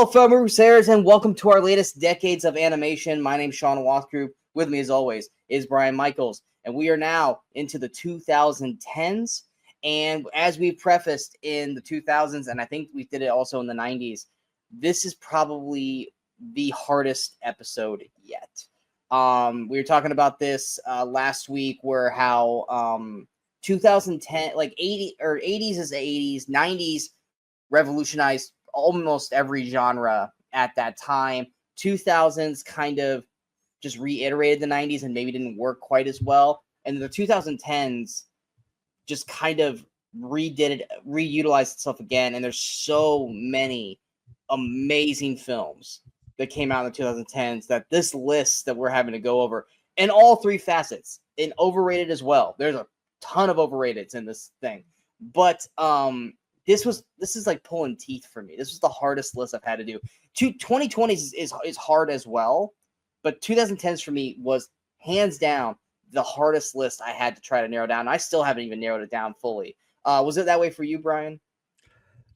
Hello, fellow Crusaders, and welcome to our latest Decades of Animation. My name's Sean Walthgroup. With me, as always, is Brian Michaels, and we are now into the 2010s. And as we prefaced in the 2000s, and I think we did it also in the 90s, this is probably the hardest episode yet. We were talking about this last week, where how 2010, like 80s is the 80s, 90s revolutionized almost every genre at that time. 2000s kind of just reiterated the 90s and maybe didn't work quite as well. And the 2010s just kind of reutilized itself again. And there's so many amazing films that came out in the 2010s that this list that we're having to go over in all three facets, in overrated as well. There's a ton of overrateds in this thing. But this is like pulling teeth for me. This was the hardest list I've had to do. 2020s is hard as well, but 2010s for me was hands down the hardest list I had to try to narrow down. I still haven't even narrowed it down fully. Was it that way for you, Brian?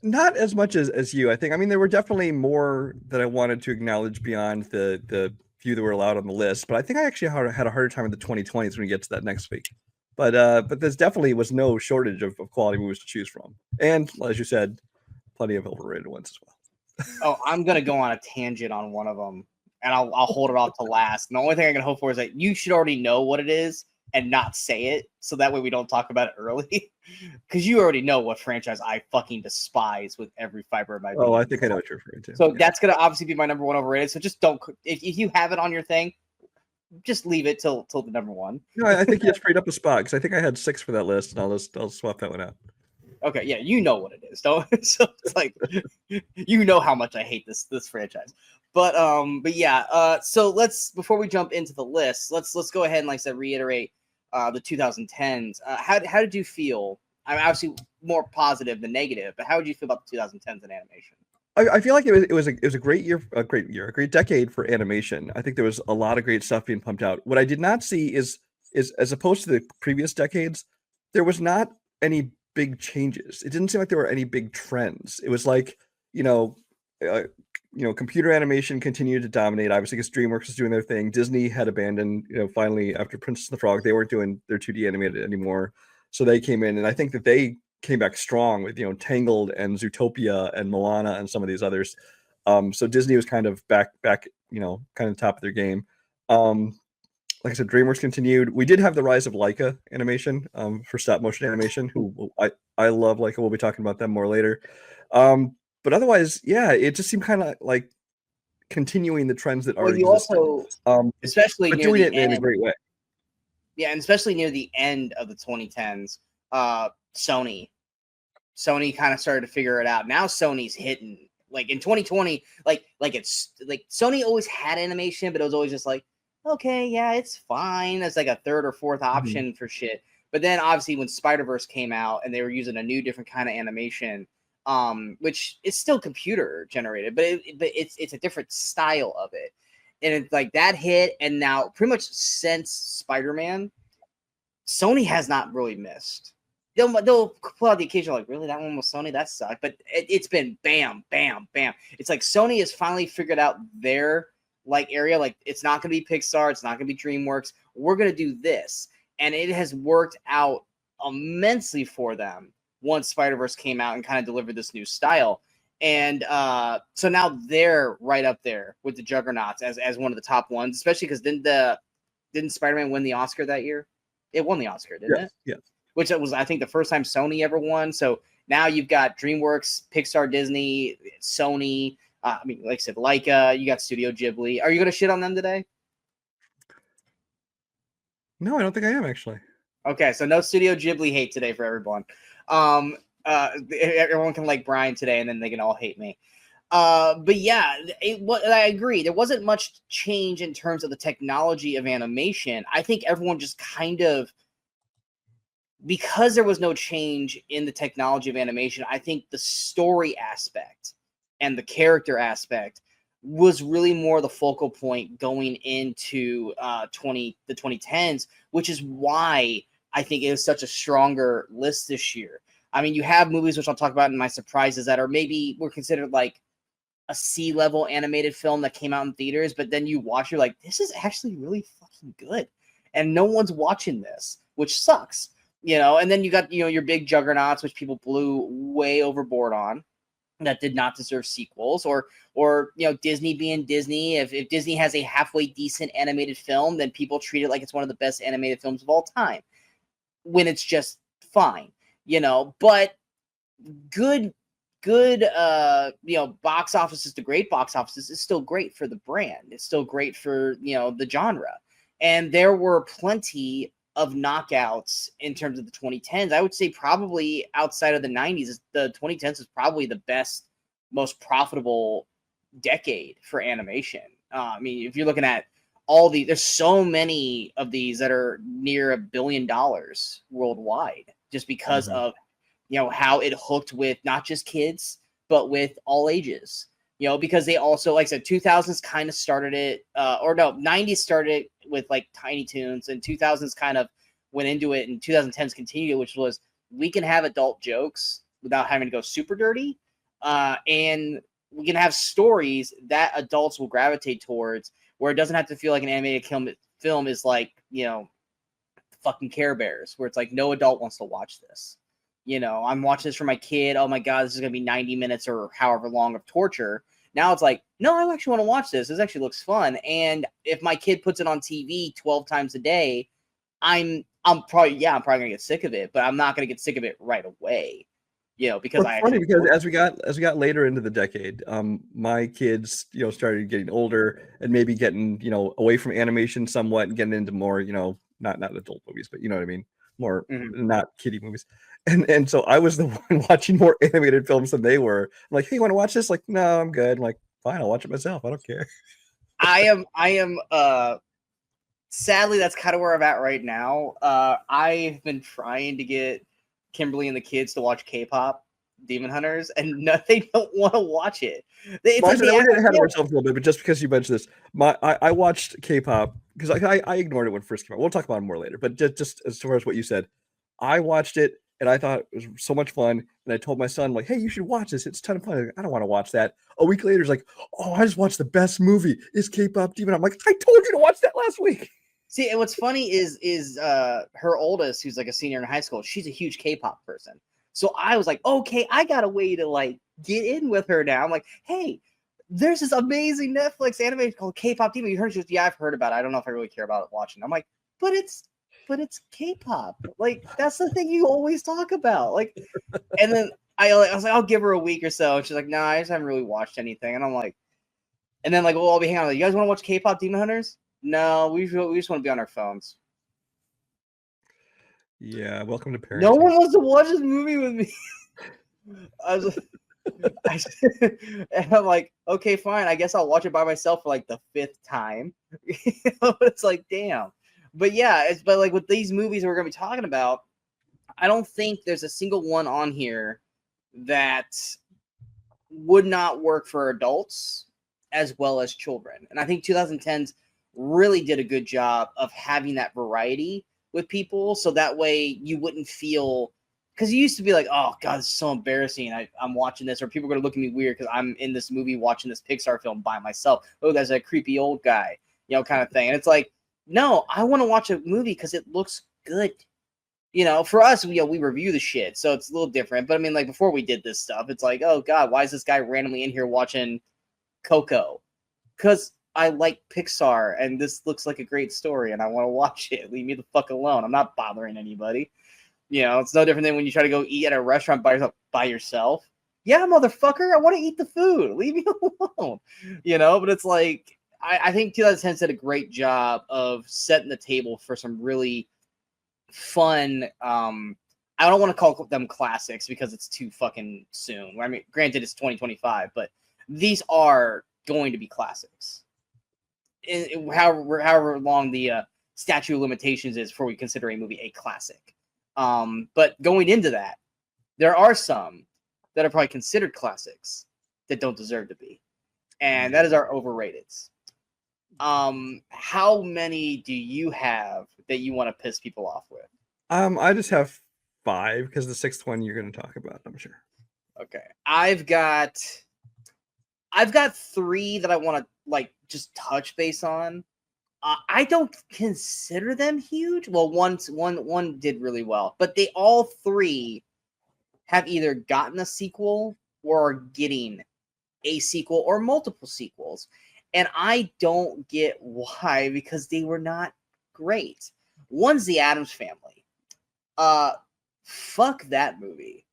Not as much as you, I think. I mean, there were definitely more that I wanted to acknowledge beyond the few that were allowed on the list, but I think I actually had a harder time with the 2020s when we get to that next week. But there's definitely was no shortage of quality movies to choose from. And as you said, plenty of overrated ones as well. Oh, I'm going to go on a tangent on one of them, and I'll hold it off to last. And the only thing I can hope for is that you should already know what it is and not say it, so that way we don't talk about it early. Because you already know what franchise I fucking despise with every fiber of my being. Oh, I think I know what you're referring to. So that's going to obviously be my number one overrated. So just don't, if you have it on your thing, just leave it till the number one. No, I think you just freed up a spot, because I think I had 6 for that list, and I'll swap that one out. Okay, yeah, you know what it is, don't? So it's like, you know how much I hate this franchise. But yeah. So before we jump into the list, let's go ahead and, like I said, reiterate the 2010s. How did you feel? I'm obviously more positive than negative, but how did you feel about the 2010s in animation? I feel like it was a great year, a great decade for animation. I think there was a lot of great stuff being pumped out. What I did not see is as opposed to the previous decades, there was not any big changes. It didn't seem like there were any big trends. It was like, computer animation continued to dominate, obviously, because DreamWorks was doing their thing. Disney had abandoned, finally, after Princess and the Frog, they weren't doing their 2D animated anymore. So they came in, and I think that they came back strong with, Tangled and Zootopia and Moana and some of these others. So Disney was kind of back, kind of top of their game. Like I said, DreamWorks continued. We did have the rise of Leica animation for stop motion animation, who I love Leica. We'll be talking about them more later. But otherwise, yeah, it just seemed kind of like continuing the trends that already existed. Also, especially but near doing the it end, in a great way. Yeah, and especially near the end of the 2010s, Sony kind of started to figure it out. Now Sony's hitting, like in 2020, like it's like Sony always had animation, but it was always just like, okay, yeah, it's fine. It's like a third or fourth option for shit. But then obviously when Spider-Verse came out and they were using a new different kind of animation, which is still computer generated, but it's a different style of it. And it's like that hit, and now pretty much since Spider-Man, Sony has not really missed. They'll pull out the occasional, like, really, that one was Sony? That sucked. But it's been bam, bam, bam. It's like Sony has finally figured out their area. Like, it's not going to be Pixar. It's not going to be DreamWorks. We're going to do this. And it has worked out immensely for them once Spider-Verse came out and kind of delivered this new style. And so now they're right up there with the juggernauts as one of the top ones, especially because didn't Spider-Man win the Oscar that year? It won the Oscar, didn't it? Yeah. Which was, I think, the first time Sony ever won. So now you've got DreamWorks, Pixar, Disney, Sony. Like I said, Leica. You got Studio Ghibli. Are you going to shit on them today? No, I don't think I am, actually. Okay, so no Studio Ghibli hate today for everyone. Everyone can like Brian today, and then they can all hate me. But yeah, I agree. There wasn't much change in terms of the technology of animation. I think everyone just kind of, because there was no change in the technology of animation, I think the story aspect and the character aspect was really more the focal point going into the 2010s, which is why I think it is such a stronger list this year. I mean, you have movies, which I'll talk about in my surprises, that are maybe were considered like a C-level animated film that came out in theaters, but then you watch, you're like, this is actually really fucking good, and no one's watching this, which sucks, And then you got your big juggernauts, which people blew way overboard on, that did not deserve sequels, or Disney being Disney. If Disney has a halfway decent animated film, then people treat it like it's one of the best animated films of all time, when it's just fine, But good box offices to great box offices is still great for the brand. It's still great for the genre. And there were plenty of knockouts in terms of the 2010s. I would say probably outside of the 90s, the 2010s is probably the best, most profitable decade for animation. I mean, if you're looking at there's so many of these that are near $1 billion worldwide, just because of how it hooked with not just kids, but with all ages. Because they also, like I said, 2000s kind of started it, 90s started it with like Tiny Toons, and 2000s kind of went into it, and 2010s continued it, which was, we can have adult jokes without having to go super dirty, and we can have stories that adults will gravitate towards, where it doesn't have to feel like an animated film is like, fucking Care Bears, where it's like no adult wants to watch this. I'm watching this for my kid. Oh my God, this is going to be 90 minutes or however long of torture. Now it's like, no, I actually want to watch this. This actually looks fun. And if my kid puts it on TV 12 times a day, I'm probably going to get sick of it, but I'm not going to get sick of it right away. Because It's funny because as we got later into the decade, my kids, started getting older and maybe getting, away from animation somewhat and getting into more, not adult movies, but you know what I mean? More not kiddie movies. And so I was the one watching more animated films than they were. I'm like, hey, you want to watch this? Like, no, I'm good. I'm like, fine, I'll watch it myself. I don't care. I am sadly, that's kind of where I'm at right now. I've been trying to get Kimberly and the kids to watch K-pop Demon Hunters, and they don't want to watch it. We're getting ahead of ourselves a little bit, but just because you mentioned this, I watched K-pop because I ignored it when it first came out. We'll talk about it more later, but just as far as what you said, I watched it and I thought it was so much fun. And I told my son, like, hey, you should watch this. It's a ton of fun. I don't want to watch that. A week later, he's like, oh, I just watched the best movie. It's K-pop Demon. I'm like, I told you to watch that last week. See, and what's funny is her oldest, who's like a senior in high school, she's a huge K-pop person. So I was like, okay, I got a way to like get in with her now. I'm like, hey, there's this amazing Netflix anime called K-pop Demon. You heard? She goes, yeah, I've heard about it. I don't know if I really care about it watching. I'm like, but it's K-pop. Like, that's the thing you always talk about. Like, and then I was like, I'll give her a week or so. And she's like, no, I just haven't really watched anything. And I'm like, and then like, well, I'll be hanging out. Like, you guys want to watch K-pop Demon Hunters? No, we just want to be on our phones. Yeah, welcome to parenting. No one wants to watch this movie with me. And I'm like, okay, fine. I guess I'll watch it by myself for like the 5th time. It's like, damn. But yeah, but like with these movies we're gonna be talking about, I don't think there's a single one on here that would not work for adults as well as children. And I think 2010s really did a good job of having that variety with people, so that way you wouldn't feel, because you used to be like, oh God, this is so embarrassing. I'm watching this, or people are going to look at me weird because I'm in this movie watching this Pixar film by myself. Oh, there's a creepy old guy, kind of thing. And it's like, no, I want to watch a movie because it looks good. For us, we review the shit, so it's a little different. But I mean, like before we did this stuff, it's like, oh God, why is this guy randomly in here watching Coco? Because I like Pixar and this looks like a great story and I want to watch it. Leave me the fuck alone. I'm not bothering anybody. It's no different than when you try to go eat at a restaurant by yourself. Yeah, motherfucker, I want to eat the food. Leave me alone. But it's like, I think 2010 did a great job of setting the table for some really fun, I don't want to call them classics because it's too fucking soon. I mean, granted, it's 2025, but these are going to be classics. However long the statute of limitations is before we consider a movie a classic. But going into that, there are some that are probably considered classics that don't deserve to be. And that is our overrateds. How many do you have that you want to piss people off with? I just have 5 because the 6th one you're going to talk about, I'm sure. Okay. I I've got 3 that I want to like just touch base on. I don't consider them huge. Well, one did really well, but they all 3 have either gotten a sequel or are getting a sequel or multiple sequels. And I don't get why, because they were not great. One's The Addams Family. Fuck that movie.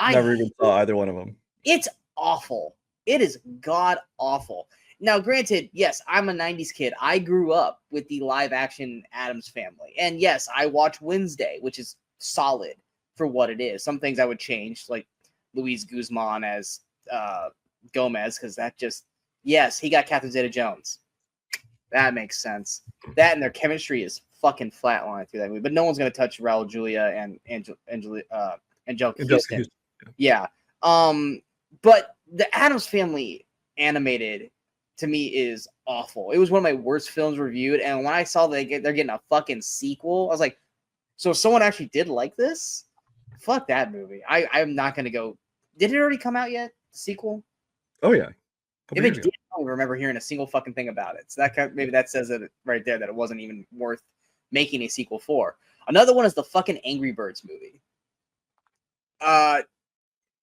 Never even saw either one of them. It's awful. It is god awful. Now, granted, yes, I'm a 90s kid. I grew up with the live action Addams Family. And yes, I watch Wednesday, which is solid for what it is. Some things I would change, like Luis Guzman as Gomez, because that just, yes, he got Catherine Zeta-Jones. That makes sense. That and their chemistry is fucking flatline through that movie. But no one's going to touch Raul Julia and Angelica Houston. Yeah. But the Addams Family animated to me is awful. It was one of my worst films reviewed, and when I saw they're getting a fucking sequel, I was like, so someone actually did like this? Fuck that movie. I'm not gonna go. Did it already come out yet? The sequel? Oh yeah. If it did, I don't remember hearing a single fucking thing about it. So maybe that says it right there that it wasn't even worth making a sequel for. Another one is the fucking Angry Birds movie.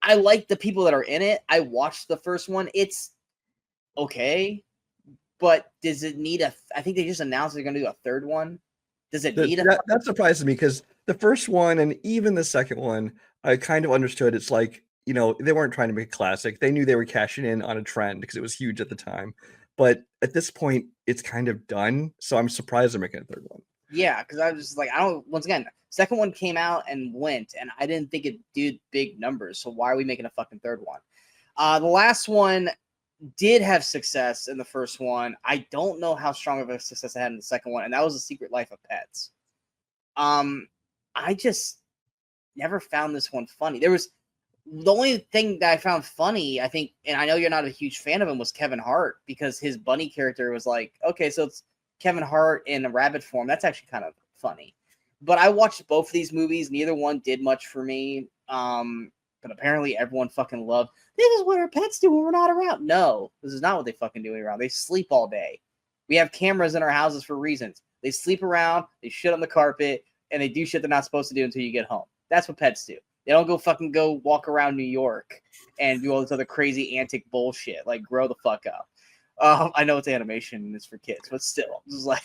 I like the people that are in it. I watched the first one. It's okay, but does it need I think they just announced they're going to do a third one. Does it need that surprises me, because the first one and even the second one, I kind of understood. It's like, they weren't trying to make a classic. They knew they were cashing in on a trend because it was huge at the time. But at this point, it's kind of done. So I'm surprised they're making a third one. Yeah, because I was just like, once again, second one came out and went, and I didn't think it did big numbers. So why are we making a fucking third one? The last one did have success in the first one. I don't know how strong of a success it had in the second one, and that was The Secret Life of Pets. I just never found this one funny. There was the only thing that I found funny, I think, and I know you're not a huge fan of him, was Kevin Hart, because his bunny character was like, okay, so it's Kevin Hart in a rabbit form. That's actually kind of funny. But I watched both of these movies. Neither one did much for me. But apparently everyone fucking loved, this is what our pets do when we're not around. No, this is not what they fucking do around. They sleep all day. We have cameras in our houses for reasons. They sleep around, they shit on the carpet, and they do shit they're not supposed to do until you get home. That's what pets do. They don't go walk around New York and do all this other crazy antic bullshit. Like, grow the fuck up. I know it's animation and it's for kids, but still, this is like,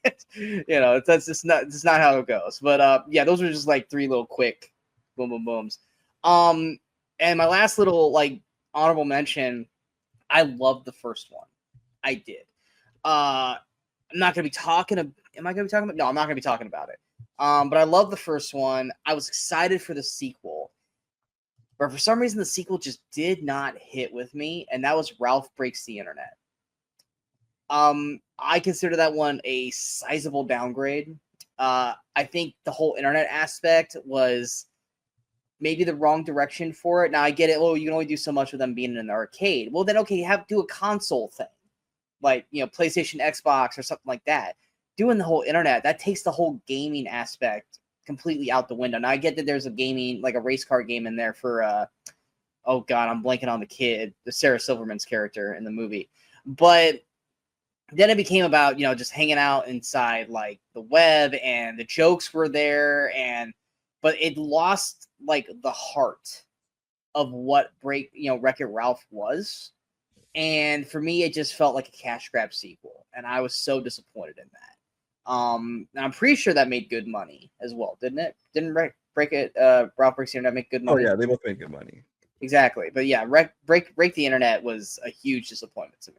that's just not how it goes. But yeah, those are just like 3 little quick boom boom booms. And my last little like honorable mention, I loved the first one. I did. I'm not gonna be talking. Am I gonna be talking about? No, I'm not gonna be talking about it. But I love the first one. I was excited for the sequel, but for some reason the sequel just did not hit with me, and that was Ralph Breaks the Internet. I consider that one a sizable downgrade. I think the whole internet aspect was maybe the wrong direction for it. Now I get it. Oh, you can only do so much with them being in an arcade. Well, then okay, you have to do a console thing, like PlayStation, Xbox, or something like that. Doing the whole internet, that takes the whole gaming aspect completely out the window. Now I get that there's a gaming, like a race car game in there for oh god, I'm blanking on the Sarah Silverman's character in the movie. But then it became about, just hanging out inside like the web, and the jokes were there, but it lost like the heart of what Wreck-It Ralph was. And for me, it just felt like a cash grab sequel, and I was so disappointed in that. And I'm pretty sure that made good money as well, didn't it? Didn't Ralph Breaks the Internet make good money? Oh yeah, they both made good money. Exactly. But yeah, Break the Internet was a huge disappointment to me.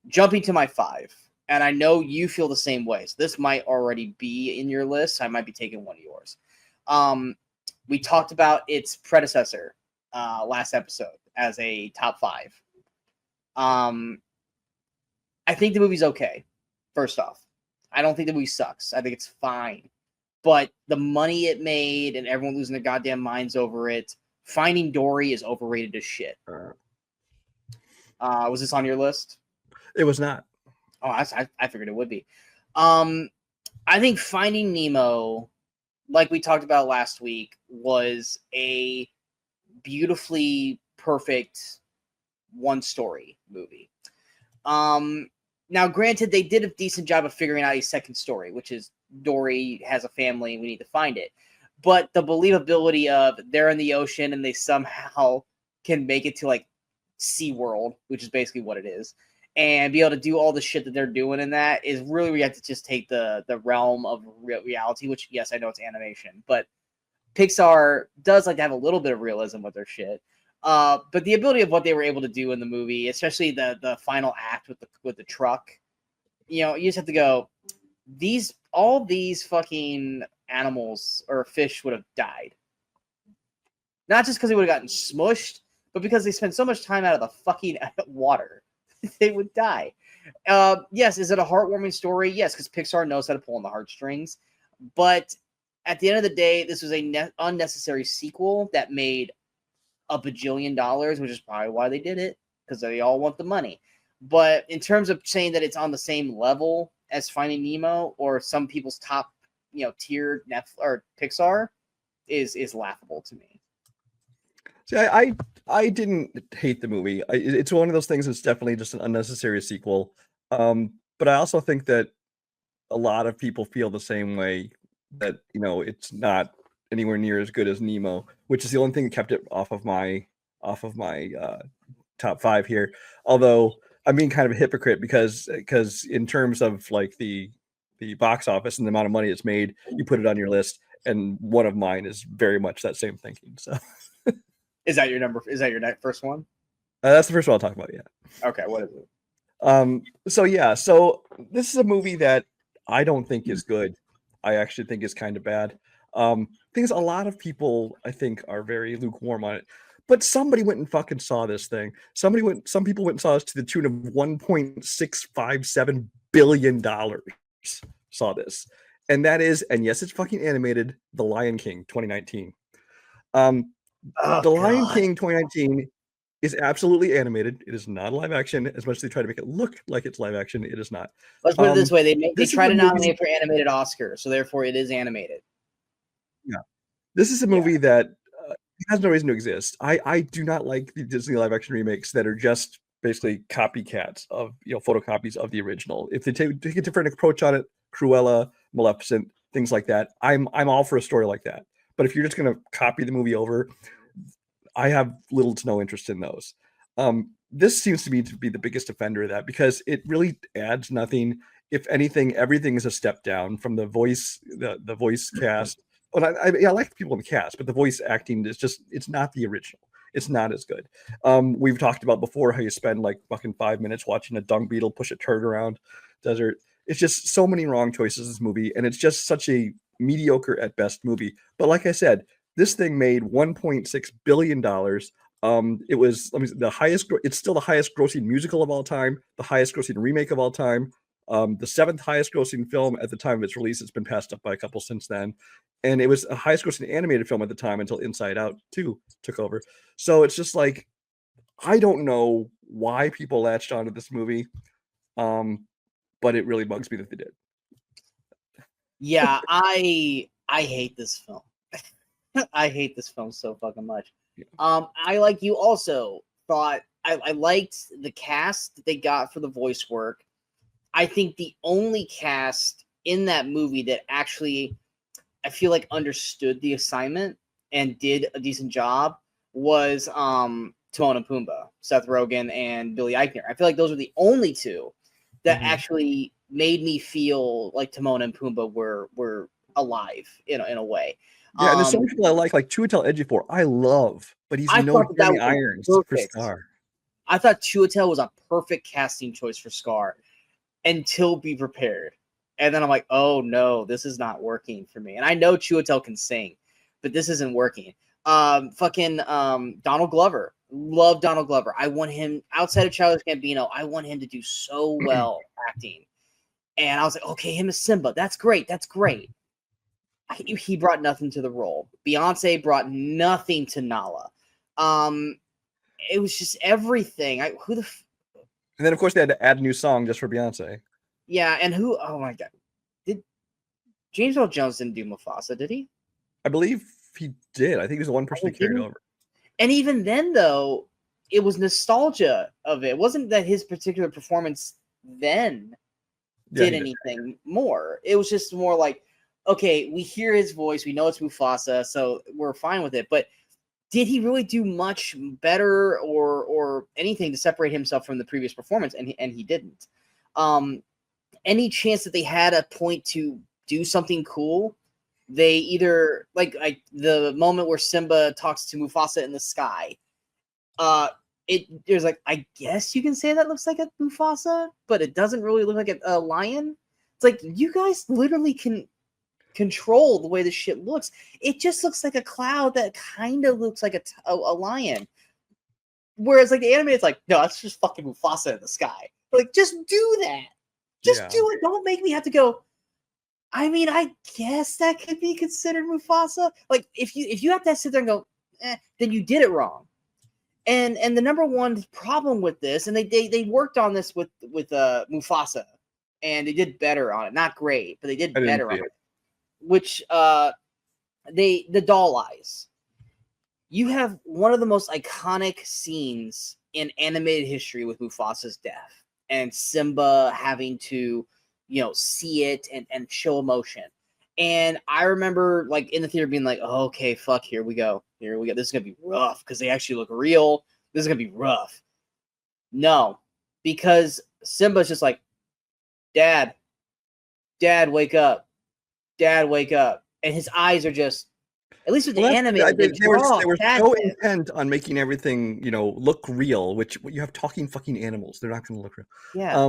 Jumping to my 5, and I know you feel the same way, so this might already be in your list. I might be taking one of yours. We talked about its predecessor last episode as a top 5. I think the movie's okay. First off, I don't think the movie sucks. I think it's fine. But the money it made and everyone losing their goddamn minds over it, Finding Dory is overrated as shit. Was this on your list? It was not. Oh, I figured it would be. I think Finding Nemo, like we talked about last week, was a beautifully perfect one story movie. Now, granted, they did a decent job of figuring out a second story, which is Dory has a family and we need to find it. But the believability of they're in the ocean and they somehow can make it to like SeaWorld, which is basically what it is, and be able to do all the shit that they're doing in that is really where you have to just take the realm of reality, which, yes, I know it's animation, but Pixar does like to have a little bit of realism with their shit. But the ability of what they were able to do in the movie, especially the final act with the truck, you know, you just have to go, all these fucking animals or fish would have died. Not just because they would have gotten smushed, but because they spent so much time out of the fucking water, they would die. Yes, is it a heartwarming story? Yes, because Pixar knows how to pull on the heartstrings. But at the end of the day, this was a unnecessary sequel that made a bajillion dollars, which is probably why they did it, because they all want the money. But in terms of saying that it's on the same level as Finding Nemo or some people's top, tier Netflix or Pixar, is laughable to me. See, I didn't hate the movie. It's one of those things that's definitely just an unnecessary sequel. But I also think that a lot of people feel the same way, that it's not anywhere near as good as Nemo, which is the only thing that kept it off of my top 5 here. Although I'm being kind of a hypocrite because in terms of like the box office and the amount of money it's made, you put it on your list, and one of mine is very much that same thinking. So is that your first one? That's the first one I'll talk about. Yeah. Okay. What is it? So this is a movie that I don't think is good. I actually think is kind of bad. Things a lot of people I think are very lukewarm on it, but somebody went and fucking saw this thing. Some people went and saw this to the tune of $1.657 billion. Saw this, and that is, and yes, it's fucking animated. The Lion King 2019. Lion King 2019 is absolutely animated. It is not live action. As much as they try to make it look like it's live action, it is not. Let's put it this way: they try to nominate for animated Oscar, so therefore it is animated. Yeah, this is a movie that has no reason to exist. I do not like the Disney live action remakes that are just basically copycats of photocopies of the original. If they take a different approach on it, Cruella, Maleficent, things like that, I'm all for a story like that. But if you're just going to copy the movie over, I have little to no interest in those. This seems to me to be the biggest offender of that, because it really adds nothing. If anything, everything is a step down from the voice cast. Well, I like the people in the cast, but the voice acting is just, it's not the original. It's not as good. We've talked about before how you spend like fucking 5 minutes watching a dung beetle push a turd around desert. It's just so many wrong choices in this movie, and it's just such a mediocre at best movie. But like I said, this thing made $1.6 billion. It was the highest. It's still the highest grossing musical of all time, the highest grossing remake of all time, the 7th highest grossing film at the time of its release. It's been passed up by a couple since then, and it was a highest grossing animated film at the time until Inside Out 2 took over. So it's just like, I don't know why people latched onto this movie, but it really bugs me that they did. Yeah, I hate this film. I hate this film so fucking much. I, like you, also thought I liked the cast that they got for the voice work. I think the only cast in that movie that actually I feel like understood the assignment and did a decent job was Timon and Pumbaa, Seth Rogen and Billy Eichner. I feel like those are the only two that actually made me feel like Timon and Pumbaa were alive in a way. Yeah, and there's so many people I like Chiwetel Ejiofor. I love, but he's no Jeremy Irons for Scar. I thought Chiwetel was a perfect casting choice for Scar until Be Prepared. And then I'm like, oh no, this is not working for me. And I know Chiwetel can sing, but this isn't working. Donald Glover. Love Donald Glover. I want him, outside of Childish Gambino, I want him to do so well acting. And I was like, okay, him as Simba. That's great. That's great. He brought nothing to the role. Beyonce brought nothing to Nala. It was just everything. And then of course they had to add a new song just for Beyonce. Yeah, and who? Oh my god, did James Earl Jones didn't do Mufasa? Did he? I believe he did. I think he was the one person that carried over. And even then, though, it was nostalgia of it. It wasn't that his particular performance then did anything more. It was just more like, okay, we hear his voice, we know it's Mufasa, so we're fine with it. But did he really do much better or anything to separate himself from the previous performance? And he didn't. Any chance that they had a point to do something cool, they either like the moment where Simba talks to Mufasa in the sky. There's like, I guess you can say that looks like a Mufasa, but it doesn't really look like a lion. It's like, you guys literally can control the way the shit looks. It just looks like a cloud that kind of looks like a lion. Whereas like the anime, it's like, no, that's just fucking Mufasa in the sky. Like, just do that. Just do it. Don't make me have to go. I mean, I guess that could be considered Mufasa. Like, if you have to sit there and go, then you did it wrong. And the number one problem with this, and they worked on this with Mufasa, and they did better on it. Not great, but they did better on it. Which the doll eyes. You have one of the most iconic scenes in animated history with Mufasa's death and Simba having to, see it and show emotion. And I remember like in the theater being like, oh, okay, fuck, here we go. This is going to be rough because they actually look real. This is going to be rough. No, because Simba's just like, Dad, wake up. Dad, wake up. And his eyes are just, at least with the anime, they were so intent on making everything, look real, which you have talking fucking animals. They're not going to look real. Yeah.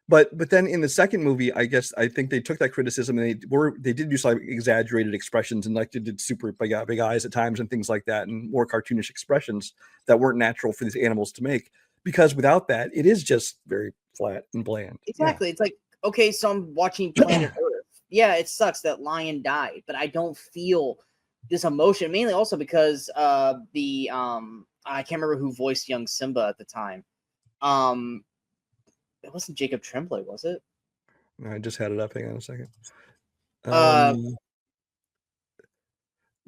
But then in the second movie, I think they took that criticism and they did use like exaggerated expressions and like they did super big eyes at times and things like that and more cartoonish expressions that weren't natural for these animals to make, because without that, it is just very flat and bland. Exactly. Yeah. It's like, okay, so I'm watching Planet Earth. Yeah, it sucks that lion died, but I don't feel this emotion, mainly also because I can't remember who voiced young Simba at the time. It wasn't Jacob Tremblay, was it? No, I just had it up. Hang on a second.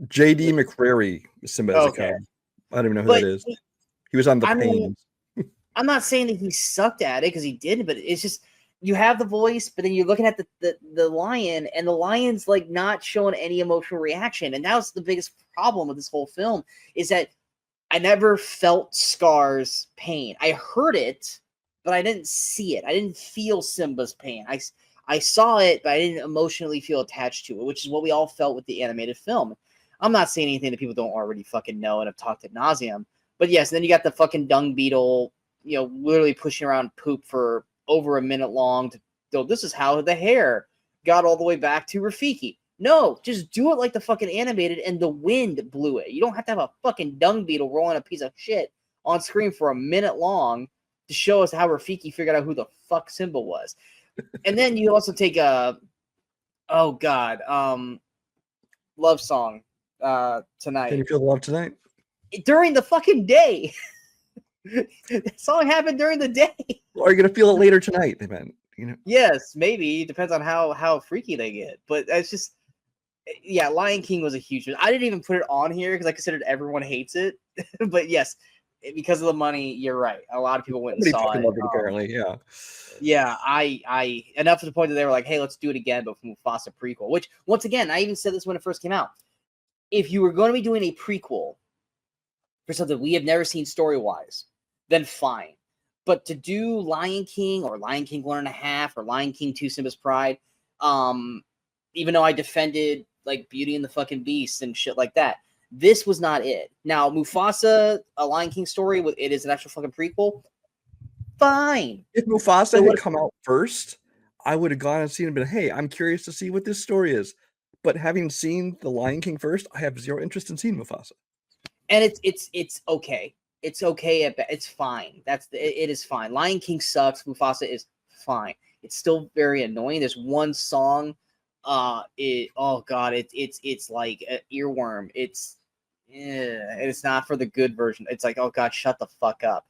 J.D. McCrary, Simba as a cub. I don't even know who that is. He was on The Pains. I'm not saying that he sucked at it because he didn't, but it's just you have the voice, but then you're looking at the lion, and the lion's like not showing any emotional reaction. And that was the biggest problem with this whole film, is that I never felt Scar's pain. I heard it, but I didn't see it. I didn't feel Simba's pain. I saw it, but I didn't emotionally feel attached to it, which is what we all felt with the animated film. I'm not saying anything that people don't already fucking know and have talked ad nauseum. But yes, then you got the fucking dung beetle, literally pushing around poop for over a minute long. This is how the hair got all the way back to Rafiki. No, just do it like the fucking animated, and the wind blew it. You don't have to have a fucking dung beetle rolling a piece of shit on screen for a minute long to show us how Rafiki figured out who the fuck Simba was. And then you also take Love Song tonight. Can you feel the love tonight? During the fucking day. The song happened during the day. Or are you gonna feel it later tonight? They meant, Yes, maybe. Depends on how freaky they get. But it's just, yeah, Lion King was a huge. I didn't even put it on here because I considered everyone hates it. But yes, because of the money, you're right. A lot of people went and saw it. Apparently, yeah. Yeah, I enough to the point that they were like, hey, let's do it again, but from Mufasa prequel. Which, once again, I even said this when it first came out. If you were going to be doing a prequel for something we have never seen story-wise, then fine. But to do Lion King or Lion King 1.5 or Lion King 2 Simba's Pride, even though I defended like Beauty and the fucking Beast and shit like that, this was not it. Now, Mufasa, a Lion King story, it is an actual fucking prequel. Fine. If Mufasa had come out first, I would have gone and seen it and been, hey, I'm curious to see what this story is. But having seen The Lion King first, I have zero interest in seeing Mufasa. And it's okay. It's okay. It's fine. It is fine. Lion King sucks. Mufasa is fine. It's still very annoying. There's one song. It's like an earworm. It's not for the good version. It's like, oh god, shut the fuck up.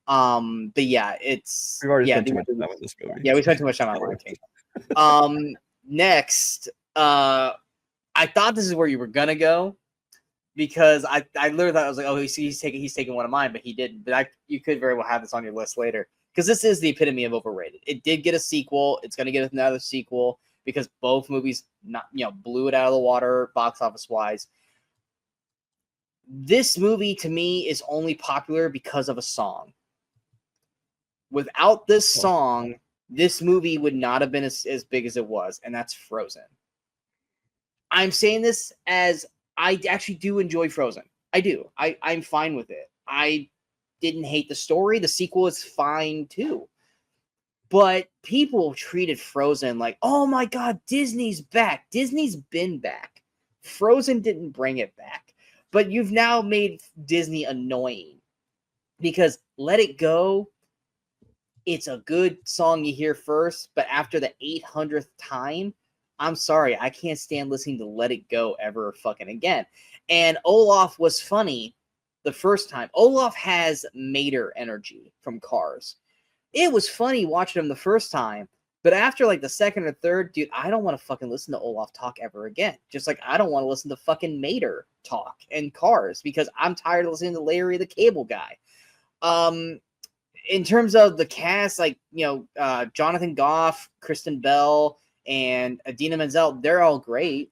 But yeah, we've already spent too much time on this movie. Yeah, we spent too much time on Lion King. Next, I thought this is where you were gonna go, because I literally thought I was like, oh, he's taking one of mine, but he didn't. But you could very well have this on your list later, because this is the epitome of overrated. It did get a sequel. It's going to get another sequel because both movies blew it out of the water box office wise. This movie to me is only popular because of a song. Without this song, this movie would not have been as big as it was, and that's Frozen. I'm saying this as I actually do enjoy Frozen. I do. I'm fine with it. I didn't hate the story. The sequel is fine too. But people treated Frozen like, oh my God, Disney's back. Disney's been back. Frozen didn't bring it back. But you've now made Disney annoying because Let It Go, it's a good song you hear first, but after the 800th time, I'm sorry, I can't stand listening to Let It Go ever fucking again. And Olaf was funny the first time. Olaf has Mater energy from Cars. It was funny watching him the first time, but after like the second or third, dude, I don't want to fucking listen to Olaf talk ever again. Just like I don't want to listen to fucking Mater talk in Cars because I'm tired of listening to Larry the Cable Guy. In terms of the cast, like, Jonathan Goff, Kristen Bell, and Idina Menzel, they're all great.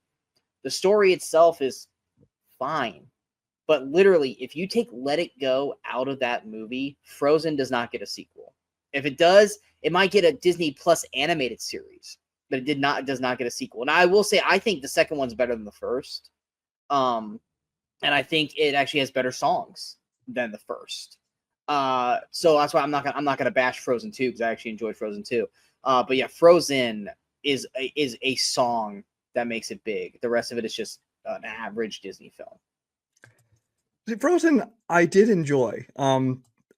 The story itself is fine. But literally, if you take Let It Go out of that movie, Frozen does not get a sequel. If it does, it might get a Disney Plus animated series, but it does not get a sequel. And I will say, I think the second one's better than the first. And I think it actually has better songs than the first. So that's why I'm not gonna bash Frozen 2 because I actually enjoyed Frozen 2. But yeah, Frozen is a song that makes it big. The rest of it is just an average Disney film. Frozen, I did enjoy.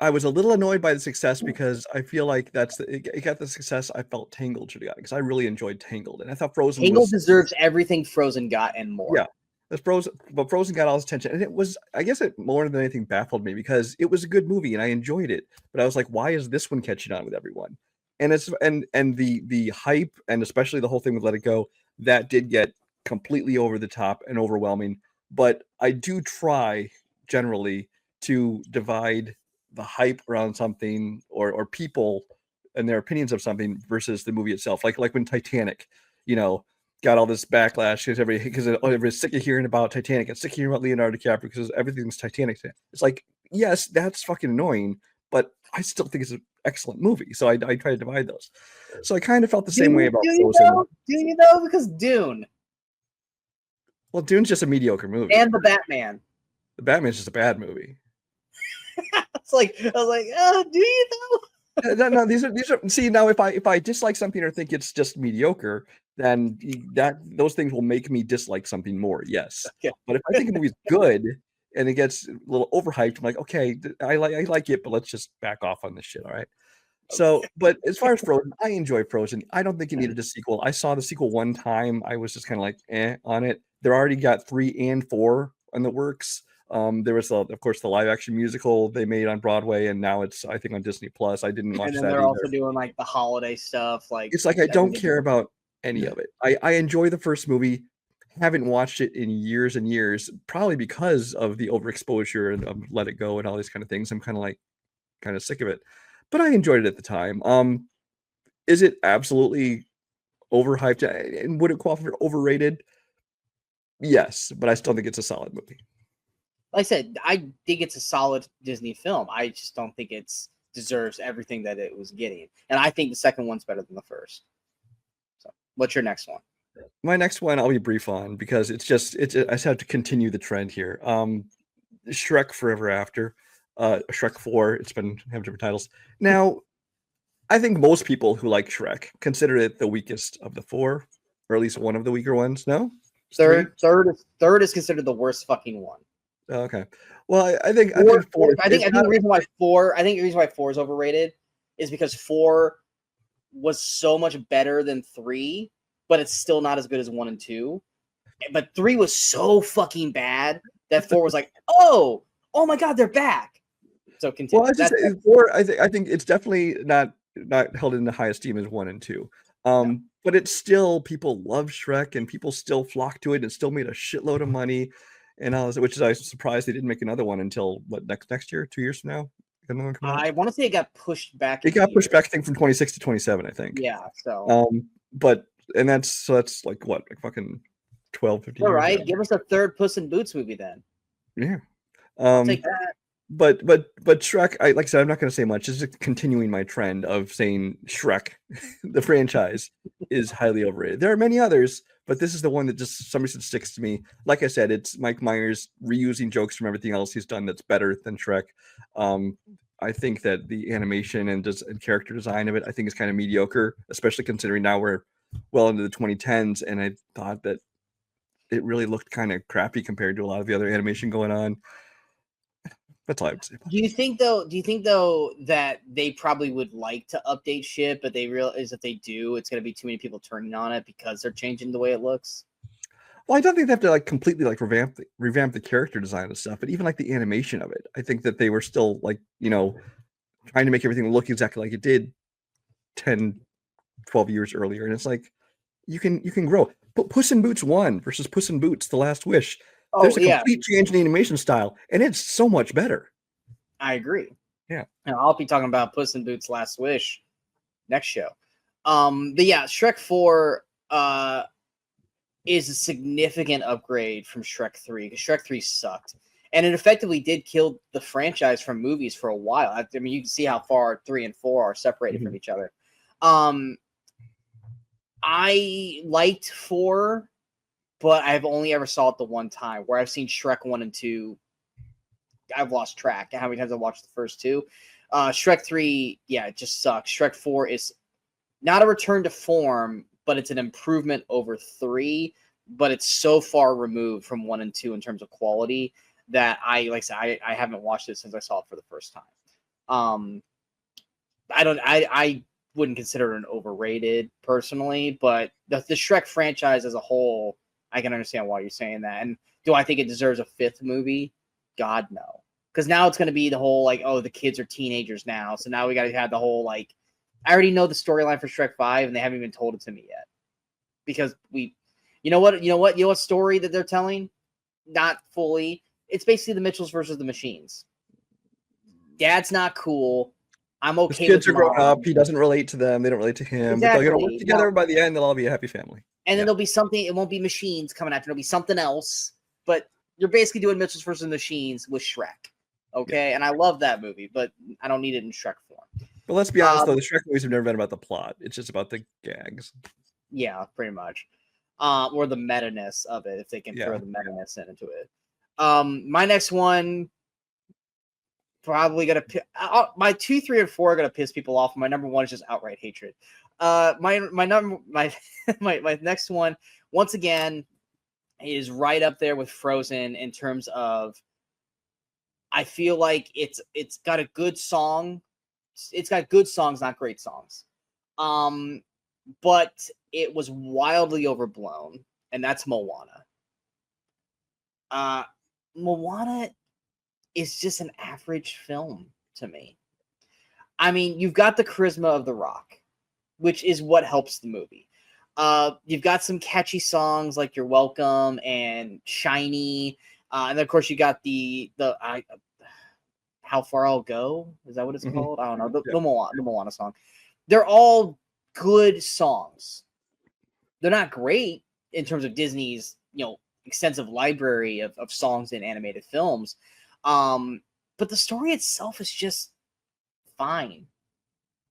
I was a little annoyed by the success because I feel like it got the success I felt Tangled should have got, because I really enjoyed Tangled, and I thought Frozen deserves everything Frozen got and more. Yeah, but Frozen got all his attention, and it was, I guess, it more than anything baffled me because it was a good movie and I enjoyed it, but I was like, why is this one catching on with everyone? And it's and the hype, and especially the whole thing with Let It Go, that did get completely over the top and overwhelming. But I do try generally to divide the hype around something or people and their opinions of something versus the movie itself. Like when Titanic, got all this backlash because everybody's sick of hearing about Titanic and sick of hearing about Leonardo DiCaprio because everything's Titanic. It's like, yes, that's fucking annoying, but I still think it's an excellent movie. So I try to divide those. So I kind of felt the same way about Frozen. Do you know? Because Dune. Well, Dune's just a mediocre movie. And the Batman. The Batman's just a bad movie. I was like, do you know? No, these are. See, now if I dislike something or think it's just mediocre, then those things will make me dislike something more. Yes, okay. But if I think a movie's good and it gets a little overhyped, I'm like, okay, I like it, but let's just back off on this shit. All right. So, but as far as Frozen, I enjoy Frozen. I don't think it needed a sequel. I saw the sequel one time. I was just kind of like, on it. They're already got 3 and 4 in the works. There was, of course, the live action musical they made on Broadway, and now it's, I think, on Disney Plus. I didn't watch that. And then they're also doing like the holiday stuff. Like, it's like I don't care about any of it. I enjoy the first movie. Haven't watched it in years and years, probably because of the overexposure and Let It Go and all these kind of things. I'm kind of sick of it, but I enjoyed it at the time. Is it absolutely overhyped? And would it qualify for overrated? Yes, but I still think it's a solid movie. Like I said, I think it's a solid Disney film. I just don't think it deserves everything that it was getting. And I think the second one's better than the first. So what's your next one? My next one I'll be brief on because I just have to continue the trend here. Shrek Forever After, Shrek 4, it's been having different titles. Now, I think most people who like Shrek consider it the weakest of the 4, or at least one of the weaker ones. No? Third is considered the worst fucking one. Okay. Well, I think 4. I think the reason why 4 is overrated is because 4 was so much better than 3, but it's still not as good as 1 and 2. But 3 was so fucking bad that 4 was like, oh my God, they're back. So continue. Well, 4, I think it's definitely not held in the high esteem as 1 and 2. But it's still, people love Shrek and people still flock to it and still made a shitload of money. And I was, which is I was surprised they didn't make another one until what next year, 2 years from now. Another one come out? I want to say it got pushed back. It got pushed back, I think, from 26 to 27, I think. Yeah. So. But and that's like what, like fucking 12, 15 All years right, ago. give us a third Puss in Boots movie then. Yeah. I'll take that. But Shrek, like I said, I'm not going to say much. It's just continuing my trend of saying Shrek, the franchise, is highly overrated. There are many others, but this is the one that just some reason sticks to me. Like I said, it's Mike Myers reusing jokes from everything else he's done that's better than Shrek. I think that the animation and character design of it, I think, is kind of mediocre, especially considering now we're well into the 2010s, and I thought that it really looked kind of crappy compared to a lot of the other animation going on. That's all I would say. Do you think though that they probably would like to update shit, but they realize if they do, it's going to be too many people turning on it because they're changing the way it looks? Well, I don't think they have to like completely like revamp the character design and stuff, but even like the animation of it, I think that they were still like, trying to make everything look exactly like it did 10, 12 years earlier. And it's like, you can grow. But Puss in Boots 1 versus Puss in Boots The Last Wish, there's a complete change in animation style, and it's so much better. I agree. Yeah. And I'll be talking about Puss in Boots Last Wish next show. But yeah, Shrek 4 is a significant upgrade from Shrek 3, because Shrek 3 sucked. And it effectively did kill the franchise from movies for a while. I mean, you can see how far 3 and 4 are separated from each other. I liked 4, but I've only ever saw it the one time. Where I've seen Shrek 1 and 2, I've lost track of how many times I've watched the first two. Shrek 3, yeah, it just sucks. Shrek 4 is not a return to form, but it's an improvement over 3. But it's so far removed from 1 and 2 in terms of quality that I haven't watched it since I saw it for the first time. I wouldn't consider it an overrated personally, but the Shrek franchise as a whole, I can understand why you're saying that. And do I think it deserves a 5th movie? God, no. Because now it's going to be the whole, like, oh, the kids are teenagers now. So now we got to have the whole, like, I already know the storyline for Shrek 5, and they haven't even told it to me yet. Because you know what story that they're telling? Not fully. It's basically the Mitchells versus the Machines. Dad's not cool. I'm okay with kids are growing up. He doesn't relate to them. They don't relate to him. Exactly. But they're going to work together. By the end, they'll all be a happy family. And then there'll be something. It won't be machines coming after. It'll be something else. But you're basically doing Mitchells versus Machines with Shrek. Okay? Yeah. And I love that movie, but I don't need it in Shrek form. But let's be honest, though. The Shrek movies have never been about the plot. It's just about the gags. Yeah, pretty much. Or the meta-ness of it, if they can throw the meta-ness into it. My next one, probably gonna my 2, 3, and 4 are gonna piss people off. My number 1 is just outright hatred. My next one, once again, is right up there with Frozen in terms of, I feel like it's got a good song. It's got good songs, not great songs. But it was wildly overblown, and that's Moana. Moana is just an average film to me. I mean, you've got the charisma of The Rock, which is what helps the movie. You've got some catchy songs like You're Welcome and Shiny. And then, of course, you got the How Far I'll Go. Is that what it's called? I don't know. The Moana song. They're all good songs. They're not great in terms of Disney's, extensive library of songs in animated films. But the story itself is just fine.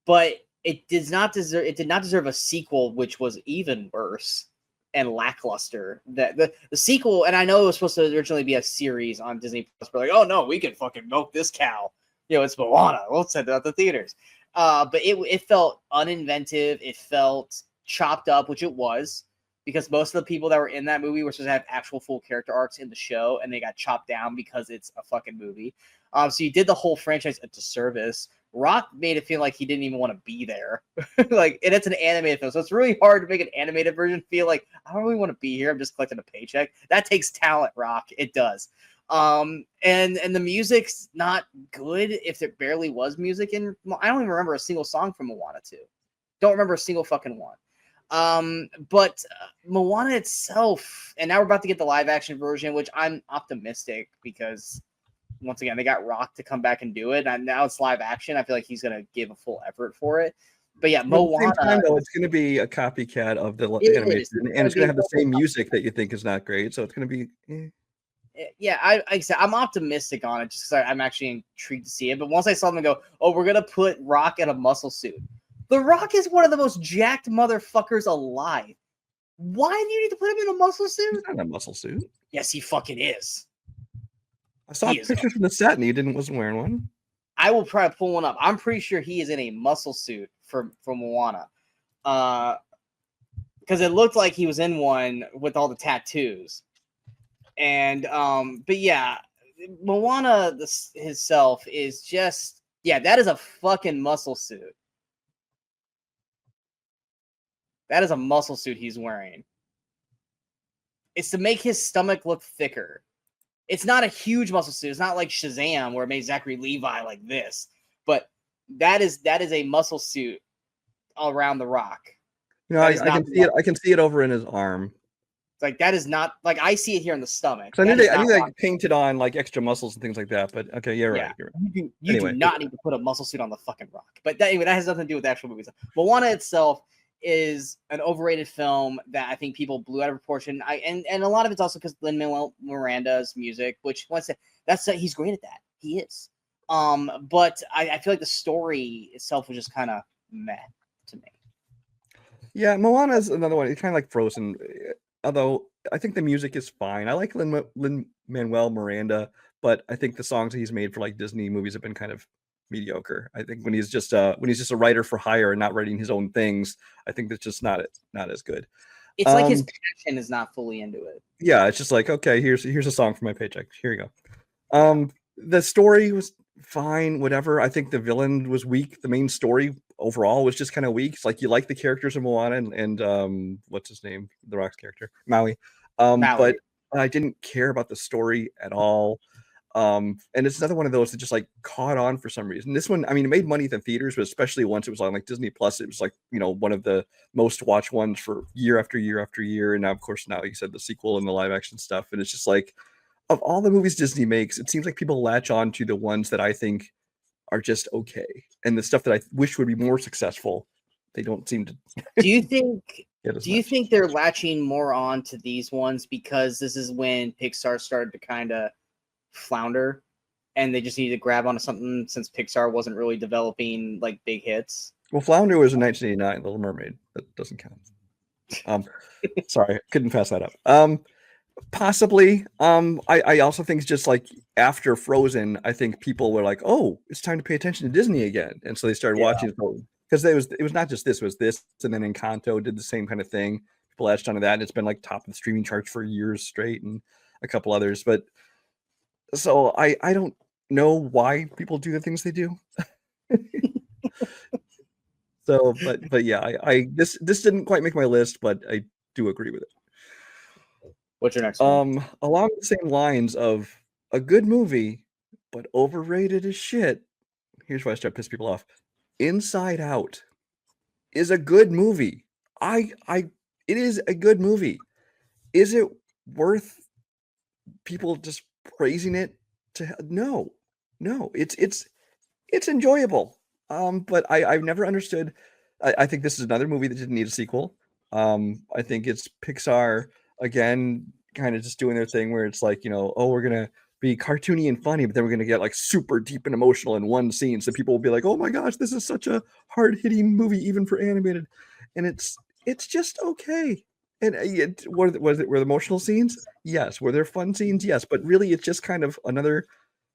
But it did not deserve a sequel, which was even worse and lackluster. That the sequel, and I know it was supposed to originally be a series on Disney Plus, but like, oh no, we can fucking milk this cow. It's Moana. We'll send it out to theaters. But it felt uninventive. It felt chopped up, which it was, because most of the people that were in that movie were supposed to have actual full character arcs in the show, and they got chopped down because it's a fucking movie. So you did the whole franchise a disservice. Rock made it feel like he didn't even want to be there. And it's an animated film, so it's really hard to make an animated version feel like, I don't really want to be here. I'm just collecting a paycheck. That takes talent, Rock. It does. And the music's not good if there barely was music in. I don't even remember a single song from Moana 2. Don't remember a single fucking one. But Moana itself, and now we're about to get the live action version, which I'm optimistic because once again they got Rock to come back and do it, and now it's live action. I feel like he's gonna give a full effort for it. But yeah, But at the Moana. same time, though, it's going to be a copycat of the animation, and it's going to have the same music that you think is not great. So it's going to be. Yeah, like I said, I'm optimistic on it just because I'm actually intrigued to see it. But once I saw them go, oh, we're gonna put Rock in a muscle suit. The Rock is one of the most jacked motherfuckers alive. Why do you need to put him in a muscle suit? He's not in a muscle suit. Yes, he fucking is. I saw pictures from the set, and he wasn't wearing one. I will try to pull one up. I'm pretty sure he is in a muscle suit for Moana, because it looked like he was in one with all the tattoos. And but yeah, Moana himself is just that is a fucking muscle suit. That is a muscle suit he's wearing. It's to make his stomach look thicker. It's not a huge muscle suit. It's not like Shazam where it made Zachary Levi like this. But that is a muscle suit around the Rock. You know, I can see it. I can see it over in his arm. Like that is not like I see it here in the stomach. I knew they painted on like extra muscles and things like that. But okay, you're right. You do not need to put a muscle suit on the fucking Rock. But anyway, that has nothing to do with the actual movies. Moana itself is an overrated film that I think people blew out of proportion. And a lot of it's also because Lin-Manuel Miranda's music, which he's great at that. He is. But I feel like the story itself was just kind of meh to me. Yeah, Moana is another one. It's kind of like Frozen, although I think the music is fine. I like Lin-Manuel Miranda, but I think the songs that he's made for like Disney movies have been kind of mediocre. I think when he's just a writer for hire and not writing his own things, I think that's just not as good. It's like his passion is not fully into it. Yeah, it's just like, okay, here's a song for my paycheck. Here you go. The story was fine, whatever. I think the villain was weak. The main story overall was just kind of weak. It's like you like the characters of Moana and what's his name? The Rock's character, Maui. But I didn't care about the story at all. And it's another one of those that just like caught on for some reason. This one, I mean, it made money at the theaters, but especially once it was on like Disney Plus, it was like, one of the most watched ones for year after year after year. And now, of course, you said the sequel and the live action stuff. And it's just like, of all the movies Disney makes, it seems like people latch on to the ones that I think are just okay. And the stuff that I wish would be more successful, they don't seem to. Do you think they're latching more on to these ones because this is when Pixar started to kind of flounder and they just need to grab onto something since Pixar wasn't really developing like big hits? Well, Flounder was in 1989, Little Mermaid. That doesn't count. Sorry, couldn't pass that up. Possibly. I also think it's just like after Frozen, I think people were like, oh, it's time to pay attention to Disney again. And so they started watching because it was not just this, it was this, and then Encanto did the same kind of thing. People latched onto that, and it's been like top of the streaming charts for years straight, and a couple others. But so I don't know why people do the things they do. So, but yeah, this didn't quite make my list, but I do agree with it. What's your next one? Along the same lines of a good movie, but overrated as shit. Here's why I start pissing people off. Inside Out is a good movie. It is a good movie. Is it worth people just praising it? No. It's enjoyable. But I've never understood. I think this is another movie that didn't need a sequel. I think it's Pixar again, kind of just doing their thing where it's like, we're gonna be cartoony and funny, but then we're gonna get like super deep and emotional in one scene, so people will be like, oh my gosh, this is such a hard-hitting movie even for animated. And it's just okay. And were the emotional scenes? Yes. Were there fun scenes? Yes. But really, it's just kind of another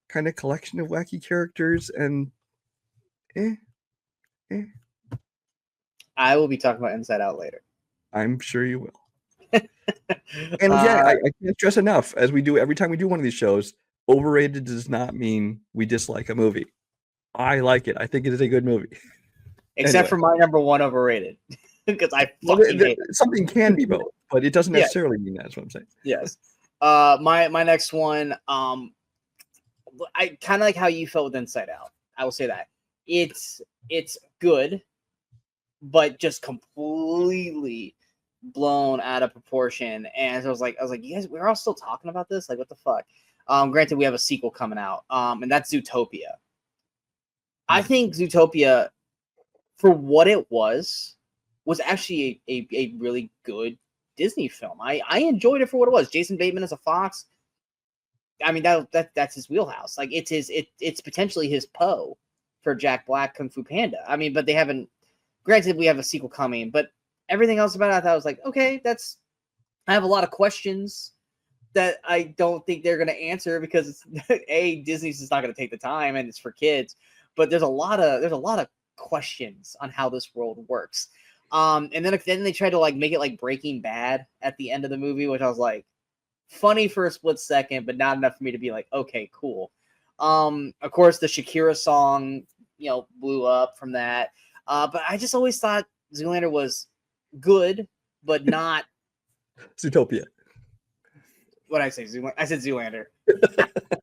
kind of collection of wacky characters, and I will be talking about Inside Out later. I'm sure you will. And I can't stress enough, as we do every time we do one of these shows, overrated does not mean we dislike a movie. I like it. I think it is a good movie. Except for my number one overrated. Because I fucking hate it. Something can be both, but it doesn't necessarily mean that's what I'm saying. Yes. My next one, I kind of like how you felt with Inside Out. I will say that. It's good, but just completely blown out of proportion. And so I was like, you guys, we're all still talking about this? Like, what the fuck? Granted, we have a sequel coming out, and that's Zootopia. I think Zootopia, for what it was actually a really good Disney film. I enjoyed it for what it was. Jason Bateman as a fox. I mean, that's his wheelhouse. Like, it's potentially his Poe for Jack Black Kung Fu Panda. I mean, but they haven't. Granted, we have a sequel coming, but everything else about it, I thought was like, okay, I have a lot of questions that I don't think they're going to answer because Disney's just not going to take the time, and it's for kids. But there's a lot of questions on how this world works. And then they tried to like make it like Breaking Bad at the end of the movie, which I was like, funny for a split second, but not enough for me to be like, okay, cool. Of course, the Shakira song, blew up from that. But I just always thought Zoolander was good, but not Zootopia. what I say. I said Zoolander.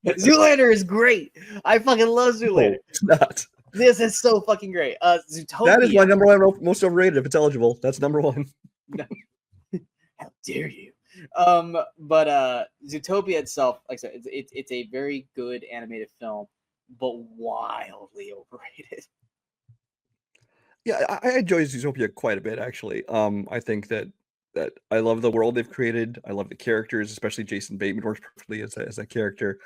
Zoolander is great. I fucking love Zoolander. No, it's not. This is so fucking great. Zootopia. That is my number one most overrated. If it's eligible, that's number one. How dare you? But Zootopia itself, like I said, it's a very good animated film, but wildly overrated. Yeah, I enjoy Zootopia quite a bit, actually. I think that I love the world they've created. I love the characters, especially Jason Bateman works perfectly as that character.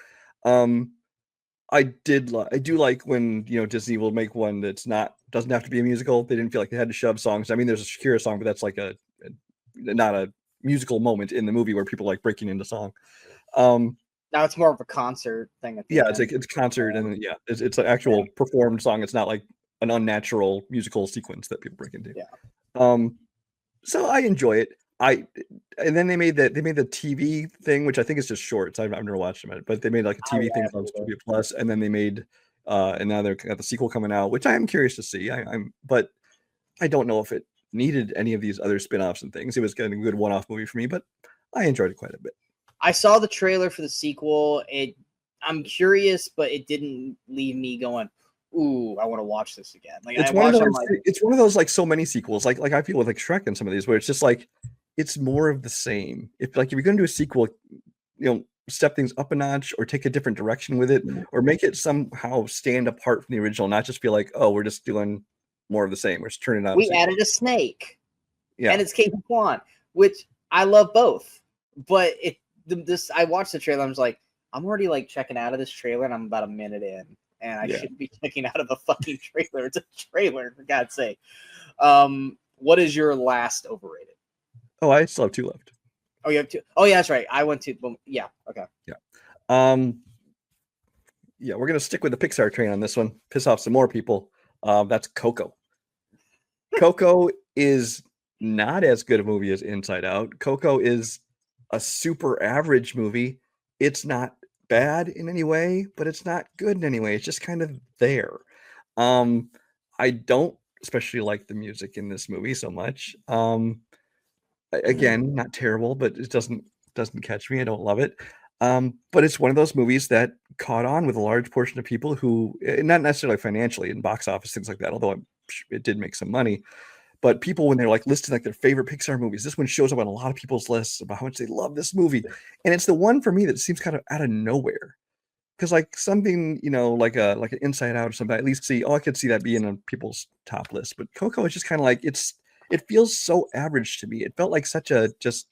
I do like when Disney will make one that's doesn't have to be a musical. They didn't feel like they had to shove songs. I mean, there's a Shakira song, but that's like not a musical moment in the movie where people like breaking into song. Now it's more of a concert thing. It's a concert, and it's an actual performed song. It's not like an unnatural musical sequence that people break into. Yeah. So I enjoy it. And then they made the TV thing, which I think is just shorts. I've never watched them, but they made like a TV thing called Studio Plus, and then they made and now they've got the sequel coming out, which I am curious to see. But I don't know if it needed any of these other spin-offs and things. It was getting a good one-off movie for me, but I enjoyed it quite a bit. I saw the trailer for the sequel. I'm curious, but it didn't leave me going, ooh, I want to watch this again. Like it's one of those like so many sequels. Like I feel with like Shrek and some of these where it's just like it's more of the same. If you're going to do a sequel, step things up a notch or take a different direction with it, or make it somehow stand apart from the original, not just feel like, oh, we're just doing more of the same. We're just turning out. We added a snake, and it's Kate Kwan, which I love both. But I watched the trailer. I was like, I'm already like checking out of this trailer, and I'm about a minute in, and I shouldn't be checking out of a fucking trailer. It's a trailer, for God's sake. What is your last overrated? Oh, I still have two left. Oh, you have two? Oh, yeah, that's right. I went to. Yeah. Okay. Yeah. Yeah, we're gonna stick with the Pixar train on this one. Piss off some more people. That's Coco. Coco is not as good a movie as Inside Out. Coco is a super average movie. It's not bad in any way, but it's not good in any way. It's just kind of there. I don't especially like the music in this movie so much. Again, not terrible, but it doesn't catch me. I don't love it. But it's one of those movies that caught on with a large portion of people who, not necessarily financially in box office, things like that, although it did make some money. But people, when they're like listing like their favorite Pixar movies, this one shows up on a lot of people's lists about how much they love this movie. And it's the one for me that seems kind of out of nowhere. Because like something, like an Inside Out or something, I at least I could see that being on people's top list. But Coco is just kind of like, it feels so average to me. It felt like such a just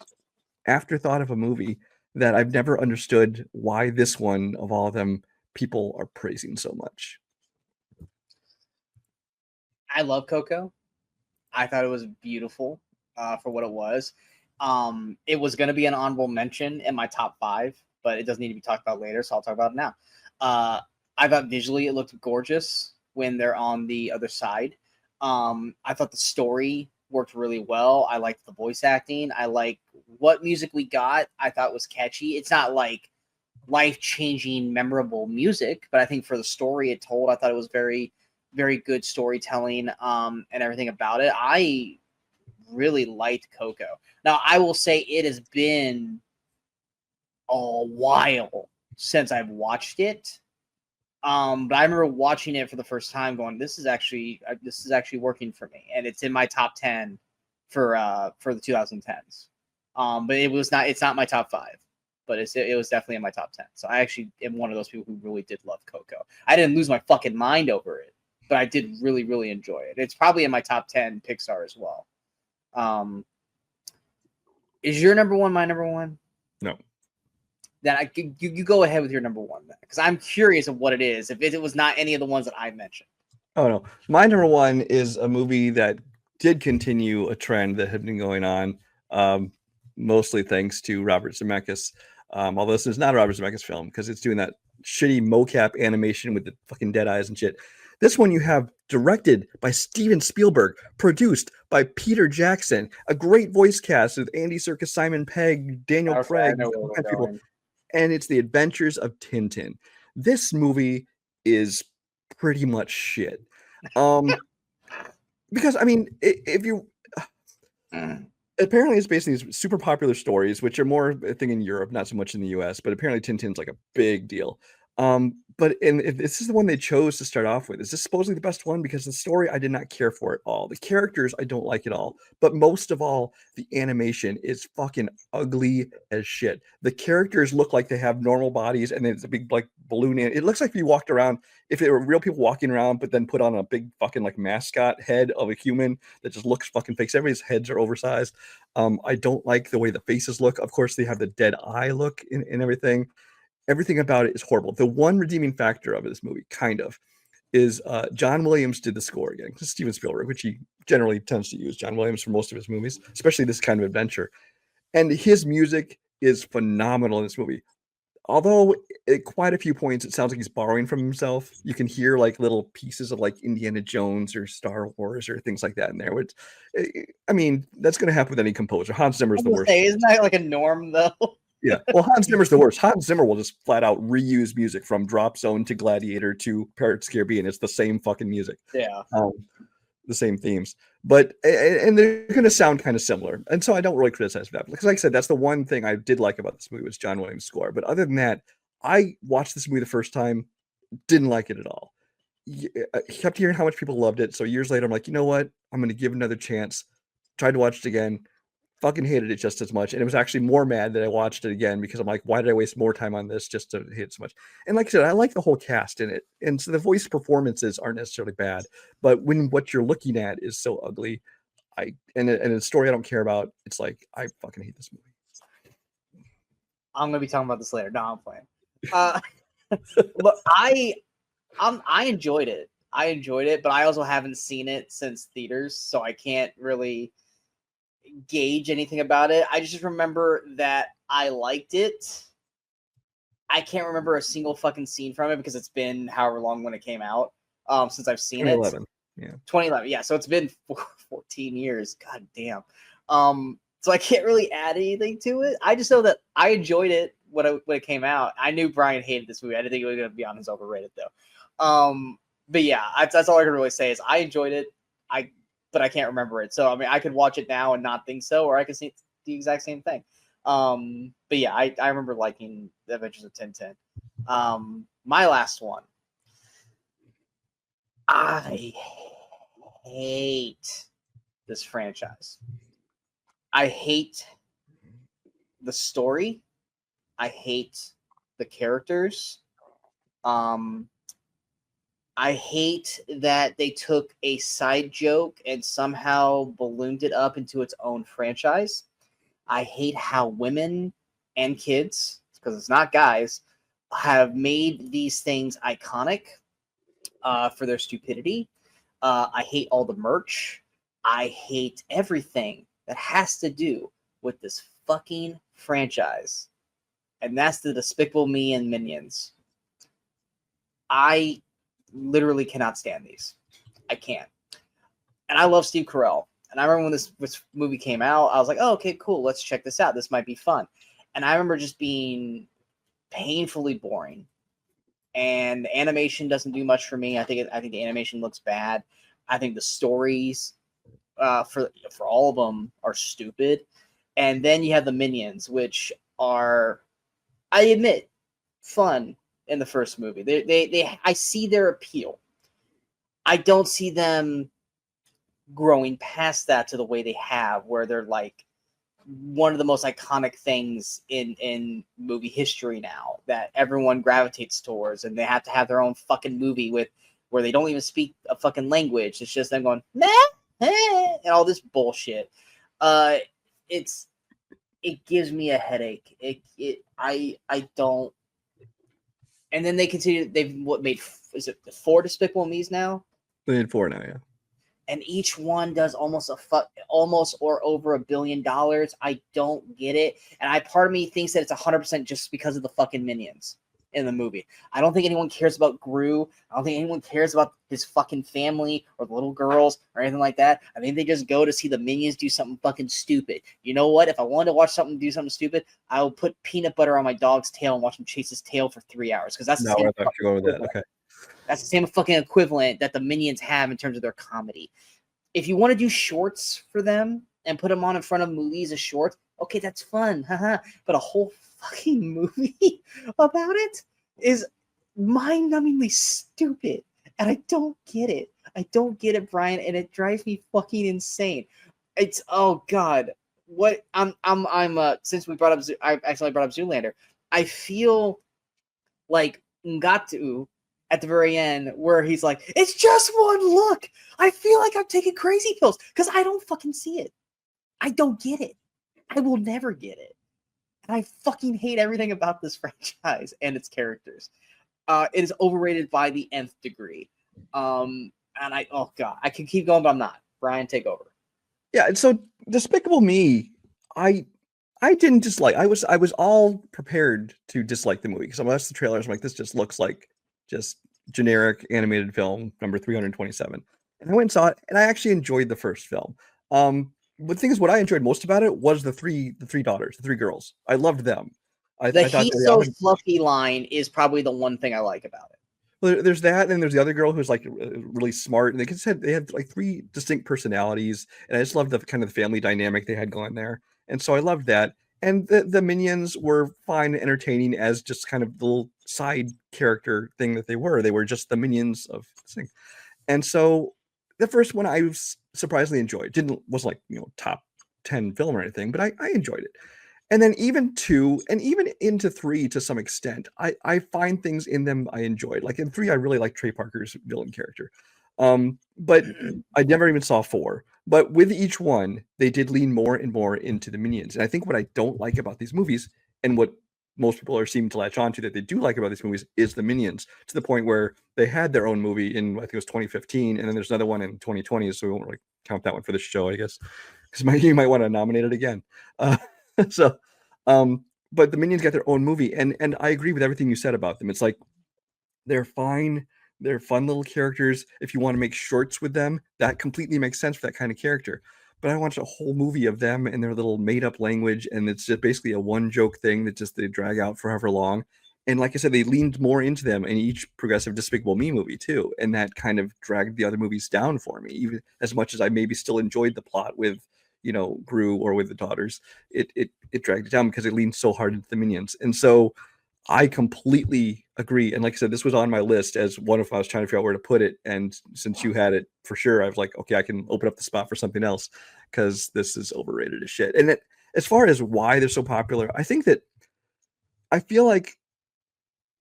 afterthought of a movie that I've never understood why this one of all of them people are praising so much. I love Coco. I thought it was beautiful for what it was. It was going to be an honorable mention in my top 5, but it doesn't need to be talked about later, so I'll talk about it now. I thought visually it looked gorgeous when they're on the other side. I thought the story worked really well. I liked the voice acting. I like what music we got. I thought was catchy. It's not like life-changing, memorable music, but I think for the story it told, I thought it was very, very good storytelling and everything about it. I really liked Coco. Now, I will say it has been a while since I've watched it. But I remember watching it for the first time, going, "This is actually working for me," and it's in my top 10 for the 2010s. But it's not my top 5, but it was definitely in my top 10. So I actually am one of those people who really did love Coco. I didn't lose my fucking mind over it, but I did really, really enjoy it. It's probably in my top 10 Pixar as well. Is your number one my number one? No. Then you go ahead with your number one, because I'm curious of what it is. If it was not any of the ones that I mentioned. Oh no, my number one is a movie that did continue a trend that had been going on, mostly thanks to Robert Zemeckis. Although this is not a Robert Zemeckis film because it's doing that shitty mocap animation with the fucking dead eyes and shit. This one you have directed by Steven Spielberg, produced by Peter Jackson, a great voice cast with Andy Serkis, Simon Pegg, Daniel Craig, people. And it's The Adventures of Tintin. This movie is pretty much shit. Because I mean, if you apparently it's based on these super popular stories, which are more a thing in Europe, not so much in the US, but apparently Tintin's like a big deal. But if this is the one they chose to start off with, is this supposedly the best one? Because the story I did not care for at all. The characters I don't like at all. But most of all, the animation is fucking ugly as shit. The characters look like they have normal bodies, and then it's a big like balloon. It looks like if you walked around, if there were real people walking around, but then put on a big fucking like mascot head of a human that just looks fucking fake. Everybody's heads are oversized. I don't like the way the faces look. Of course, they have the dead eye look in everything. Everything about it is horrible. The one redeeming factor of this movie, kind of, is John Williams did the score again. Steven Spielberg, which he generally tends to use John Williams for most of his movies, especially this kind of adventure. And his music is phenomenal in this movie. Although at quite a few points, it sounds like he's borrowing from himself. You can hear like little pieces of like Indiana Jones or Star Wars or things like that in there. Which, I mean, that's going to happen with any composer. Hans Zimmer is the worst. Isn't that like a norm though? Yeah. Well, Hans Zimmer's the worst. Hans Zimmer will just flat out reuse music from Drop Zone to Gladiator to Pirates of the Caribbean. It's the same fucking music. Yeah. The same themes. But, and they're going to sound kind of similar. And so I don't really criticize that. Because like I said, that's the one thing I did like about this movie was John Williams' score. But other than that, I watched this movie the first time, didn't like it at all. I kept hearing how much people loved it. So years later, I'm like, you know what? I'm going to give it another chance. Tried to watch it again. Fucking hated it just as much, and it was actually more mad that I watched it again because I'm like, why did I waste more time on this just to hate it so much? And like I said, I like the whole cast in it, and so the voice performances aren't necessarily bad, but when what you're looking at is so ugly, and a story I don't care about, it's like I fucking hate this movie. I'm gonna be talking about this later. No, I'm playing. But I enjoyed it. I enjoyed it, but I also haven't seen it since theaters, so I can't really gauge anything about it. I just remember that I liked it. I can't remember a single fucking scene from it because it's been however long when it came out since I've seen 2011. it. Yeah. 2011. Yeah, so it's been 14 years. God damn. So I can't really add anything to it. I just know that I enjoyed it when it came out. I knew Brian hated this movie. I didn't think it was going to be on his Overrated though. But yeah, that's all I can really say is I enjoyed it. But I can't remember it. So, I mean, I could watch it now and not think so, or I could see the exact same thing. But yeah, I remember liking The Adventures of Tintin. My last one. I hate this franchise. I hate the story. I hate the characters. I hate that they took a side joke and somehow ballooned it up into its own franchise. I hate how women and kids, because it's not guys, have made these things iconic for their stupidity. I hate all the merch. I hate everything that has to do with this fucking franchise. And that's the Despicable Me and Minions. I literally cannot stand these. I can't. And I love Steve Carell. And I remember when this movie came out, I was like, oh, okay, cool. Let's check this out. This might be fun. And I remember just being painfully boring. And the animation doesn't do much for me. I think the animation looks bad. I think the stories for all of them are stupid. And then you have the Minions, which are, I admit, fun in the first movie. I see their appeal. I don't see them growing past that to the way they have, where they're like one of the most iconic things in movie history now that everyone gravitates towards, and they have to have their own fucking movie with where they don't even speak a fucking language. It's just them going meh, and all this bullshit. It gives me a headache. I don't. And then they continue. They've made, is it 4 Despicable Me's now? They made 4 now, yeah. And each one does almost or over $1 billion. I don't get it. And part of me thinks that it's 100% just because of the fucking minions in the movie. I don't think anyone cares about Gru. I don't think anyone cares about his fucking family or the little girls or anything like that. I think they just go to see the minions do something fucking stupid. You know what? If I wanted to watch something do something stupid, I will put peanut butter on my dog's tail and watch him chase his tail for 3 hours. Because that's the same. Okay. That's the same fucking equivalent that the minions have in terms of their comedy. If you want to do shorts for them and put them on in front of movies as shorts, okay, that's fun. But a whole fucking movie about it is mind-numbingly stupid. And I don't get it. I don't get it, Brian, and it drives me fucking insane. It's, oh God. What I'm since I accidentally brought up Zoolander, I feel like Ngatu at the very end, where he's like, it's just one look. I feel like I'm taking crazy pills because I don't fucking see it. I don't get it. I will never get it. And I fucking hate everything about this franchise and its characters. It is overrated by the nth degree. And oh God, I can keep going, but I'm not. Brian, take over. Yeah, and so Despicable Me, I didn't dislike. I was all prepared to dislike the movie because I watched the trailers. I'm like, this just looks like just generic animated film number 327. And I went and saw it, and I actually enjoyed the first film. But the thing is, what I enjoyed most about it was the three daughters, the 3 girls. I loved them. I thought he's so fluffy line is probably the one thing I like about it. Well, there's that, and there's the other girl who's like really smart, and they had like 3 distinct personalities, and I just loved the kind of the family dynamic they had going there, and so I loved that. And the minions were fine and entertaining as just kind of the little side character thing that they were. They were just the minions of this thing. And so the first one I surprisingly enjoyed. Wasn't like, top 10 film or anything, but I enjoyed it. And then even 2 and even into 3 to some extent, I find things in them I enjoyed. Like in 3, I really like Trey Parker's villain character. But I never even saw 4. But with each one, they did lean more and more into the minions. And I think what I don't like about these movies, and what most people are seeming to latch on to that they do like about these movies, is the minions, to the point where they had their own movie in, I think it was 2015, and then there's another one in 2020, so we won't really count that one for the show, I guess, because you might want to nominate it again. So, but the minions got their own movie, and I agree with everything you said about them. It's like, they're fine. They're fun little characters. If you want to make shorts with them, that completely makes sense for that kind of character. But I watched a whole movie of them and their little made-up language, and it's just basically a one-joke thing that just they drag out for however long. And like I said, they leaned more into them in each progressive Despicable Me movie too, and that kind of dragged the other movies down for me. Even as much as I maybe still enjoyed the plot with, Gru or with the daughters, it dragged it down because it leaned so hard into the minions. And so I completely agree. And like I said, this was on my list as one if I was trying to figure out where to put it. And since you had it for sure, I was like, okay, I can open up the spot for something else because this is overrated as shit. And as far as why they're so popular, I feel like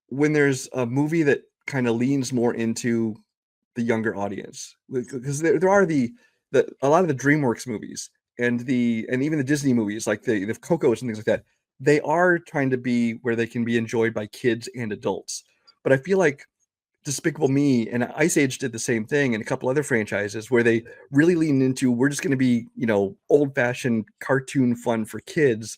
when there's a movie that kind of leans more into the younger audience, because there are a lot of the DreamWorks movies and even the Disney movies, like the Cocos and things like that, they are trying to be where they can be enjoyed by kids and adults. But I feel like Despicable Me and Ice Age did the same thing, and a couple other franchises where they really lean into, we're just going to be, old-fashioned cartoon fun for kids.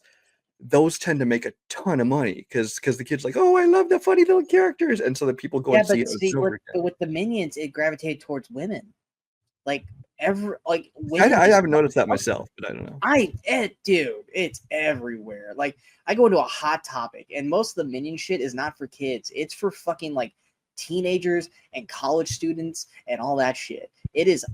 Those tend to make a ton of money because the kids like, oh, I love the funny little characters, and so the people go and see it. But with the minions, it gravitated towards women. Like I haven't noticed that myself, but I don't know. Dude, it's everywhere. Like, I go into a Hot Topic, and most of the minion shit is not for kids. It's for fucking like teenagers and college students and all that shit. It is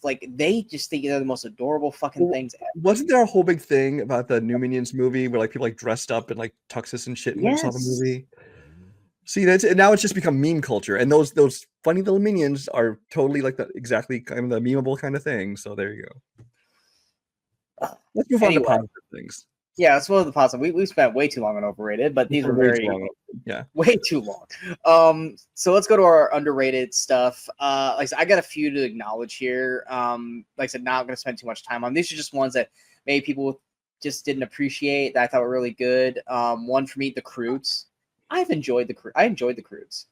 like they just think they're the most adorable fucking things ever. Wasn't there a whole big thing about the new Minions movie where like people like dressed up in like tuxes and shit when they saw the movie? See, that's now it's just become meme culture, and those funny little minions are totally like the exactly kind of the memeable kind of thing. So there you go. Let's move on to Anyway, positive things. yeah, that's one of the positive. We spent way too long on Overrated, but these were Way too very long. Yeah. way too long. So let's go to our underrated stuff. Like I said, I got a few to acknowledge here. Like I said, not going to spend too much time on. These are just ones that maybe people just didn't appreciate that I thought were really good. One for me, The Croods. I enjoyed the Croods.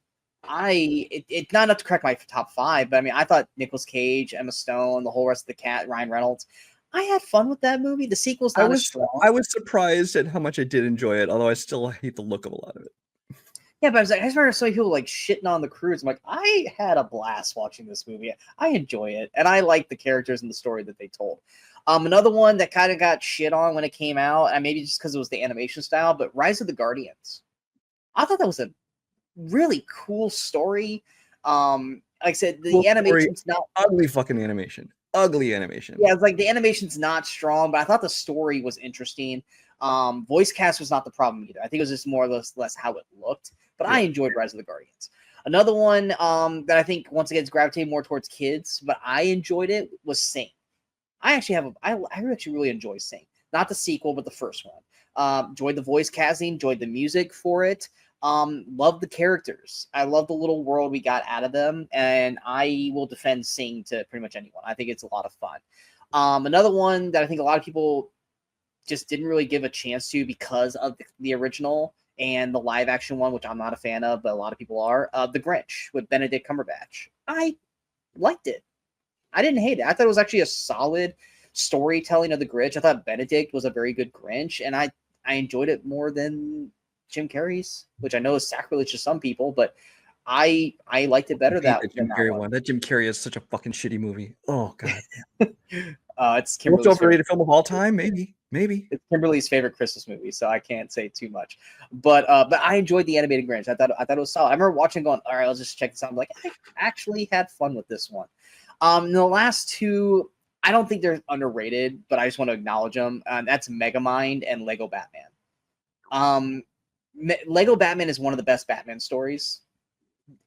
It's not enough to crack my top 5, but I mean, I thought Nicolas Cage, Emma Stone, the whole rest of the cast, Ryan Reynolds. I had fun with that movie. The sequel's not as strong. I was surprised at how much I did enjoy it, although I still hate the look of a lot of it. Yeah, but I just remember so many people like shitting on The Croods. I'm like, I had a blast watching this movie. I enjoy it, and I like the characters and the story that they told. Another one that kind of got shit on when it came out, and maybe just because it was the animation style, but Rise of the Guardians. I thought that was a really cool story. Like I said, the animation's not ugly fucking animation. Ugly animation. Yeah, it's like the animation's not strong, but I thought the story was interesting. Voice cast was not the problem either. I think it was just more or less how it looked. But yeah. I enjoyed Rise of the Guardians. Another one that I think once again is gravitating more towards kids, but I enjoyed it was Sing. I actually really enjoy Sing. Not the sequel, but the first one. Enjoyed the voice casting, enjoyed the music for it. Love the characters. I love the little world we got out of them, and I will defend Sing to pretty much anyone. I think it's a lot of fun. Another one that I think a lot of people just didn't really give a chance to because of the original and the live action one, which I'm not a fan of, but a lot of people are. The Grinch with Benedict Cumberbatch. I liked it. I didn't hate it. I thought it was actually a solid storytelling of the Grinch. I thought Benedict was a very good Grinch, and I enjoyed it more than Jim Carrey's, which I know is sacrilege to some people, but I liked it better than Jim Carrey one. That Jim Carrey is such a fucking shitty movie. Oh god. It's Kimberly's most overrated film of all time. Maybe it's Kimberly's favorite Christmas movie, so I can't say too much. But I enjoyed the animated Grinch. I thought it was solid. I remember watching, going, all right, let's just check this out. I'm like, I actually had fun with this one. The last two, I don't think they're underrated, but I just want to acknowledge them. That's Megamind and Lego Batman. Lego Batman is one of the best Batman stories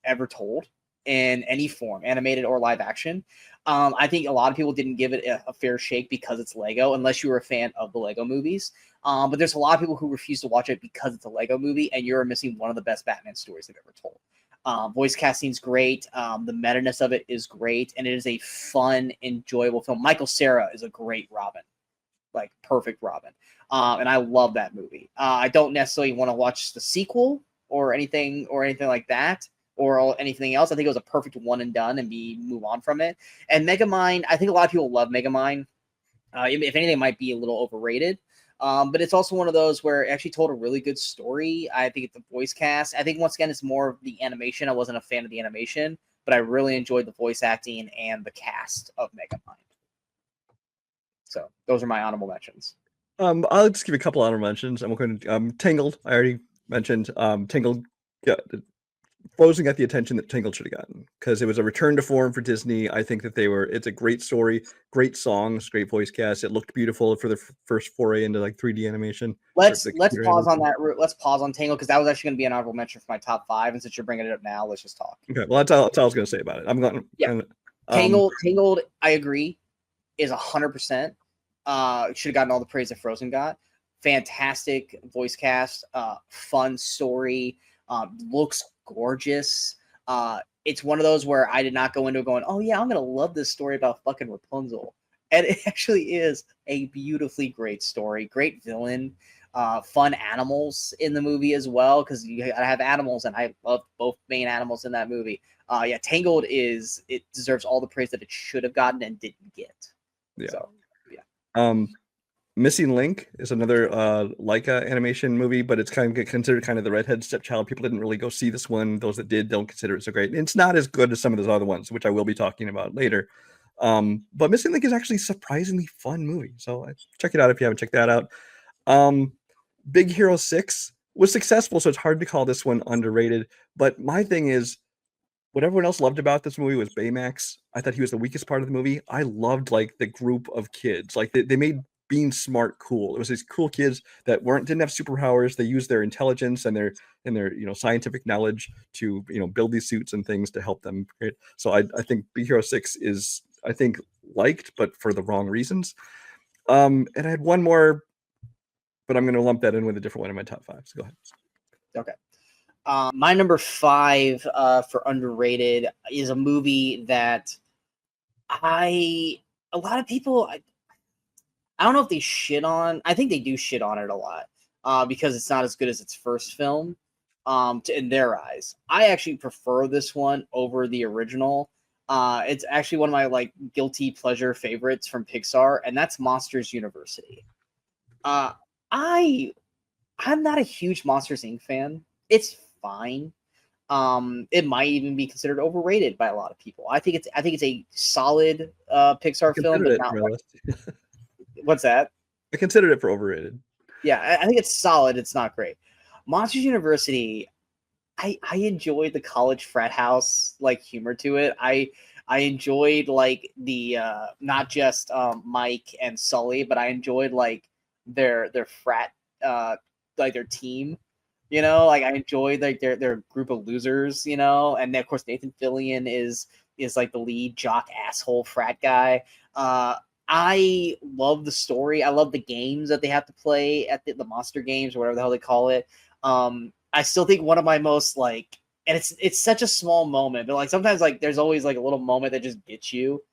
ever told in any form, animated or live action. I think a lot of people didn't give it a fair shake because it's Lego, unless you were a fan of the Lego movies. But there's a lot of people who refuse to watch it because it's a Lego movie, and you're missing one of the best Batman stories they've ever told. Voice casting's great. The meta-ness of it is great, and it is a fun, enjoyable film. Michael Cera is a great Robin, like perfect Robin. And I love that movie. I don't necessarily want to watch the sequel or anything like that, or anything else. I think it was a perfect one and done, and move on from it. And Megamind, I think a lot of people love Megamind. If anything, it might be a little overrated. But it's also one of those where it actually told a really good story. I think it's the voice cast. I think once again, it's more of the animation. I wasn't a fan of the animation, but I really enjoyed the voice acting and the cast of Megamind. So those are my honorable mentions. I'll just give a couple honorable mentions. I'm going to Tangled. I already mentioned Tangled. Frozen got the attention that Tangled should have gotten because it was a return to form for Disney. I think that it's a great story, great songs, great voice cast. It looked beautiful for the first foray into like 3D animation. Let's pause on that. Let's pause on Tangled because that was actually going to be an honorable mention for my top 5. And since you're bringing it up now, let's just talk. Okay, well that's all I was going to say about it. I'm going. Yeah, Tangled. I agree, is 100%. Should have gotten all the praise that Frozen got. Fantastic voice cast, fun story, looks gorgeous. It's one of those where I did not go into it going, oh yeah, I'm gonna love this story about fucking Rapunzel. And it actually is a beautifully great story, great villain, fun animals in the movie as well, because you gotta have animals, and I love both main animals in that movie. Tangled it deserves all the praise that it should have gotten and didn't get. Yeah. So, yeah. Missing Link is another Leica animation movie, but it's kind of considered kind of the redhead stepchild. People didn't really go see this one. Those that did don't consider it so great. It's not as good as some of those other ones, which I will be talking about later. But Missing Link is actually a surprisingly fun movie. So check it out if you haven't checked that out. Big Hero 6 was successful, so it's hard to call this one underrated. But my thing is, what everyone else loved about this movie was Baymax. I thought he was the weakest part of the movie. I loved like the group of kids. Like they made being smart cool. It was these cool kids that didn't have superpowers. They used their intelligence and their scientific knowledge to build these suits and things to help them. Right? So I think Big Hero 6 is, I think, liked, but for the wrong reasons. And I had one more, but I'm going to lump that in with a different one in my top 5. So go ahead. Okay. My number 5 for underrated is a movie that a lot of people, I don't know if they shit on. I think they do shit on it a lot because it's not as good as its first film in their eyes. I actually prefer this one over the original. It's actually one of my like guilty pleasure favorites from Pixar, and that's Monsters University. I'm not a huge Monsters Inc. fan. It's fine. It might even be considered overrated by a lot of people. I think it's a solid Pixar film, but not like, what's that? I considered it for overrated. Yeah, I think it's solid. It's not great. Monsters University, I enjoyed the college frat house like humor to it. I enjoyed like the not just Mike and Sully, but I enjoyed like their frat like their team. Like I enjoyed like their group of losers. And then, of course Nathan Fillion is like the lead jock asshole frat guy. I love the story. I love the games that they have to play at the monster games or whatever the hell they call it. I still think one of my most like, and it's such a small moment, but like sometimes like there's always like a little moment that just gets you,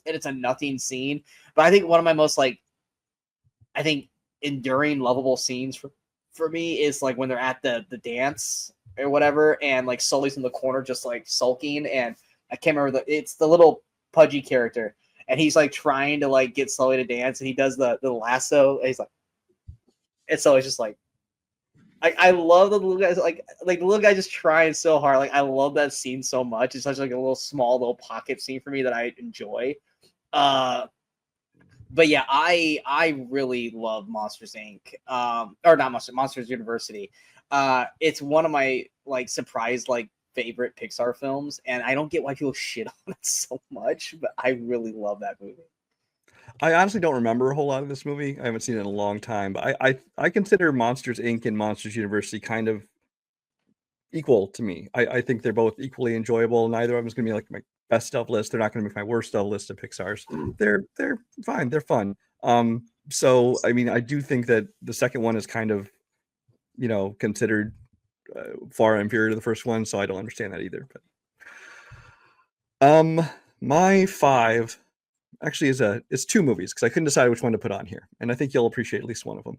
and it's a nothing scene. But I think one of my most like, I think enduring, lovable scenes for me is like when they're at the dance or whatever, and like Sully's in the corner just like sulking, and I can't remember it's the little pudgy character, and he's like trying to like get Sully to dance, and he does the lasso, and he's like, and Sully's just like, I love the little guys, like the little guy just trying so hard. Like I love that scene so much. It's such like a little small little pocket scene for me that I enjoy. But yeah, I really love Monsters Inc. Or not Monsters University. It's one of my like surprise like favorite Pixar films, and I don't get why people shit on it so much, but I really love that movie. I honestly don't remember a whole lot of this movie. I haven't seen it in a long time, but I consider Monsters Inc. and Monsters University kind of equal to me. I think they're both equally enjoyable. Neither of them is going to be like my best of list. They're not going to be my worst of list of Pixar's. They're fine. They're fun. So I mean, I do think that the second one is kind of, considered far inferior to the first one. So I don't understand that either. But my 5 actually is 2 movies because I couldn't decide which one to put on here, and I think you'll appreciate at least one of them.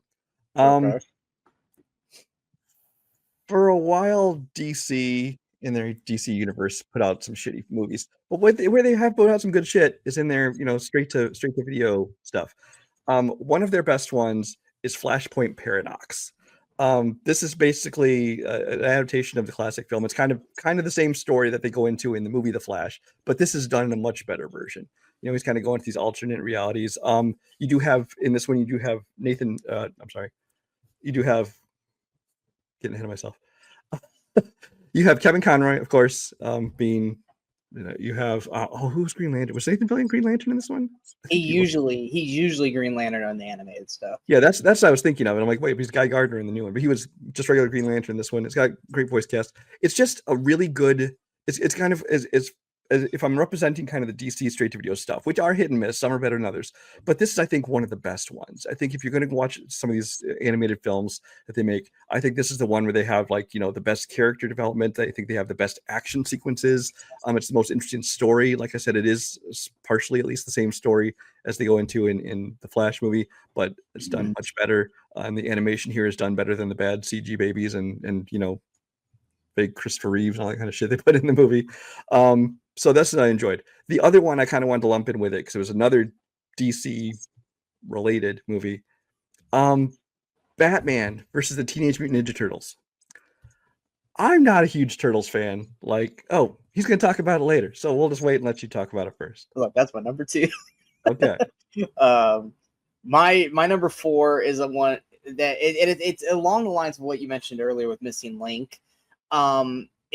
Okay. For a while, DC in their DC universe put out some shitty movies, but where they have put out some good shit is in their straight to video stuff. One of their best ones is Flashpoint Paradox. This is basically an adaptation of the classic film. It's kind of the same story that they go into in the movie The Flash, but this is done in a much better version. He's kind of going to these alternate realities. You do have in this one, you do have Nathan. I'm sorry, you do have getting ahead of myself. You have Kevin Conroy, of course, being. You have who's Green Lantern? Was Nathan Fillion Green Lantern in this one? He's usually Green Lantern on the animated stuff. Yeah, that's what I was thinking of, and I'm like, wait, he's Guy Gardner in the new one, but he was just regular Green Lantern in this one. It's got great voice cast. It's just a really good. It's kind of as if I'm representing kind of the DC straight to video stuff, which are hit and miss, some are better than others, but this is, I think, one of the best ones. I think if you're going to watch some of these animated films that they make, I think this is the one where they have like the best character development. I think they have the best action sequences. It's the most interesting story. Like I said, it is partially at least the same story as they go into in the Flash movie, but it's done much better. And the animation here is done better than the bad CG babies and big Christopher Reeves and all that kind of shit they put in the movie. So that's what I enjoyed. The other one I kind of wanted to lump in with it because it was another DC related movie. Batman versus the Teenage Mutant Ninja Turtles. I'm not a huge Turtles fan. Like, he's going to talk about it later, so we'll just wait and let you talk about it first. Look, that's my number 2. Okay. My number 4 is a one that it's along the lines of what you mentioned earlier with Missing Link.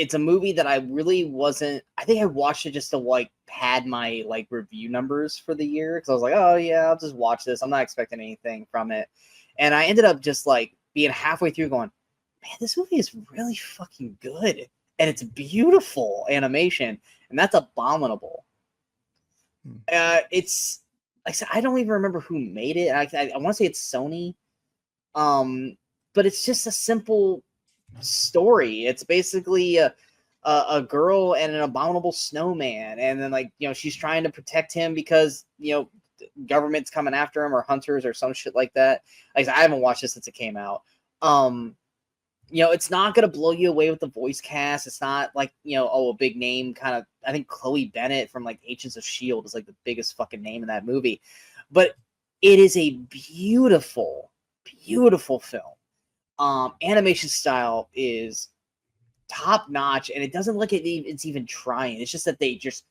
it's a movie that I really wasn't. I think I watched it just to like pad my like review numbers for the year because I was like, oh yeah, I'll just watch this. I'm not expecting anything from it, and I ended up just like being halfway through, going, man, this movie is really fucking good, and it's beautiful animation, and that's Abominable. It's like I said, I don't even remember who made it. I want to say it's Sony, but it's just a simple story. It's basically a girl and an abominable snowman, and then like she's trying to protect him because government's coming after him or hunters or some shit like that. Like I haven't watched this since it came out. It's not gonna blow you away with the voice cast. It's not like a big name kind of. I think Chloe Bennett from like Agents of S.H.I.E.L.D. is like the biggest fucking name in that movie, but it is a beautiful, beautiful film. Animation style is top notch, and it doesn't look at it's even trying. It's just that they just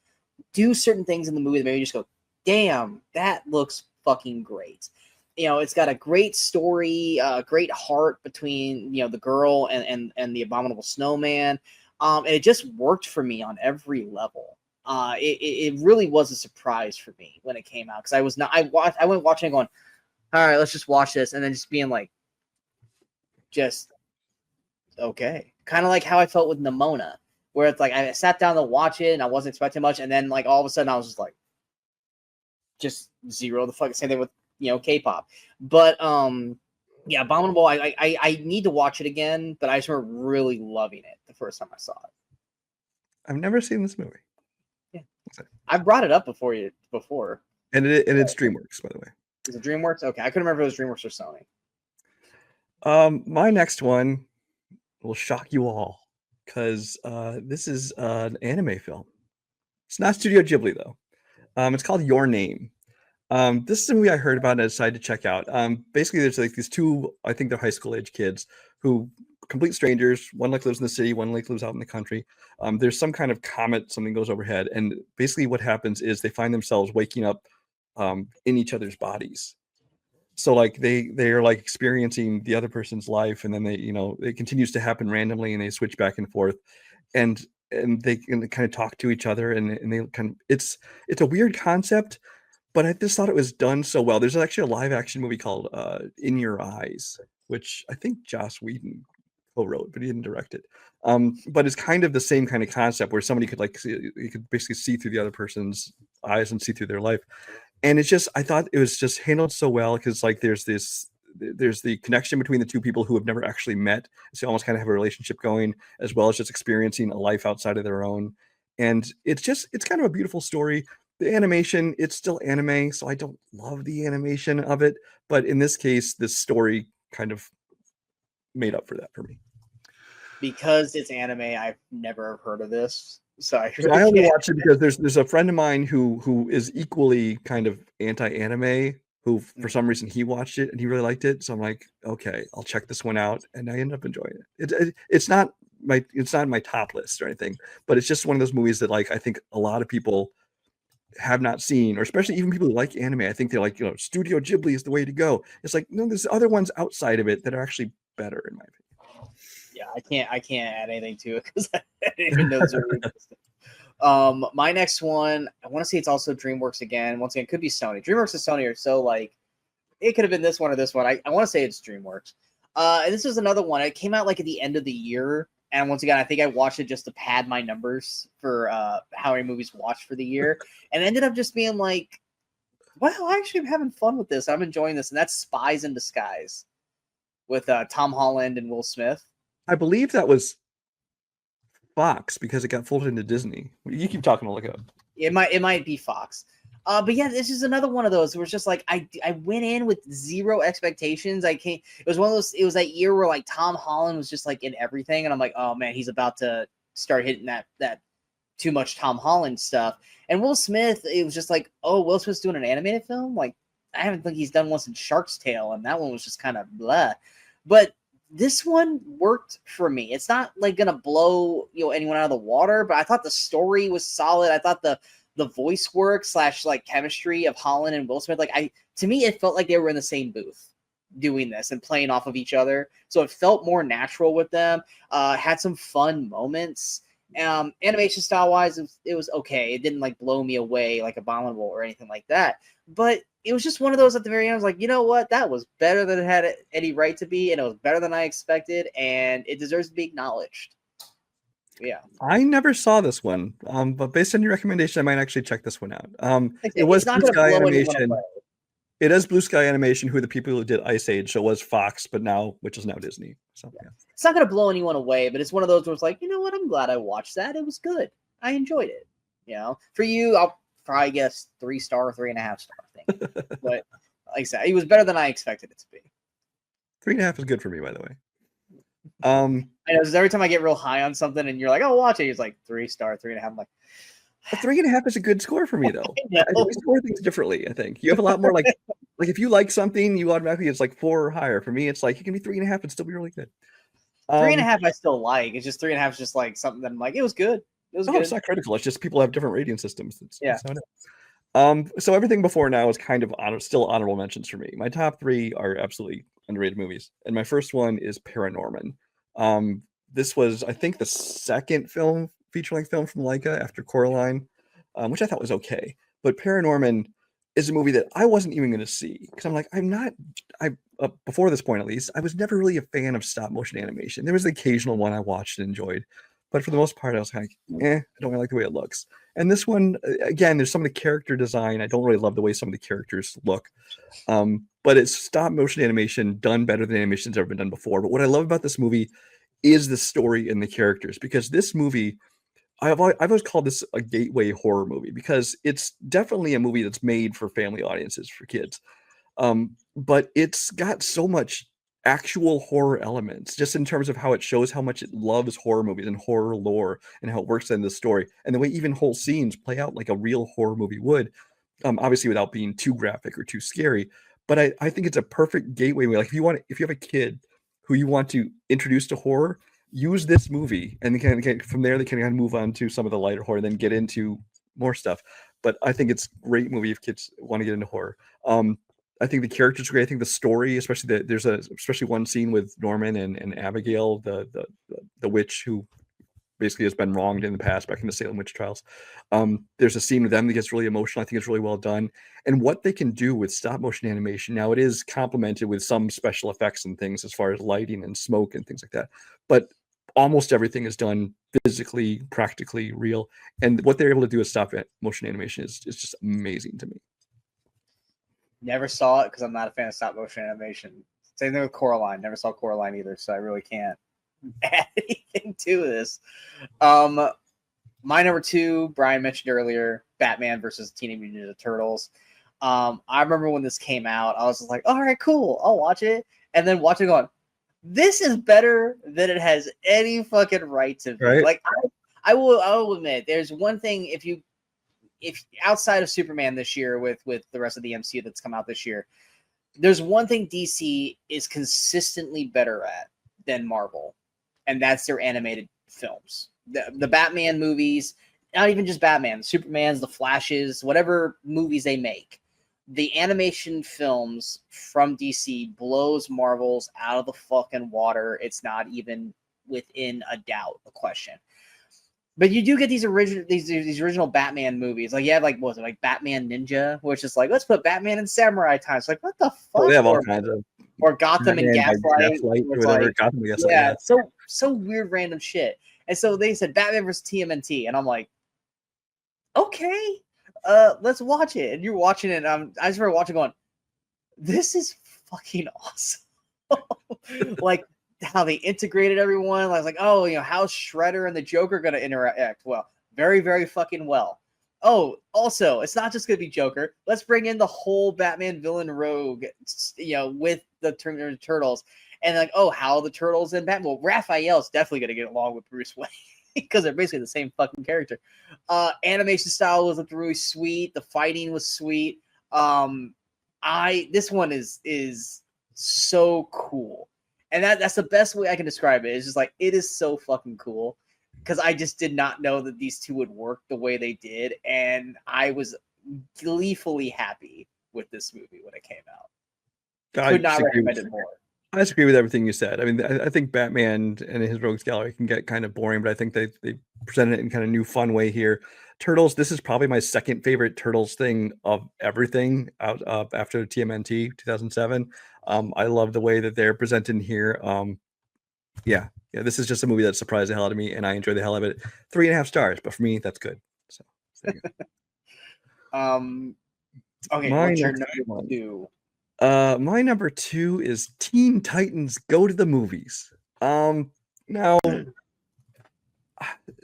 do certain things in the movie that maybe just go, damn, that looks fucking great. It's got a great story, great heart between the girl and the abominable snowman, and it just worked for me on every level. It really was a surprise for me when it came out because I went watching it going, all right, let's just watch this, and then just being like, just okay, kind of like how I felt with Nimona, where it's like I sat down to watch it and I wasn't expecting much, and then like all of a sudden I was just like, just zero the fuck. Same thing with K-pop, but yeah, Abominable. I need to watch it again, but I just remember really loving it the first time I saw it. I've never seen this movie. Yeah, I brought it up before, and it's DreamWorks, by the way. Is it DreamWorks? Okay, I couldn't remember if it was DreamWorks or Sony. My next one will shock you all because this is an anime film. It's not Studio Ghibli though. It's called Your Name. This is a movie I heard about and I decided to check out. Basically, there's like these two, I think they're high school age kids who complete strangers. One like lives in the city, one like lives out in the country. There's some kind of comet, something goes overhead, and basically what happens is they find themselves waking up in each other's bodies. So like they're like experiencing the other person's life, and then it continues to happen randomly, and they switch back and forth, and they can kind of talk to each other, and they kind of it's a weird concept, but I just thought it was done so well. There's actually a live action movie called In Your Eyes, which I think Joss Whedon co-wrote, but he didn't direct it. But it's kind of the same kind of concept where somebody could you could basically see through the other person's eyes and see through their life. And it's just, I thought it was just handled so well because like there's the connection between the two people who have never actually met. So you almost kind of have a relationship going as well as just experiencing a life outside of their own. And it's kind of a beautiful story. The animation, it's still anime, so I don't love the animation of it. But in this case, this story kind of made up for that for me. Because it's anime, I've never heard of this. So I only watch it because there's a friend of mine who is equally kind of anti-anime who for some reason he watched it and he really liked it. So I'm like, okay, I'll check this one out, and I ended up enjoying it. It's not my top list or anything, but it's just one of those movies that like I think a lot of people have not seen, or especially even people who like anime. I think they're like, Studio Ghibli is the way to go. It's like, no, there's other ones outside of it that are actually better in my opinion. Yeah, I can't add anything to it because I didn't even know there existed. My next one, I want to say it's also DreamWorks again. Once again, it could be Sony. DreamWorks and Sony are so like, it could have been this one or this one. I want to say it's DreamWorks. And this is another one. It came out like at the end of the year. And once again, I think I watched it just to pad my numbers for how many movies watched for the year. And ended up just being like, wow, I actually am having fun with this. I'm enjoying this. And that's Spies in Disguise with Tom Holland and Will Smith. I believe that was Fox because it got folded into Disney. You keep talking, I'll look it up. It might be Fox. But yeah, this is another one of those where it's just like I went in with zero expectations. It was one of those. It was that year where like Tom Holland was just like in everything, and I'm like, oh man, he's about to start hitting that too much Tom Holland stuff. And Will Smith, it was just like, oh, Will Smith's doing an animated film. Like I haven't think he's done one since Shark's Tale, and that one was just kind of blah. But this one worked for me. It's not like gonna blow anyone out of the water, but I thought the story was solid. I thought the voice work / like chemistry of Holland and Will Smith, like to me it felt like they were in the same booth. doing this and playing off of each other. So it felt more natural with them. Had some fun moments. Animation style wise, it was okay. It didn't like blow me away like Abominable or anything like that. But it was just one of those at the very end. I was like, you know what? That was better than it had any right to be, and it was better than I expected, and it deserves to be acknowledged. Yeah. I never saw this one, but based on your recommendation, I might actually check this one out. It was It's not Blue going to Sky blow anyone Animation. away. It is Blue Sky Animation, who the people who did Ice Age, so it was Fox, but now, which is now Disney. So yeah. It's not going to blow anyone away, but it's one of those where it's like, you know what? I'm glad I watched that. It was good. I enjoyed it. You know, for you, I'll probably guess 3-star, 3.5-star thing. But like I said, it was better than I expected it to be. 3.5 is good for me, by the way. I know, because every time I get real high on something and you're like, oh, watch it, it's like 3-star, 3.5. I'm like, a 3.5 is a good score for me, though. We score things differently, I think. You have a lot more like if you like something, you automatically, it's like 4 or higher. For me, it's like, it can be 3.5 and still be really good. 3.5 I still like. It's just 3.5 is just like something that I'm like, it was good. It was good. It's not critical. It's just people have different rating systems. Yeah. So everything before now is kind of still honorable mentions for me. My top 3 are absolutely underrated movies. And my first one is Paranorman. This was, I think, the second feature-length film from Leica after Coraline, which I thought was okay. But Paranorman is a movie that I wasn't even going to see because I'm like, before this point at least, I was never really a fan of stop motion animation. There was the occasional one I watched and enjoyed, but for the most part, I was kind of like, I don't really like the way it looks. And this one, again, there's some of the character design. I don't really love the way some of the characters look. But it's stop motion animation done better than animation's ever been done before. But what I love about this movie is the story and the characters, because this movie, I've always called this a gateway horror movie because it's definitely a movie that's made for family audiences, for kids. But it's got so much actual horror elements, just in terms of how it shows how much it loves horror movies and horror lore and how it works in the story and the way even whole scenes play out like a real horror movie would, obviously without being too graphic or too scary. But I think it's a perfect gateway way. Like if you have a kid who you want to introduce to horror, use this movie, and they can from there they can kind of move on to some of the lighter horror, then get into more stuff. But I think it's a great movie if kids want to get into horror. I think the characters are great. I think the story, especially there's especially one scene with Norman and Abigail, the witch who basically has been wronged in the past back in the Salem witch trials. There's a scene with them that gets really emotional. I think it's really well done. And what they can do with stop motion animation, now it is complemented with some special effects and things as far as lighting and smoke and things like that. But almost everything is done physically, practically real. And what they're able to do with stop motion animation is just amazing to me. Never saw it because I'm not a fan of stop motion animation. Same thing with Coraline. Never saw Coraline either, so I really can't add anything to this. My number 2, Brian mentioned earlier, Batman versus Teenage Mutant Ninja Turtles. I remember when this came out, I was just like, all right, cool, I'll watch it. And then watching it going, this is better than it has any fucking right to be. Right? Like, I will admit, there's one thing, if outside of Superman this year with the rest of the MCU that's come out this year, there's one thing DC is consistently better at than Marvel, and that's their animated films. The Batman movies, not even just Batman, Supermans, the Flashes, whatever movies they make, the animation films from DC blows Marvel's out of the fucking water. It's not even within a doubt, a question. But you do get these original Batman movies. Like, you have, like, what was it, like Batman Ninja, which is like, let's put Batman in samurai times. Like, what the fuck? They have all kinds of, or Gotham and Gaslight. or whatever. Like, Gotham and Gaslight, yeah, so weird random shit. And so they said Batman versus TMNT, and I'm like, okay, let's watch it. And you're watching it, and I just remember watching going, this is fucking awesome. Like, how they integrated everyone. I was like, oh, how's Shredder and the Joker going to interact? Well, very, very fucking well. Oh, also, it's not just going to be Joker. Let's bring in the whole Batman villain rogue, with the Turtles. And like, oh, how the Turtles and Batman. Well, Raphael's definitely going to get along with Bruce Wayne because they're basically the same fucking character. Animation style was really sweet. The fighting was sweet. This one is so cool. And that's the best way I can describe it. It's just like, it is so fucking cool because I just did not know that these two would work the way they did. And I was gleefully happy with this movie when it came out. Could not recommend it more. I disagree with everything you said. I mean, I think Batman and his Rogues Gallery can get kind of boring, but I think they presented it in kind of new, fun way here. Turtles, this is probably my second favorite Turtles thing of everything out after TMNT 2007. I love the way that they're presented here. Yeah, this is just a movie that surprised the hell out of me, and I enjoy the hell out of it. 3.5 stars, but for me, that's good. So there you go. Okay, my what's your next number one? 2? My number 2 is Teen Titans Go to the Movies. Now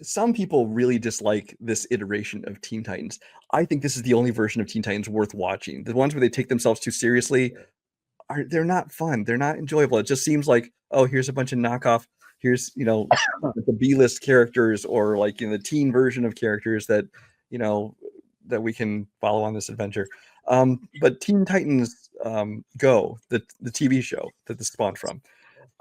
some people really dislike this iteration of Teen Titans. I think this is the only version of Teen Titans worth watching. The ones where they take themselves too seriously they're not fun. They're not enjoyable. It just seems like, oh, here's a bunch of knockoff. Here's the B-list characters or like the teen version of characters that that we can follow on this adventure. But Teen Titans Go, the TV show that this spawned from.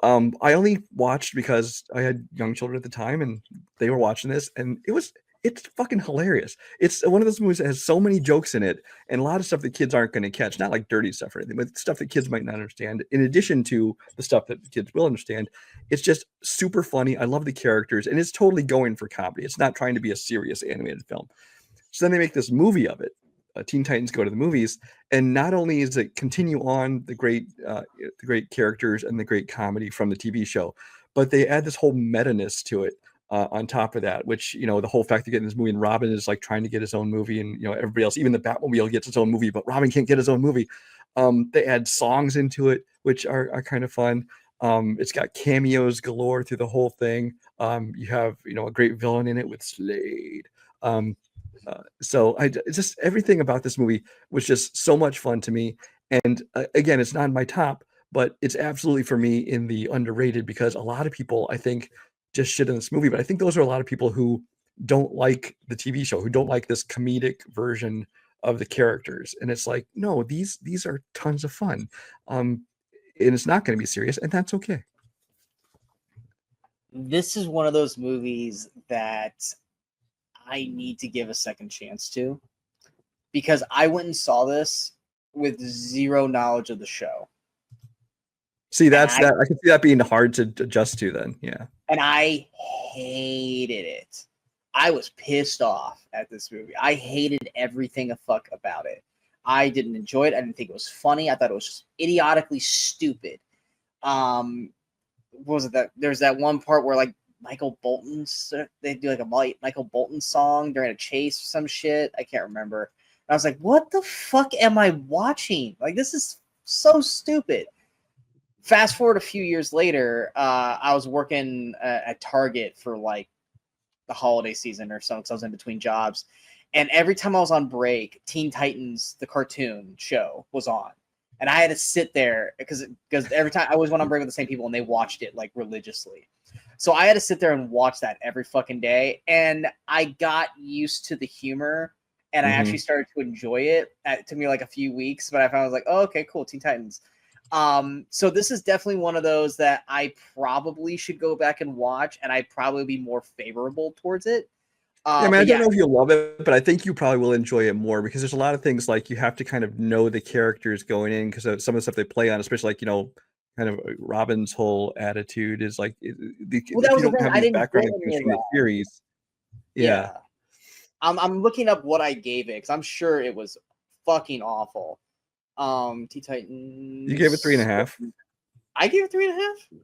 I only watched because I had young children at the time and they were watching this, and it's fucking hilarious. It's one of those movies that has so many jokes in it and a lot of stuff that kids aren't going to catch, not like dirty stuff or anything, but stuff that kids might not understand. In addition to the stuff that kids will understand, it's just super funny. I love the characters, and it's totally going for comedy. It's not trying to be a serious animated film. So then they make this movie of it. Teen Titans Go to the Movies, and not only is it continue on the great characters and the great comedy from the TV show, but they add this whole meta-ness to it on top of that, which the whole fact they're getting this movie and Robin is like trying to get his own movie, and everybody else, even the Batmobile gets its own movie, but Robin can't get his own movie. They add songs into it, which are kind of fun. It's got cameos galore through the whole thing. You have a great villain in it with Slade. So just everything about this movie was just so much fun to me. And again, it's not in my top, but it's absolutely for me in the underrated, because a lot of people, I think, just shit in this movie. But I think those are a lot of people who don't like the TV show, who don't like this comedic version of the characters. And it's like, no, these are tons of fun. And it's not going to be serious, and that's okay. This is one of those movies that I need to give a second chance to, because I went and saw this with zero knowledge of the show. See, I can see that being hard to adjust to then. Yeah. And I hated it. I was pissed off at this movie. I hated everything about it. I didn't enjoy it. I didn't think it was funny. I thought it was just idiotically stupid. What was it that there's that one part where like Michael Bolton's, they do like a Michael Bolton song during a chase or some shit. I can't remember. And I was like, what the fuck am I watching? Like, this is so stupid. Fast forward a few years later, I was working at Target for like the holiday season or so, because I was in between jobs. And every time I was on break, Teen Titans, the cartoon show, was on. And I had to sit there because every time I always went on break with the same people and they watched it like religiously. So I had to sit there and watch that every fucking day. And I got used to the humor and I actually started to enjoy it. It took me like a few weeks, but I found I was like, oh, okay, cool, Teen Titans. So this is definitely one of those that I probably should go back and watch, and I'd probably be more favorable towards it. I don't know if you'll love it, but I think you probably will enjoy it more, because there's a lot of things like you have to kind of know the characters going in, because of some of the stuff they play on, especially like, kind of Robin's whole attitude is like, if you don't have these background from the series. Yeah. I'm looking up what I gave it, because I'm sure it was fucking awful. Teen Titans. You gave it 3.5. I gave it 3.5.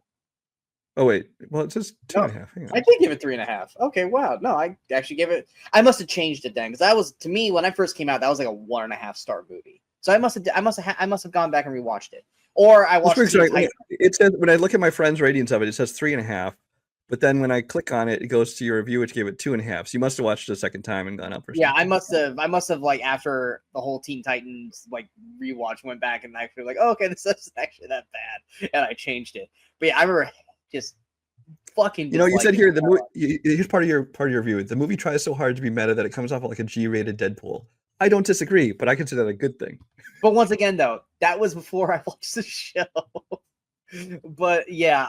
Oh wait, well it says 2.5. I did give it 3.5. Okay, wow. No, I actually gave it. I must have changed it then, because that was, to me, when I first came out, that was like a 1.5 star movie. So I must have gone back and rewatched it, or I watched. It says, when I look at my friends' ratings of it, it says 3.5. But then when I click on it, it goes to your review, which gave it 2.5. So you must have watched it a second time and gone up. Yeah, I must have like, after the whole Teen Titans like rewatch, went back and actually like, oh, okay, this is actually that bad, and I changed it. But yeah, I remember just fucking. You said here the movie. Here's part of your review. The movie tries so hard to be meta that it comes off like a G-rated Deadpool. I don't disagree, but I consider that a good thing. But once again, though, that was before I watched the show. But yeah,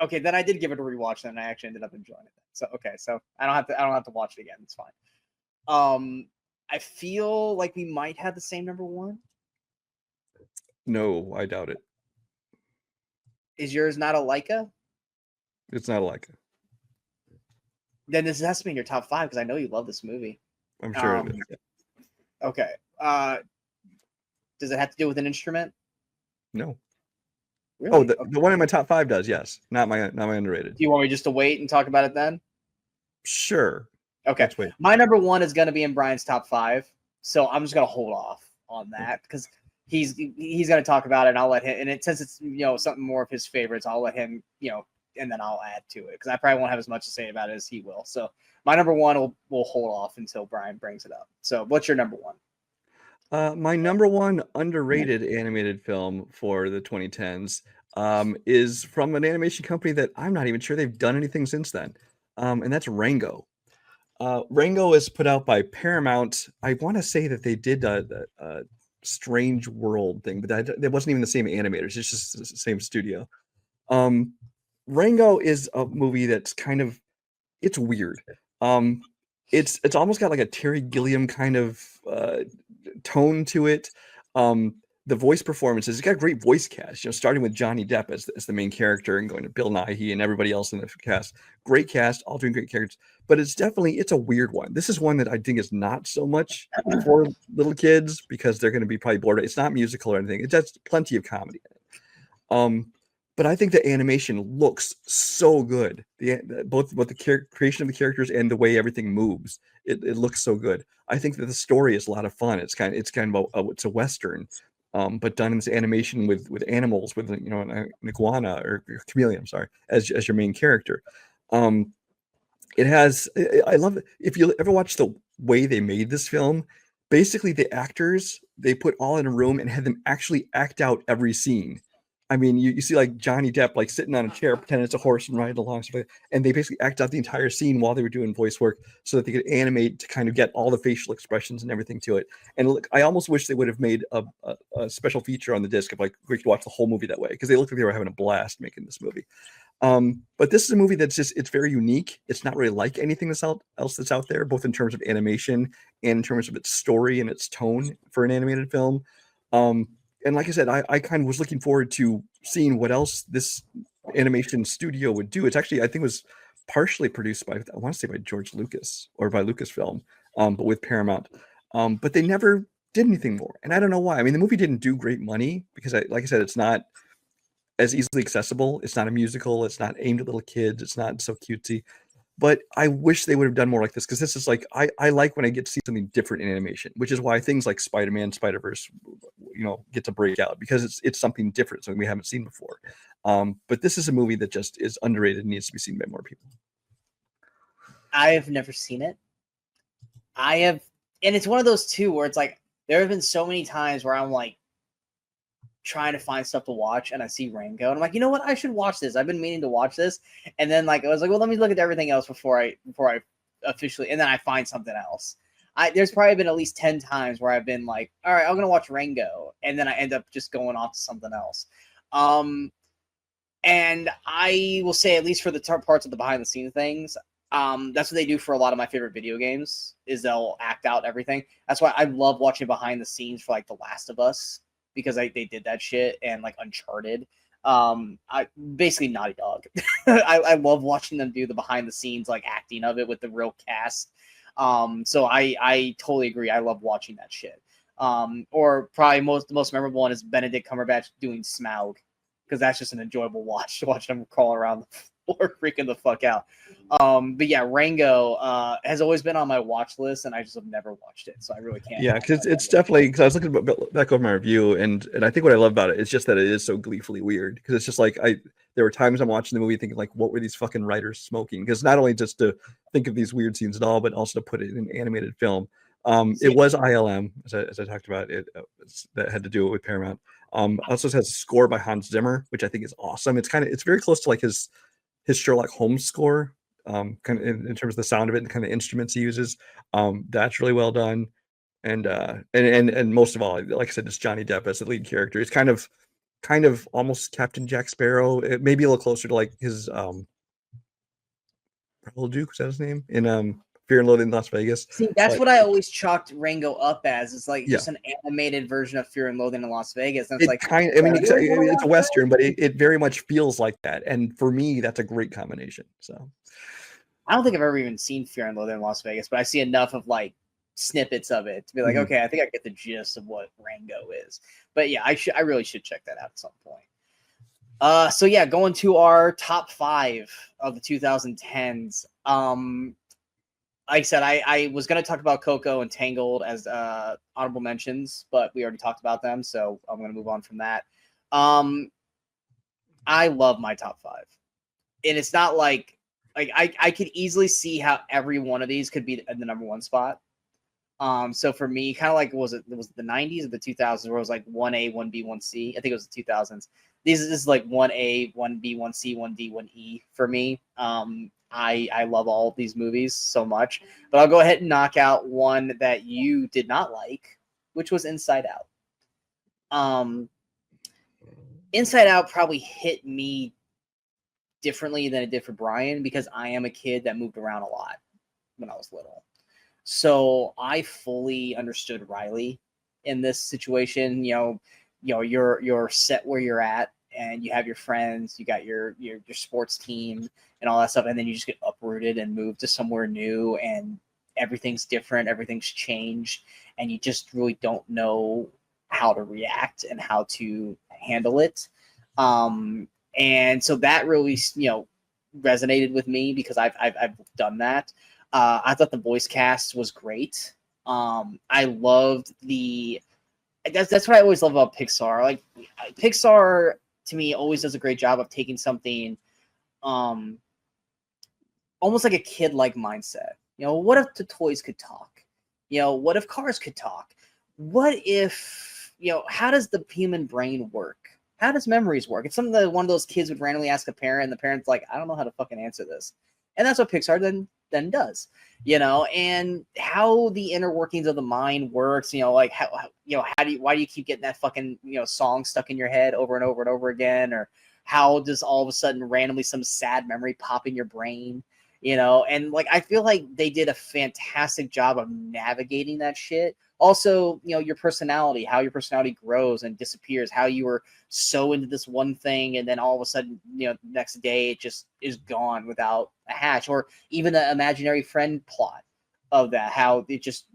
okay, then I did give it a rewatch, and I actually ended up enjoying it. So okay, so I don't have to watch it again. It's fine. I feel like we might have the same number one. No, I doubt it. Is yours not a Leica? It's not like it. Then this has to be in your top 5 because I know you love this movie. I'm sure it is. Yeah. Okay. Does it have to do with an instrument? No. Really? Oh, the one in my top 5 does, yes. Not my underrated. Do you want me just to wait and talk about it then? Sure. Okay. Let's wait. My number 1 is going to be in Brian's top 5, so I'm just going to hold off on that because he's going to talk about it, and I'll let him. And since it's something more of his favorites, I'll let him and then I'll add to it because I probably won't have as much to say about it as he will. So my number 1 will hold off until Brian brings it up. So what's your number 1? My number 1 underrated animated film for the 2010s is from an animation company that I'm not even sure they've done anything since then, and that's Rango. Rango is put out by Paramount. I want to say that they did a Strange World thing, but that wasn't even the same animators. It's just the same studio. Rango is a movie that's it's weird. It's almost got like a Terry Gilliam kind of tone to it. The voice performances, it's got a great voice cast, starting with Johnny Depp as the main character and going to Bill Nighy and everybody else in the cast. Great cast, all doing great characters, but it's a weird one. This is one that I think is not so much for little kids because they're going to be probably bored. It's not musical or anything. It does plenty of comedy. But I think the animation looks so good. Both the creation of the characters and the way everything moves, it looks so good. I think that the story is a lot of fun. It's kind of it's a Western, but done in this animation with animals, with an iguana or chameleon. I'm sorry, as your main character. It has. I love it. If you ever watch the way they made this film, basically the actors they put all in a room and had them actually act out every scene. I mean, you see like Johnny Depp like sitting on a chair pretending it's a horse and riding along, and they basically act out the entire scene while they were doing voice work so that they could animate to kind of get all the facial expressions and everything to it. And look, I almost wish they would have made a special feature on the disc of like we could watch the whole movie that way because they looked like they were having a blast making this movie. But this is a movie that's it's very unique. It's not really like anything else that's out there, both in terms of animation and in terms of its story and its tone for an animated film. And like I said, I kind of was looking forward to seeing what else this animation studio would do. It's actually, I think it was partially produced by, I want to say by George Lucas or by Lucasfilm, but with Paramount. But they never did anything more. And I don't know why. I mean, the movie didn't do great money because like I said, it's not as easily accessible. It's not a musical. It's not aimed at little kids. It's not so cutesy. But I wish they would have done more like this because this is like I like when I get to see something different in animation, which is why things like Spider-Man, Spider-Verse, get to break out because it's something different, something we haven't seen before. But this is a movie that just is underrated and needs to be seen by more people. I have never seen it. And it's one of those too where it's like there have been so many times where I'm like trying to find stuff to watch and I see Rango and I'm like, you know what, I should watch this. I've been meaning to watch this, and then like I was like, well, let me look at everything else before I officially, and then I find something else. There's probably been at least 10 times where I've been like, all right, I'm gonna watch Rango, and then I end up just going off to something else. And I will say, at least for the parts of the behind the scenes things, that's what they do for a lot of my favorite video games, is they'll act out everything. That's why I love watching behind the scenes for like The Last of Us, because they did that shit, and like Uncharted. I basically Naughty Dog. I love watching them do the behind the scenes like acting of it with the real cast. So I totally agree. I love watching that shit. Or probably the most memorable one is Benedict Cumberbatch doing Smaug, because that's just an enjoyable watch to watch them crawl around the floor freaking the fuck out. But yeah, Rango has always been on my watch list, and I just have never watched it, so I really can't. Yeah, because it's definitely, because I was looking back over my review, and I think what I love about it is just that it is so gleefully weird. Because it's just like there were times I'm watching the movie thinking like, what were these fucking writers smoking? Because not only just to think of these weird scenes at all, but also to put it in animated film. It was ILM, as I talked about it, that had to do it with Paramount. Also has a score by Hans Zimmer, which I think is awesome. It's very close to like his Sherlock Holmes score, kind of in terms of the sound of it and kind of instruments he uses. That's really well done. And most of all, like I said, it's Johnny Depp as the lead character. It's kind of almost Captain Jack Sparrow. It may be a little closer to like his Pearl Duke, was that his name? In Fear and Loathing in Las Vegas. See, that's But what I always chalked Rango up as. It's like yeah, just an animated version of Fear and Loathing in Las Vegas. And it's it like, kind of, I mean, really wanna it's a watch Western, but it very much feels like that. And for me, that's a great combination. So I don't think I've ever even seen Fear and Loathing in Las Vegas, but I see enough of like snippets of it to be like, okay, I think I get the gist of what Rango is. But yeah, I really should check that out at some point. So yeah, going to our top 5 of the 2010s. Like I said, I was going to talk about Coco and Tangled as honorable mentions, but we already talked about them, so I'm going to move on from that. I love my top 5, and it's not like I could easily see how every one of these could be in the number 1 spot. So for me, kind of like was it the 90s or the 2000s where it was like 1A, 1B, 1C? I think it was the 2000s. This is like 1A, 1B, 1C, 1D, 1E for me. I love all of these movies so much, but I'll go ahead and knock out one that you did not like, which was Inside Out. Inside Out probably hit me differently than it did for Brian because I am a kid that moved around a lot when I was little. So I fully understood Riley in this situation. You're set where you're at, and you have your friends, you got your sports team and all that stuff, and then you just get uprooted and moved to somewhere new, and everything's different, everything's changed, and you just really don't know how to react and how to handle it. And so that really resonated with me because I've done that. I thought the voice cast was great. I loved that's what I always love about Pixar. Like Pixar to me always does a great job of taking something almost like a kid-like mindset. What if the toys could talk? What if cars could talk? What if, how does the human brain work? How does memories work? It's something that one of those kids would randomly ask a parent, and the parent's like, I don't know how to fucking answer this. And that's what Pixar then does, and how the inner workings of the mind works, like why do you keep getting that fucking, song stuck in your head over and over and over again? Or how does all of a sudden randomly some sad memory pop in your brain? And like, I feel like they did a fantastic job of navigating that shit. Also, your personality, how your personality grows and disappears, how you were so into this one thing and then all of a sudden, the next day it just is gone without a hatch. Or even the imaginary friend plot of that, how you just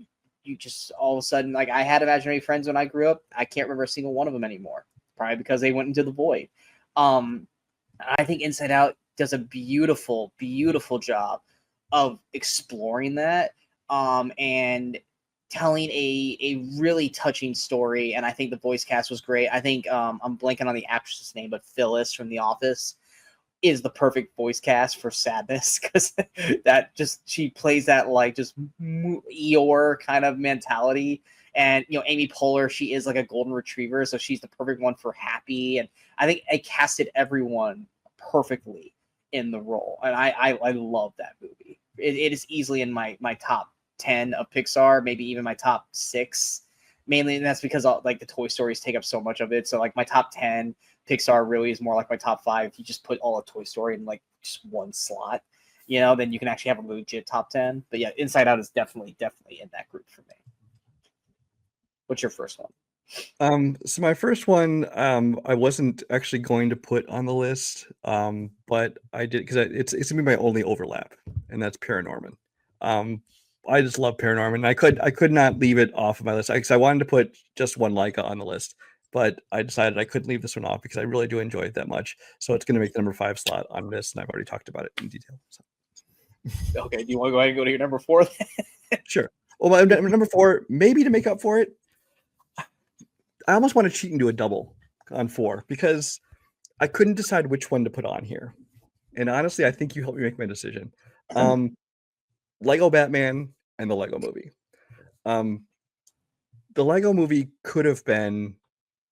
all of a sudden, like I had imaginary friends when I grew up. I can't remember a single one of them anymore, probably because they went into the void. I think Inside Out does a beautiful, beautiful job of exploring that and telling a really touching story. And I think the voice cast was great. I think I'm blanking on the actress's name, but Phyllis from The Office is the perfect voice cast for sadness because she plays that like just Eeyore kind of mentality. And Amy Poehler, she is like a golden retriever, so she's the perfect one for happy. And I think I casted everyone perfectly in the role, and I love that movie. It is easily in my top 10 of Pixar, maybe even my top 6, mainly, and that's because like the Toy Stories take up so much of it. So like my top 10 Pixar really is more like my top 5. If you just put all of Toy Story in like just one slot, then you can actually have a legit top 10. But yeah, Inside Out is definitely in that group for me. What's your first one? So my first one, I wasn't actually going to put on the list, but I did because it's gonna be my only overlap, and that's Paranorman. I just love Paranorman. I could not leave it off of my list because I wanted to put just one Leica on the list, but I decided I couldn't leave this one off because I really do enjoy it that much. So it's gonna make the number 5 slot on this, and I've already talked about it in detail. So. Okay, do you want to go ahead and go to your number 4? Sure. Well, number 4, maybe to make up for it, I almost want to cheat and do a double on 4 because I couldn't decide which one to put on here. And honestly, I think you helped me make my decision. Lego Batman and the Lego Movie. The Lego Movie could have been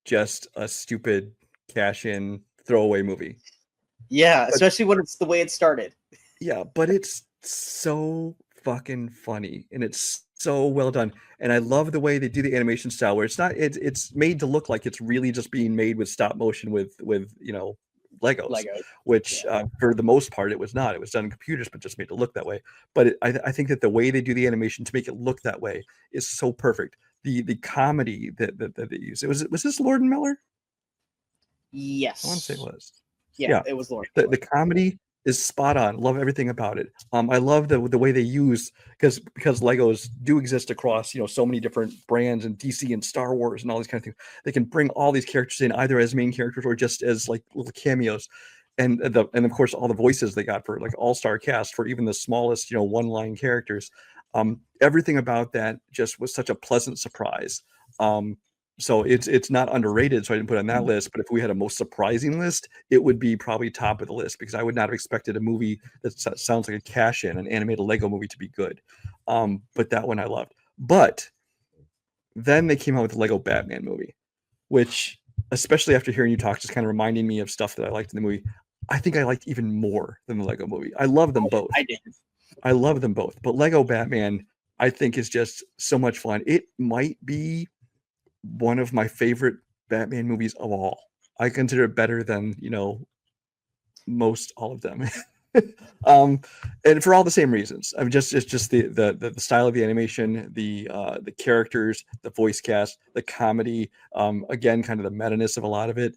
just a stupid cash-in throwaway movie. Yeah, especially when it's the way it started. Yeah, but it's so fucking funny and it's so well done. And I love the way they do the animation style where it's made to look like it's really just being made with stop motion with Legos, Lego. which for the most part it was not. It was done in computers, but just made to look that way. But I think that the way they do the animation to make it look that way is so perfect. The comedy that they use. Was this Lord and Miller? I want to say it Yes. was. Yeah, Yeah, it was Lord. the comedy is spot on. Love everything about it. I love the way they use, because Legos do exist across so many different brands and DC and Star Wars and all these kind of things. They can bring all these characters in either as main characters or just as like little cameos, and of course all the voices they got for like all-star cast for even the smallest one-line characters. Everything about that just was such a pleasant surprise. So it's not underrated, so I didn't put it on that list. But if we had a most surprising list, it would be probably top of the list, because I would not have expected a movie that sounds like a cash in, an animated Lego movie, to be good. But that one I loved. But then they came out with the Lego Batman movie, which, especially after hearing you talk, just kind of reminding me of stuff that I liked in the movie. I think I liked even more than the Lego movie. I love them both. I did. I love them both. But Lego Batman, I think, is just so much fun. It might be one of my favorite Batman movies of all. I consider it better than most all of them. And for all the same reasons. I mean, it's just the style of the animation, the characters, the voice cast, the comedy, again, kind of the meta-ness of a lot of it.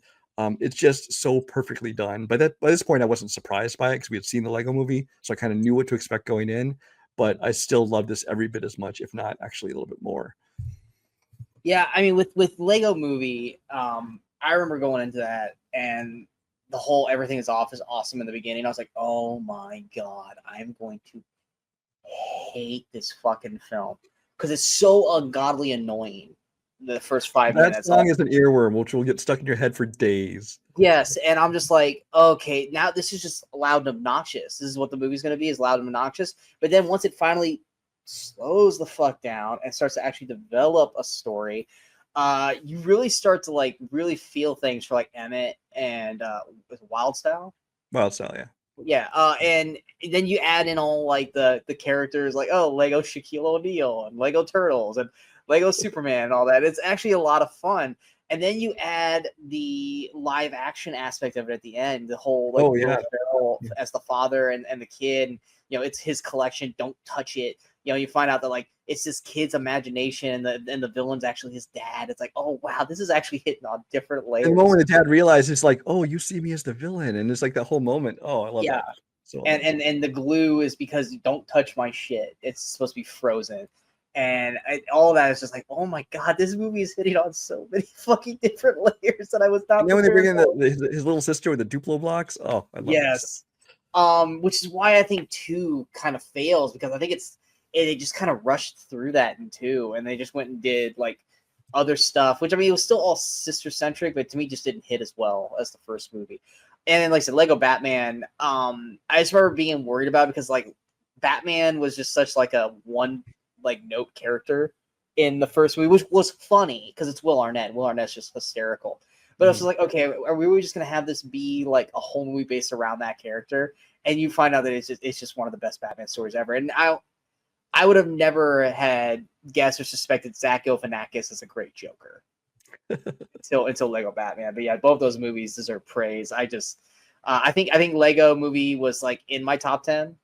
It's just so perfectly done. By this point, I wasn't surprised by it, because we had seen the Lego movie, so I kind of knew what to expect going in. But I still love this every bit as much, if not actually a little bit more. Yeah, I mean, with Lego movie, I remember going into that, and the whole everything is off is awesome in the beginning. I was like, oh my god, I'm going to hate this fucking film, because it's so ungodly annoying. The first 5 minutes. That song is an earworm, which will get stuck in your head for days. Yes, and I'm just like, okay, now this is just loud and obnoxious. This is what the movie's going to be, is loud and obnoxious. But then once it finally slows the fuck down and starts to actually develop a story, you really start to like really feel things for like Emmett and Wild Style. Wild Style, yeah. Yeah, and then you add in all like the characters, like Lego Shaquille O'Neal and Lego Turtles and Lego Superman and all that. It's actually a lot of fun. And then you add the live action aspect of it at the end, the whole like Will Ferrell as the father and the kid. It's his collection. Don't touch it. You find out that like it's this kid's imagination, and the villain's actually his dad. It's like, oh wow, this is actually hitting on different layers. The moment the dad realizes, like, oh, you see me as the villain, and it's like that whole moment. Oh, I love that. So and the glue is because you don't touch my shit. It's supposed to be frozen. And all that is just like, oh my god, this movie is hitting on so many fucking different layers that I was not. And then when they bring in his little sister with the Duplo blocks, oh, I love that. Which is why I think 2 kind of fails, because I think they just kind of rushed through that in 2, and they just went and did like other stuff, which I mean, it was still all sister centric, but to me, just didn't hit as well as the first movie. And then, like I said, Lego Batman, I just remember being worried about it, because like Batman was just such like a one like note character in the first movie, which was funny because it's Will Arnett. Will Arnett's just hysterical. But I was just like, okay, are we really just gonna have this be like a whole movie based around that character? And you find out that it's just one of the best Batman stories ever. And I would have never had guessed or suspected Zach Galifianakis as a great Joker until Lego Batman. But yeah, both those movies deserve praise. I think Lego movie was like in my top 10.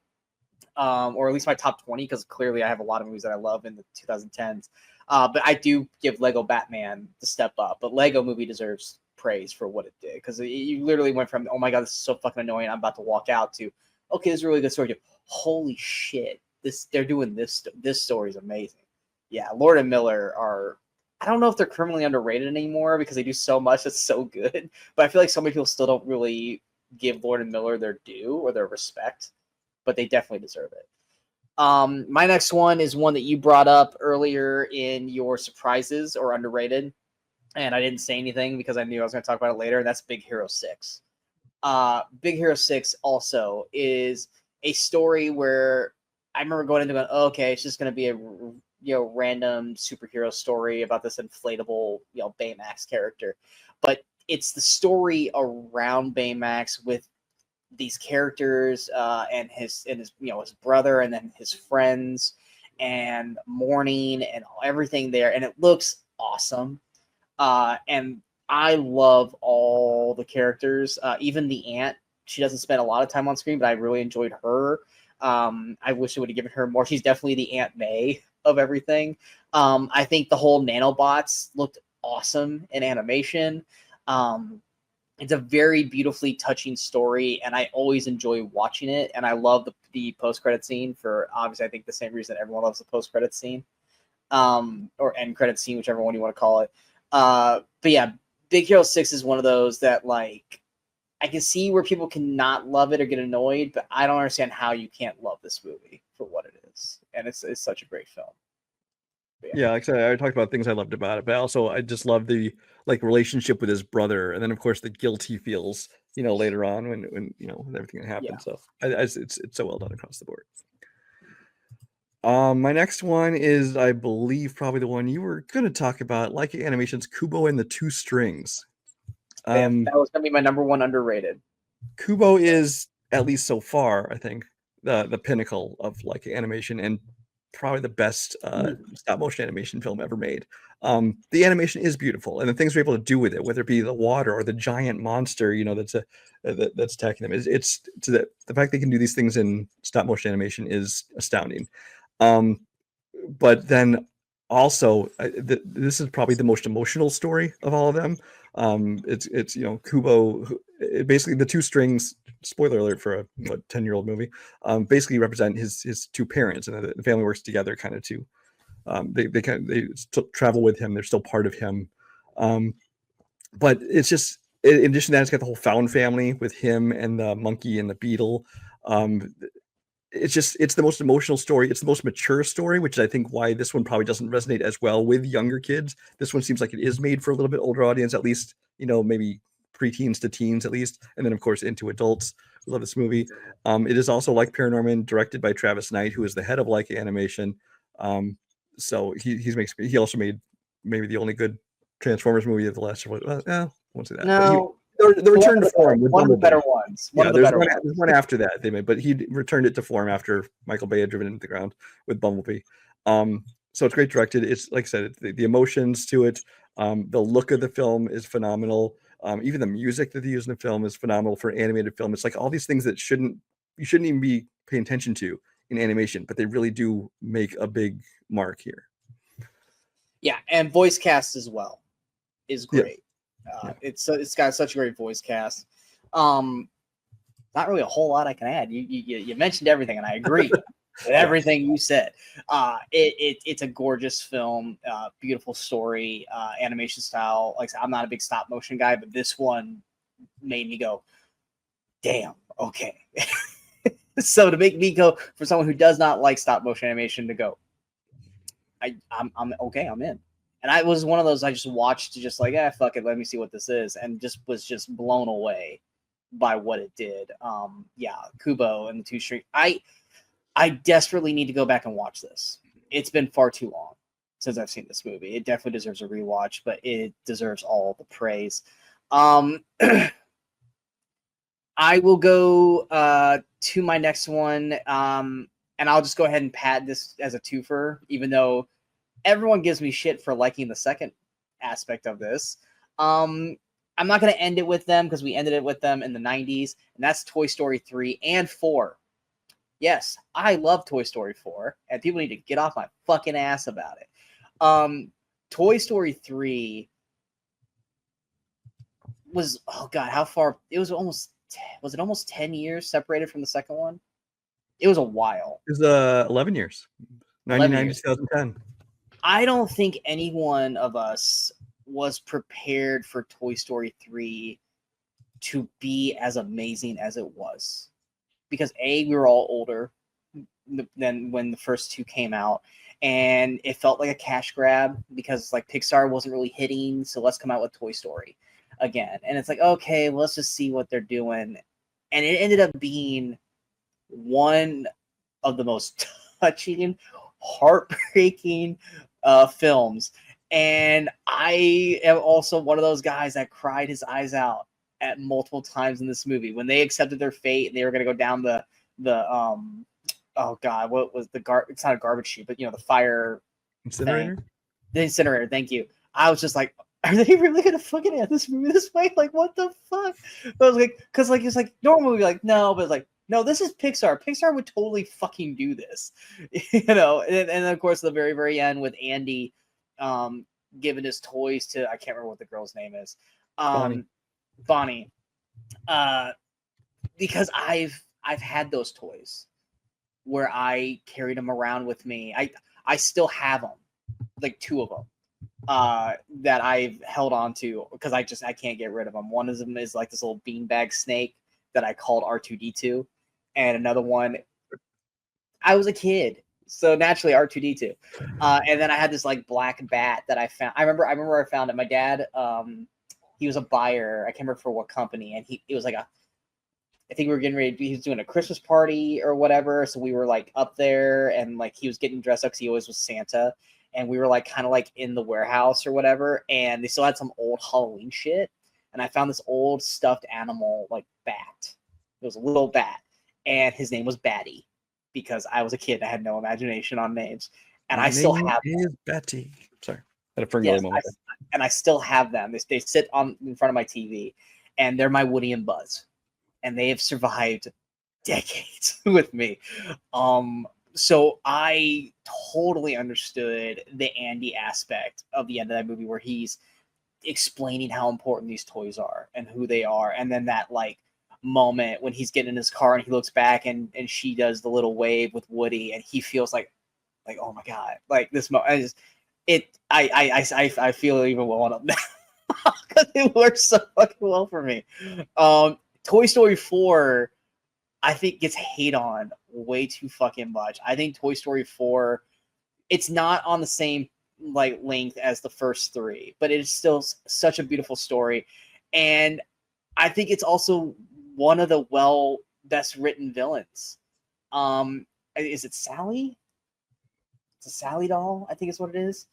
Or at least my top 20, because clearly I have a lot of movies that I love in the 2010s. But I do give Lego Batman the step up. But Lego movie deserves praise for what it did, because you literally went from, oh my god, this is so fucking annoying, I'm about to walk out, to, okay, this is a really good story, to, holy shit, they're doing this story is amazing. Yeah, Lord and Miller are, I don't know if they're criminally underrated anymore, because they do so much that's so good. But I feel like so many people still don't really give Lord and Miller their due or their respect. But they definitely deserve it. My next one is one that you brought up earlier in your surprises or underrated, and I didn't say anything because I knew I was going to talk about it later, and that's Big Hero 6. Big Hero 6 also is a story where I remember going into it, okay, it's just going to be a random superhero story about this inflatable Baymax character, but it's the story around Baymax with these characters and his his brother, and then his friends, and Morning, and everything there, and it looks awesome. And I love all the characters, even the aunt. She doesn't spend a lot of time on screen, but I really enjoyed her. I wish I would have given her more. She's definitely the Aunt May of everything. I think the whole nanobots looked awesome in animation. It's a very beautifully touching story, and I always enjoy watching it. And I love the post-credit scene for, obviously, I think the same reason everyone loves the post-credit scene, or end credit scene, whichever one you want to call it. But yeah, Big Hero 6 is one of those that, like, I can see where people cannot love it or get annoyed, but I don't understand how you can't love this movie for what it is. And it's such a great film. Yeah, like I said, I talked about things I loved about it, but also I just love the like relationship with his brother, and then of course the guilt he feels, later on when with everything that happened. Yeah. So it's so well done across the board. My next one is, I believe, probably the one you were going to talk about, like Animation's Kubo and the Two Strings. That was gonna be my number one underrated. Kubo is, at least so far, I think, the pinnacle of like animation, and probably the best stop motion animation film ever made. The animation is beautiful, and the things we're able to do with it, whether it be the water or the giant monster, that's attacking them, it's to the fact they can do these things in stop motion animation is astounding. But then also, this is probably the most emotional story of all of them. It's Kubo. Basically, the two strings. Spoiler alert for a 10-year-old movie. Basically represent his two parents, and the family works together kind of to. They still travel with him. They're still part of him. But it's just, in addition to that, it's got the whole found family with him and the monkey and the beetle. It's the most emotional story. It's the most mature story, which is, I think, why this one probably doesn't resonate as well with younger kids. This one seems like it is made for a little bit older audience, at least, maybe preteens to teens at least, and then of course into adults who love this movie. It is also, like Paranorman, directed by Travis Knight, who is the head of Leica Animation. So he also made maybe the only good Transformers movie of the last. I won't say that. No, the return to form with one of the Bumblebee. better ones. There's one after that they made, but he returned it to form after Michael Bay had driven it into the ground with Bumblebee. So it's great directed. It's, like I said, the emotions to it. The look of the film is phenomenal. Even the music that they use in the film is phenomenal for an animated film. It's like all these things that you shouldn't even be paying attention to in animation, but they really do make a big mark here. Yeah, and voice cast as well is great. Yeah. It's got such a great voice cast. Not really a whole lot I can add. You mentioned everything, and I agree with everything you said. It's a gorgeous film, beautiful story, animation style. Like I said, I'm not a big stop motion guy, but this one made me go, damn, okay. So to make me go, for someone who does not like stop motion animation, to go, I'm okay, I'm in. And I was one of those, I just watched, just like, fuck it, let me see what this is, and was just blown away by what it did. Kubo and the Two Strings. I desperately need to go back and watch this. It's been far too long since I've seen this movie. It definitely deserves a rewatch, but it deserves all the praise. I will go to my next one, and I'll just go ahead and pad this as a twofer, even though everyone gives me shit for liking the second aspect of this. I'm not going to end it with them because we ended it with them in the 90s, and that's Toy Story 3 and 4. Yes, I love Toy Story 4, and people need to get off my fucking ass about it. Toy Story 3 was, oh god, how far? It was it almost 10 years separated from the second one? It was a while. It was 11 years. 99 to 2010. I don't think any one of us was prepared for Toy Story 3 to be as amazing as it was. Because we were all older than when the first two came out, and it felt like a cash grab because like Pixar wasn't really hitting, so let's come out with Toy Story again. And it's like, okay, well, let's just see what they're doing. And it ended up being one of the most touching, heartbreaking films. And I am also one of those guys that cried his eyes out at multiple times in this movie when they accepted their fate and they were going to go down the oh god, what was it's not a garbage chute, but the fire Incinerator. The incinerator. Thank you. I was just like, are they really gonna fucking end this movie this way? Like, what the fuck? But I was like, because like it's like normally we'd be like, no, but it's like, no, this is Pixar. Pixar would totally fucking do this, And of course, the very very end with Andy, giving his toys to, I can't remember what the girl's name is, Bonnie. Bonnie, because I've had those toys where I carried them around with me. I still have them, like 2 of them. That I've held on to because I can't get rid of them. One of them is like this little beanbag snake that I called R2D2, and another one, I was a kid, so naturally R2D2. And then I had this like black bat that I found. I remember I found it. My dad, he was a buyer. I can't remember for what company, and it was like I think we were getting ready. He was doing a Christmas party or whatever, so we were like up there, and like he was getting dressed up because he always was Santa. And we were like kind of like in the warehouse or whatever, and they still had some old Halloween shit. And I found this old stuffed animal like bat. It was a little bat, and his name was Batty because I was a kid. I had no imagination on names, and I still have is Betty. Sorry, I had a Ferngully yes, moment. and I still have them. They sit on in front of my TV, and they're my Woody and Buzz, and they have survived decades with me. So I totally understood the Andy aspect of the end of that movie where he's explaining how important these toys are and who they are. And then that like moment when he's getting in his car and he looks back and she does the little wave with Woody and he feels like, oh my God, like this I feel even well up now because it works so fucking well for me. Toy Story 4, I think gets hate on way too fucking much. I think Toy Story 4, it's not on the same like length as the first 3, but it is still such a beautiful story. And I think it's also one of the best written villains. Is it Sally? It's a Sally doll, I think is what it is.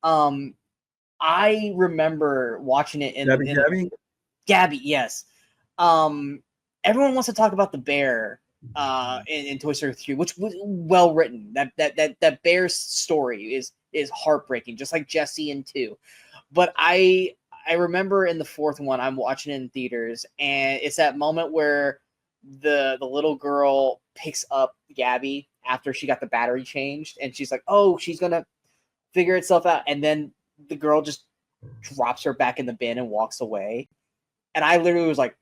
I remember watching it in Gabby, yes. Everyone wants to talk about the bear in Toy Story 3, which was well written. That bear's story is heartbreaking, just like Jesse in 2. But I remember in the 4th one, I'm watching it in theaters, and it's that moment where the little girl picks up Gabby after she got the battery changed, and she's like, oh, she's gonna figure itself out, and then the girl just drops her back in the bin and walks away. And I literally was like,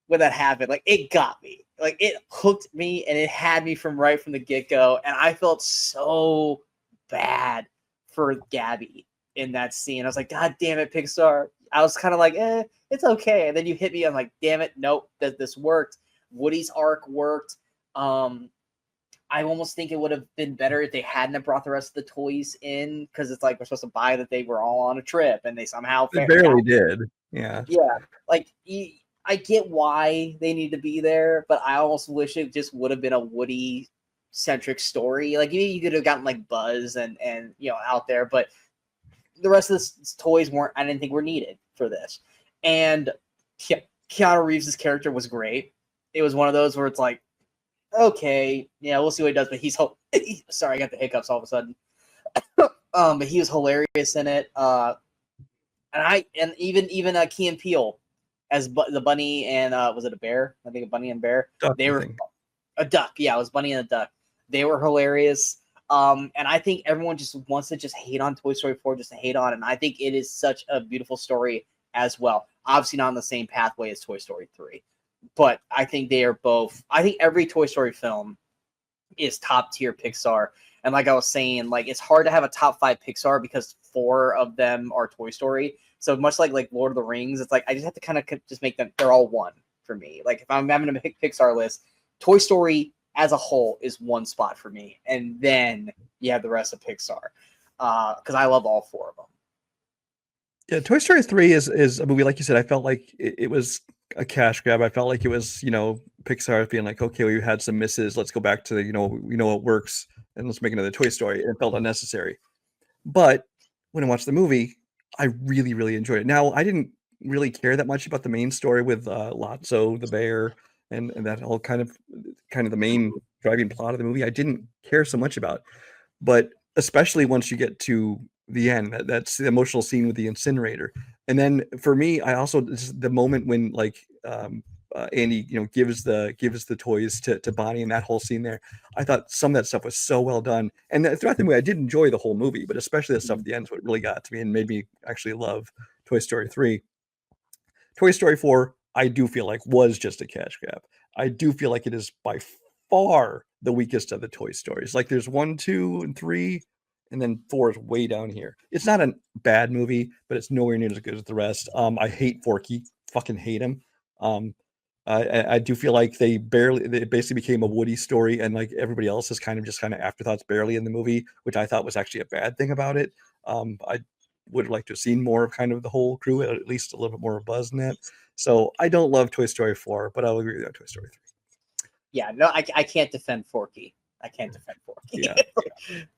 when that happened, like it got me, like it hooked me, and it had me from the get-go. And I felt so bad for Gabby in that scene. I was like, God damn it, Pixar. I was kind of like, it's okay. And then you hit me. I'm like, damn it, nope, this worked. Woody's arc worked. I almost think it would have been better if they hadn't brought the rest of the toys in, because it's like we're supposed to buy that they were all on a trip, and they somehow barely did. Yeah. Like I get why they need to be there, but I almost wish it just would have been a Woody centric story. Like you could have gotten like Buzz and out there, but the rest of the toys weren't. I didn't think were needed for this. And Keanu Reeves' character was great. It was one of those where it's like, okay, yeah, we'll see what he does. But sorry, I got the hiccups all of a sudden. But he was hilarious in it. And even Key and Peele as the bunny and was it a bear? I think a bunny and bear. They were a duck. Yeah, it was Bunny and a duck. They were hilarious. And I think everyone just wants to just hate on Toy Story 4 just to hate on it. And I think it is such a beautiful story as well. Obviously not on the same pathway as Toy Story 3. But I think they are both. I think every Toy Story film is top tier Pixar. And like I was saying, like it's hard to have a top 5 Pixar because 4 of them are Toy Story. So much like Lord of the Rings, it's like I just have to kind of just make them. They're all one for me. Like if I'm having a Pixar list, Toy Story as a whole is one spot for me, and then you have the rest of Pixar because I love all 4 of them. Yeah, Toy Story 3 is a movie, like you said. I felt like it was a cash grab. I felt like it was, Pixar being like, okay, we had some misses. Let's go back to we know what works, and let's make another Toy Story. And it felt unnecessary. But when I watched the movie, I really, really enjoyed it. Now, I didn't really care that much about the main story with Lotso the bear and that whole kind of the main driving plot of the movie. I didn't care so much about, but especially once you get to the end. That's the emotional scene with the incinerator. And then for me, I also, the moment when like Andy, gives the toys to Bonnie, and that whole scene there, I thought some of that stuff was so well done. And throughout the movie, I did enjoy the whole movie, but especially the stuff at the end is what really got to me and made me actually love Toy Story 3. Toy Story 4, I do feel like was just a cash grab. I do feel like it is by far the weakest of the Toy Stories. Like there's 1, 2, and 3, and then 4 is way down here. It's not a bad movie, but it's nowhere near as good as the rest. I hate Forky, fucking hate him. I do feel like they basically became a Woody story, and like everybody else is kind of afterthoughts barely in the movie, which I thought was actually a bad thing about it. I would like to have seen more of kind of the whole crew, at least a little bit more buzz in that. So I don't love Toy Story 4, but I'll agree with you on Toy Story 3. Yeah, no, I can't defend Forky. I can't defend Forky. Yeah.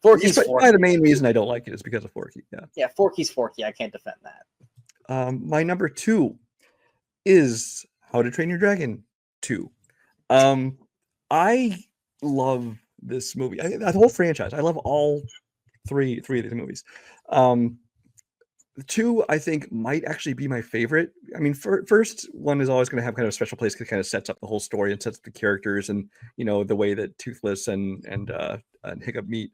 Forky's Forky. The main reason I don't like it is because of Forky. Yeah. Yeah, Forky's Forky. I can't defend that. My number 2 is How to Train Your Dragon 2. I love this movie. That whole franchise. I love all three of these movies. The 2, I think, might actually be my favorite. I mean, first one is always going to have kind of a special place because it kind of sets up the whole story and sets up the characters and the way that Toothless and Hiccup meet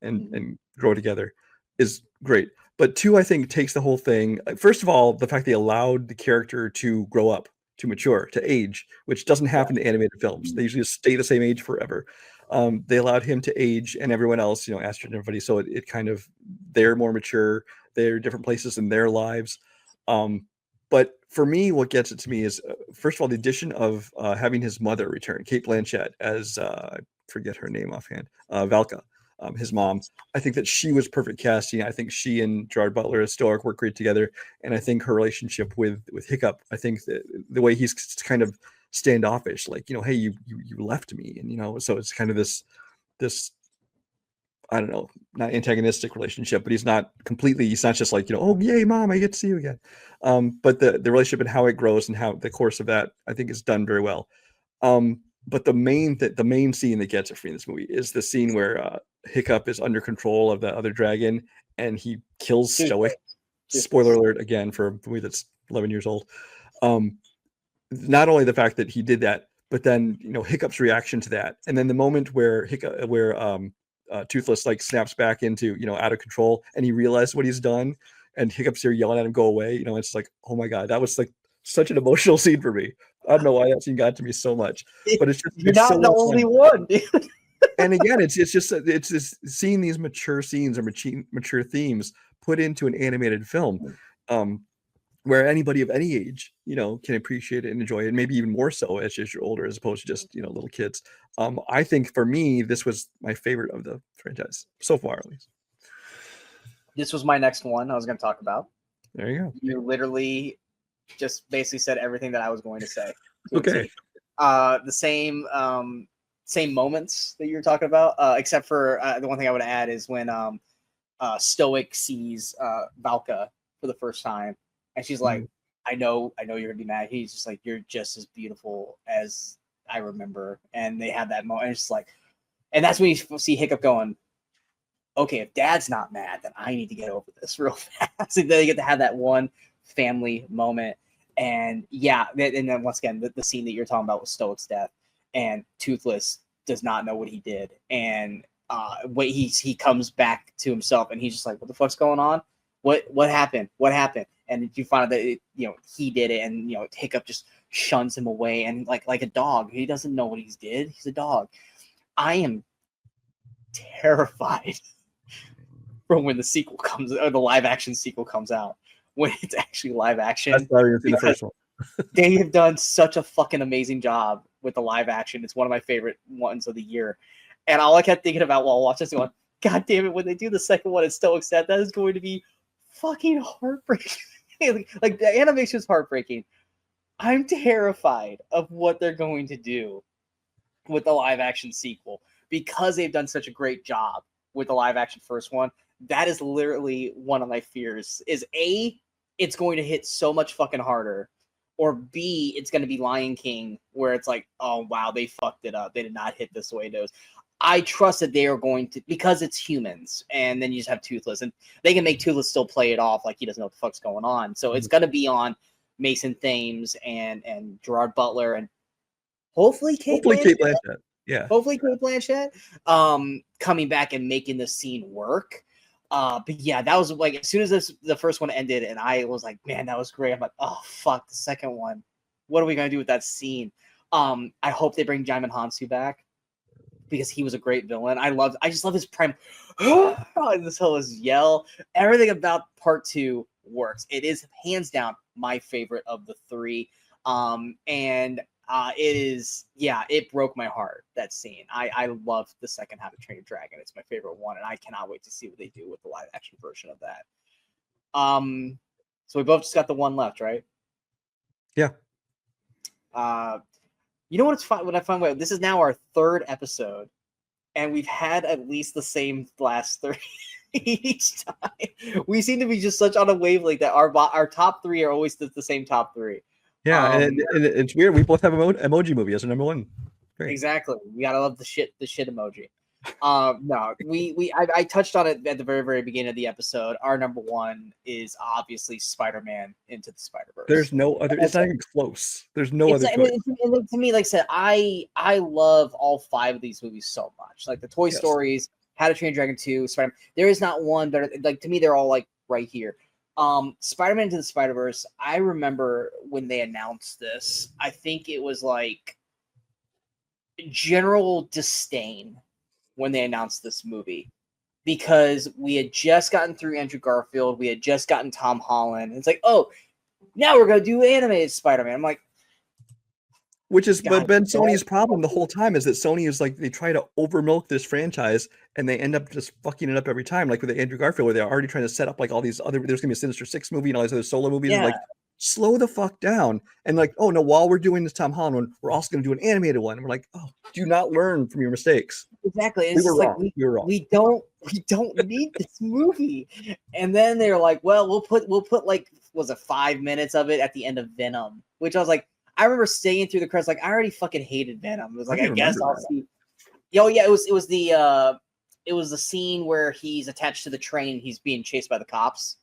and grow together is great. But 2, I think, takes the whole thing. First of all, the fact they allowed the character to grow up, to mature, to age, which doesn't happen to animated films. They usually just stay the same age forever. They allowed him to age, and everyone else, Astrid and everybody. So it kind of, they're more mature. They're different places in their lives. But for me, what gets it to me is, first of all, the addition of having his mother return, Cate Blanchett, as I forget her name offhand, Valka, his mom. I think that she was perfect casting. I think she and Gerard Butler as Stoic work great together. And I think her relationship with Hiccup, I think that the way he's kind of standoffish, like, hey, you left me. And, so it's kind of this, I don't know, not antagonistic relationship, but he's not just like, oh, yay, mom, I get to see you again. But the relationship and how it grows and how the course of that, I think, is done very well. But the main scene that gets it for me in this movie is the scene where Hiccup is under control of the other dragon and he kills Stoic. Spoiler alert again for a movie that's 11 years old. Not only the fact that he did that, but then Hiccup's reaction to that, and then the moment where Toothless like snaps back into out of control, and he realizes what he's done, and Hiccup's here yelling at him, "Go away!" It's like, oh my god, that was like such an emotional scene for me. I don't know why that scene got to me so much, but it's just, you're not so the only one, dude. And again, it's just seeing these mature scenes or mature themes put into an animated film, where anybody of any age, can appreciate it and enjoy it, and maybe even more so as you're older, as opposed to just little kids. I think for me, this was my favorite of the franchise so far, at least. This was my next one I was going to talk about. There you go. You literally just basically said everything that I was going to say. Okay. The same moments that you were talking about, except for the one thing I would add is when Stoic sees Valka for the first time, and she's like, I know you're gonna be mad. He's just like, you're just as beautiful as I remember. And they have that moment. And it's just like, and that's when you see Hiccup going, okay, if Dad's not mad, then I need to get over this real fast. And then they get to have that one family moment. And yeah, and then once again, the scene that you're talking about with Stoic's death, and Toothless does not know what he did. And he comes back to himself, and he's just like, what the fuck's going on? What happened? What happened? And you find out that he did it, and Hiccup just shuns him away, and like a dog, he doesn't know what he did. He's a dog. I am terrified from when the sequel comes, or the live action sequel comes out, when it's actually live action. That's why you're the first one. They have done such a fucking amazing job with the live action. It's one of my favorite ones of the year. And all I kept thinking about while watching this, going, God damn it, when they do the second one, it's so sad. That is going to be fucking heartbreaking. Like the animation is heartbreaking. I'm terrified of what they're going to do with the live action sequel, because they've done such a great job with the live action first one. That is literally one of my fears, is A, it's going to hit so much fucking harder, or B, it's going to be Lion King, where it's like, oh wow, they fucked it up. They did not hit this way it does. I trust that they are going to, because it's humans, and then you just have Toothless, and they can make Toothless still play it off like he doesn't know what the fuck's going on. So it's gonna be on Mason Thames and Gerard Butler and hopefully Kate Blanchett. Yeah. Hopefully Kate Blanchett coming back and making the scene work. But yeah, that was like as soon as the first one ended, and I was like, man, that was great. I'm like, oh fuck, the second one. What are we gonna do with that scene? I hope they bring Jaimin Hansu back because he was a great villain. I just love his prime. And this whole yell. Everything about part 2 works. It is hands down my favorite of the 3. And it is, it broke my heart, that scene. I love the second half of Train Your Dragon. It's my favorite one, and I cannot wait to see what they do with the live action version of that. So we both just got the one left, right? Yeah. You know what's fun? What I find out, this is now our 3rd episode, and we've had at least the same last 3 each time. We seem to be just such on a wavelength that our top 3 are always the same top 3. Yeah, and it's weird. We both have Emoji Movie as a number 1. Great. Exactly. We gotta love the shit emoji. No, I touched on it at the very, very beginning of the episode. Our number 1 is obviously Spider-Man Into the Spider-Verse. There's no other. It's not even close. There's no other choice. To me, like I said, I love all 5 of these movies so much. Like the Toy Stories, How to Train Your Dragon 2, Spider-Man. There is not one that, like, to me, they're all like right here. Spider-Man Into the Spider-Verse, I remember when they announced this, I think it was like general disdain when they announced this movie, because we had just gotten through Andrew Garfield, we had just gotten Tom Holland. It's like, oh, now we're gonna do animated Spider-Man. I'm like, which has been Sony's problem the whole time, is that Sony is like, they try to overmilk this franchise and they end up just fucking it up every time. Like with the Andrew Garfield, where they're already trying to set up like all these other, there's gonna be a Sinister Six movie and all these other solo movies. Yeah. Like, slow the fuck down. And like, oh no, while we're doing this Tom Holland one, we're also gonna do an animated one. And we're like, oh, do not learn from your mistakes. Exactly. It's we were wrong. We don't need this movie. And then they're like, well, we'll put like, was it 5 minutes of it at the end of Venom, which I was like, I remember staying through the credits, like I already fucking hated Venom. It was like, I guess I'll see. Oh yeah, it was the scene where he's attached to the train, he's being chased by the cops.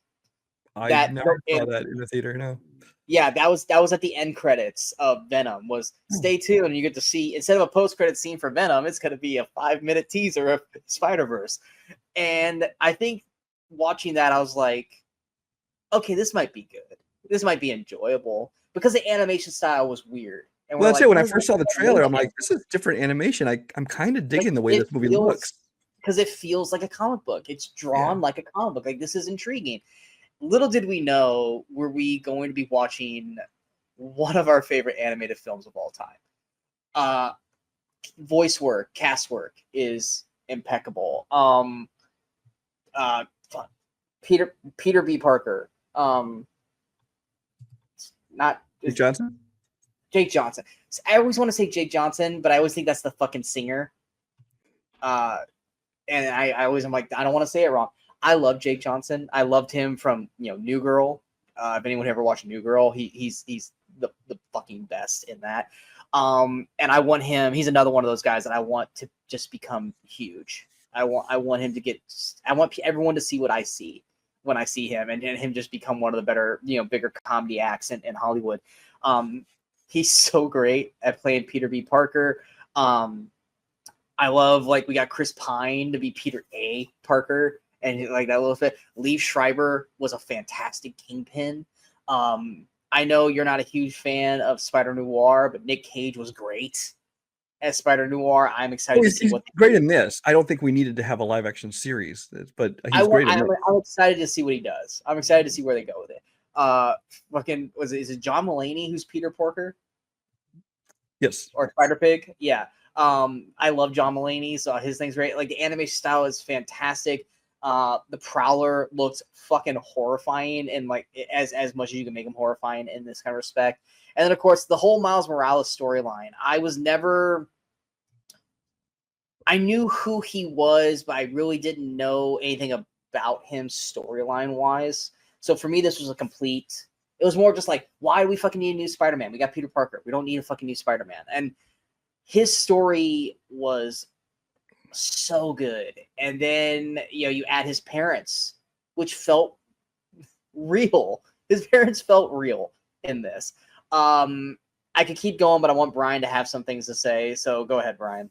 I never saw that in the theater, no. Yeah, that was at the end credits of Venom. Was stay tuned, and you get to see, instead of a post-credit scene for Venom, it's going to be a 5-minute teaser of Spider-Verse. And I think watching that, I was like, okay, this might be good. This might be enjoyable, because the animation style was weird. And well, that's it. When I first saw the trailer, I'm like, this is different animation. I'm kind of digging the way this movie looks. Because it feels like a comic book. It's drawn like a comic book. Like, this is intriguing. Little did we know, were we going to be watching one of our favorite animated films of all time. Voice work, cast work is impeccable. Peter B. Parker. Not Jake Johnson? Jake Johnson. I always want to say Jake Johnson, but I always think that's the fucking singer. And I'm like, I don't want to say it wrong. I love Jake Johnson. I loved him from, New Girl. If anyone ever watched New Girl, he's the fucking best in that. And I want him. He's another one of those guys that I want to just become huge. I want him to get. I want everyone to see what I see when I see him, and him just become one of the better, bigger comedy acts in Hollywood. He's so great at playing Peter B. Parker. I love, like, we got Chris Pine to be Peter A. Parker. And like that little bit, Liev Schreiber was a fantastic Kingpin. I know you're not a huge fan of Spider Noir, but Nick Cage was great as Spider Noir. I'm excited to see he's great in this. I don't think we needed to have a live action series, but he's great in this. I'm excited to see what he does. I'm excited to see where they go with it. Is it John Mulaney who's Peter Porker? Yes. Or Spider Pig? Yeah. I love John Mulaney, so his thing's great. Like, the animation style is fantastic. The Prowler looks fucking horrifying, and like as much as you can make him horrifying in this kind of respect. And then, of course, the whole Miles Morales storyline. I knew who he was, but I really didn't know anything about him storyline wise. So for me, this was it was more just like, why do we fucking need a new Spider-Man? We got Peter Parker. We don't need a fucking new Spider-Man. And his story was so good. And then you add his parents, which felt real. His parents felt real in this. I could keep going, but I want Brian to have some things to say. So go ahead, Brian.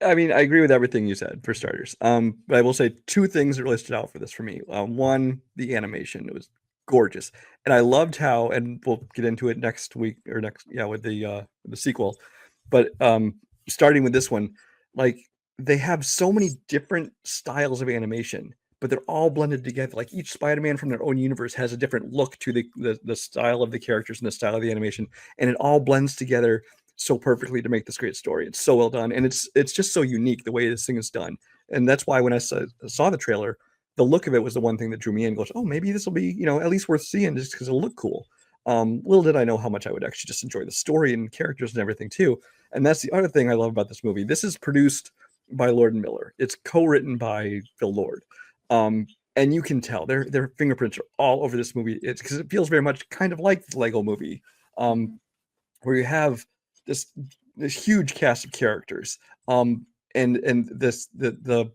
I mean, I agree with everything you said for starters. But I will say two things that really stood out for this for me. One, the animation. It was gorgeous. And I loved how, and we'll get into it next week or with the sequel. But starting with this one, like they have so many different styles of animation, but they're all blended together. Like each Spider-Man from their own universe has a different look to the style of the characters and the style of the animation, and it all blends together so perfectly to make this great story. It's so well done, and it's just so unique the way this thing is done. And that's why when I saw the trailer, the look of it was the one thing that drew me in. Goes, oh, maybe this will be at least worth seeing just because it'll look cool. Little did I know how much I would actually just enjoy the story and characters and everything too. And that's the other thing I love about this movie. This is produced by Lord and Miller. It's co-written by Phil Lord. And you can tell their fingerprints are all over this movie. It's because it feels very much kind of like the Lego movie, where you have this huge cast of characters, and the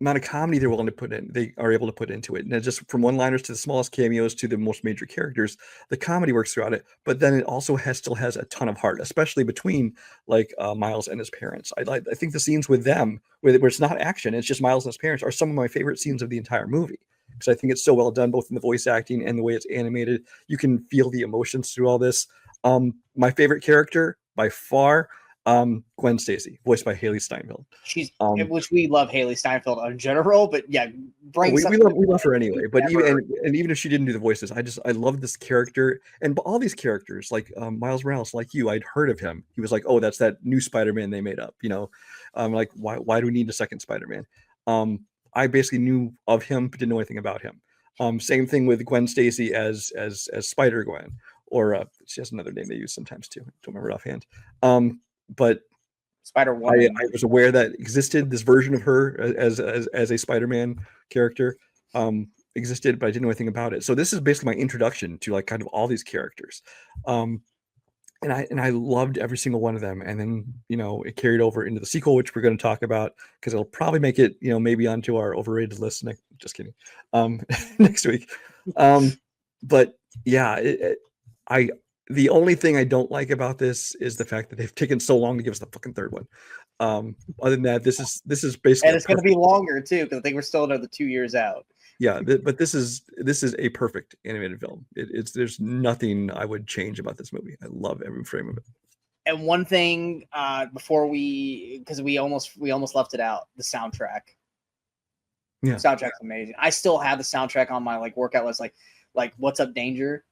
amount of comedy they're willing to put in, they are able to put into it. And just from one-liners to the smallest cameos to the most major characters, the comedy works throughout it. But then it also still has a ton of heart, especially between Miles and his parents. I think the scenes with them, where it's not action, it's just Miles and his parents, are some of my favorite scenes of the entire movie. Because I think it's so well done, both in the voice acting and the way it's animated. You can feel the emotions through all this. My favorite character by far, Gwen Stacy, voiced by Haley Steinfeld. She's which we love Haley Steinfeld in general, but yeah, we love her anyway. But even if she didn't do the voices, I love this character and all these characters. Like Miles Morales, like you, I'd heard of him. He was like, oh, that's that new Spider-Man they made up. Like why do we need a second Spider-Man? I basically knew of him, but didn't know anything about him. Same thing with Gwen Stacy as Spider-Gwen, or she has another name they use sometimes too. I don't remember it offhand. But Spider-Woman. I was aware that existed this version of her as a Spider-Man character existed, but I didn't know anything about it. So this is basically my introduction to like kind of all these characters. And I loved every single one of them. And then, it carried over into the sequel, which we're going to talk about because it'll probably make it, maybe onto our overrated list just kidding. Next week. But yeah, the only thing I don't like about this is the fact that they've taken so long to give us the fucking third one. Other than that, this is basically, and it's going to be longer too because I think we're still another 2 years out. Yeah, but this is a perfect animated film. There's nothing I would change about this movie. I love every frame of it. And one thing before because we almost left it out, the soundtrack. Yeah, soundtrack's amazing. I still have the soundtrack on my workout list. Like What's Up Danger.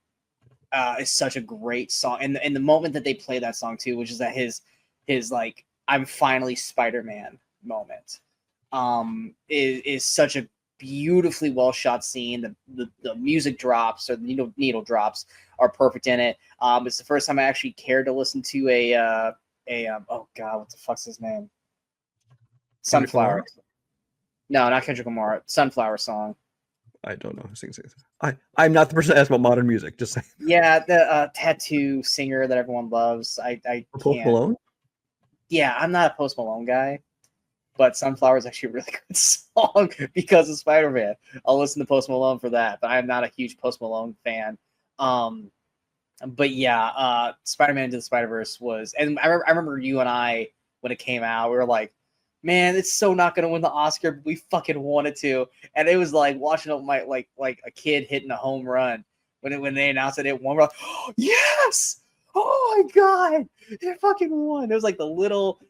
Is such a great song, and the moment that they play that song too, which is that his I'm finally Spider-Man moment, is such a beautifully well shot scene. The music drops or the needle drops are perfect in it. It's the first time I actually cared to listen to a oh god, what the fuck's his name? Sunflower. No, not Kendrick Lamar. Sunflower song. I don't know who sings it. I'm not the person to ask about modern music. Just saying. Yeah, the tattoo singer that everyone loves. I Post Malone. Yeah, I'm not a Post Malone guy, but Sunflower is actually a really good song because of Spider-Man. I'll listen to Post Malone for that, but I'm not a huge Post Malone fan. But yeah, Spider-Man Into the Spider-Verse was, and I remember you and I when it came out, we were like, man, it's so not going to win the Oscar, but we fucking wanted to. And it was like watching like a kid hitting a home run when they announced that it won. We're like, oh, yes! Oh my god, it fucking won! It was like the little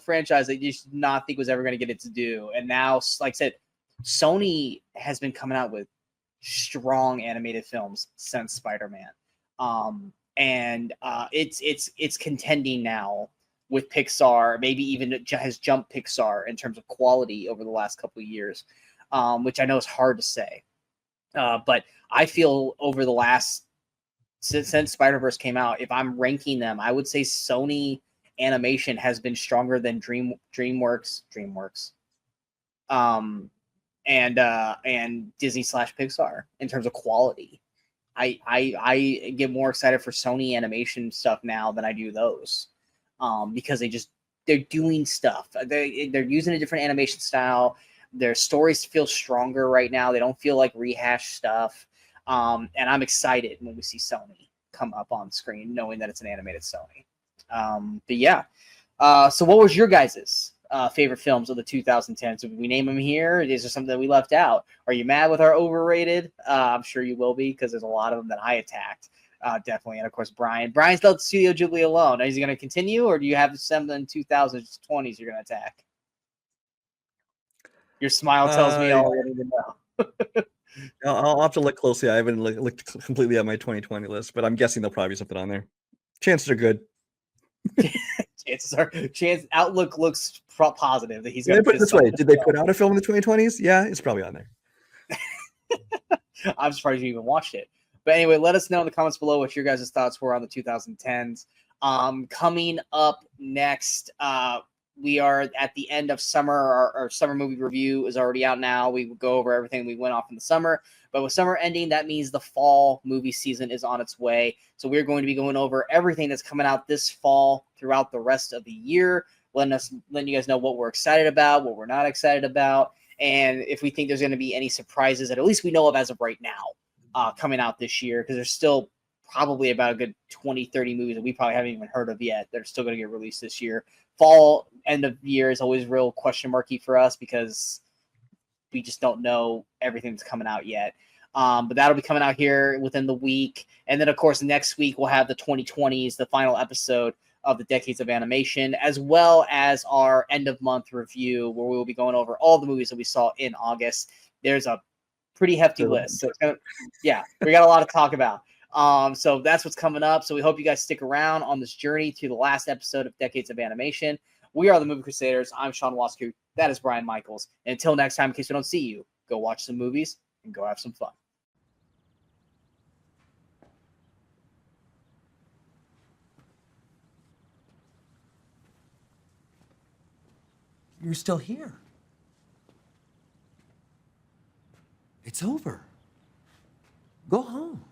franchise that you did not think was ever going to get it to do. And now, like I said, Sony has been coming out with strong animated films since Spider-Man, and it's contending now with Pixar, maybe even has jumped Pixar in terms of quality over the last couple of years, which I know is hard to say. But I feel over the last, since Spider-Verse came out, if I'm ranking them, I would say Sony animation has been stronger than DreamWorks, and Disney/Pixar in terms of quality. I get more excited for Sony animation stuff now than I do those. Because they just they're doing stuff. They're using a different animation style. Their stories feel stronger right now. They don't feel like rehashed stuff. And I'm excited when we see Sony come up on screen, knowing that it's an animated Sony. But yeah. So what was your guys's favorite films of the 2010s? Did we name them here? Is there something that we left out? Are you mad with our overrated? I'm sure you will be, because there's a lot of them that I attacked. Definitely. And of course, Brian's left Studio Ghibli alone. Is he going to continue, or do you have some in 2020s you're going to attack? Your smile tells me all I need to know. I'll have to look closely. I haven't looked completely at my 2020 list, but I'm guessing there'll probably be something on there. Chances are good. Outlook looks positive that he's going to put it this way. Did they put out a film in the 2020s? Yeah, it's probably on there. I'm surprised you even watched it. But anyway, let us know in the comments below what your guys' thoughts were on the 2010s. Coming up next, we are at the end of summer. Our summer movie review is already out now. We will go over everything we went off in the summer. But with summer ending, that means the fall movie season is on its way. So we're going to be going over everything that's coming out this fall throughout the rest of the year, letting you guys know what we're excited about, what we're not excited about, and if we think there's going to be any surprises that at least we know of as of right now coming out this year, because there's still probably about a good 20, 30 movies that we probably haven't even heard of yet that are still going to get released this year. Fall, end of year is always real question marky for us because we just don't know everything that's coming out yet. But that'll be coming out here within the week. And then, of course, next week we'll have the 2020s, the final episode of the Decades of Animation, as well as our end-of-month review, where we will be going over all the movies that we saw in August. There's a pretty hefty list. So, we got a lot to talk about. So that's what's coming up. So we hope you guys stick around on this journey through the last episode of Decades of Animation. We are the Movie Crusaders. I'm Sean Wasku. That is Brian Michaels. And until next time, in case we don't see you, go watch some movies and go have some fun. You're still here. It's over. Go home.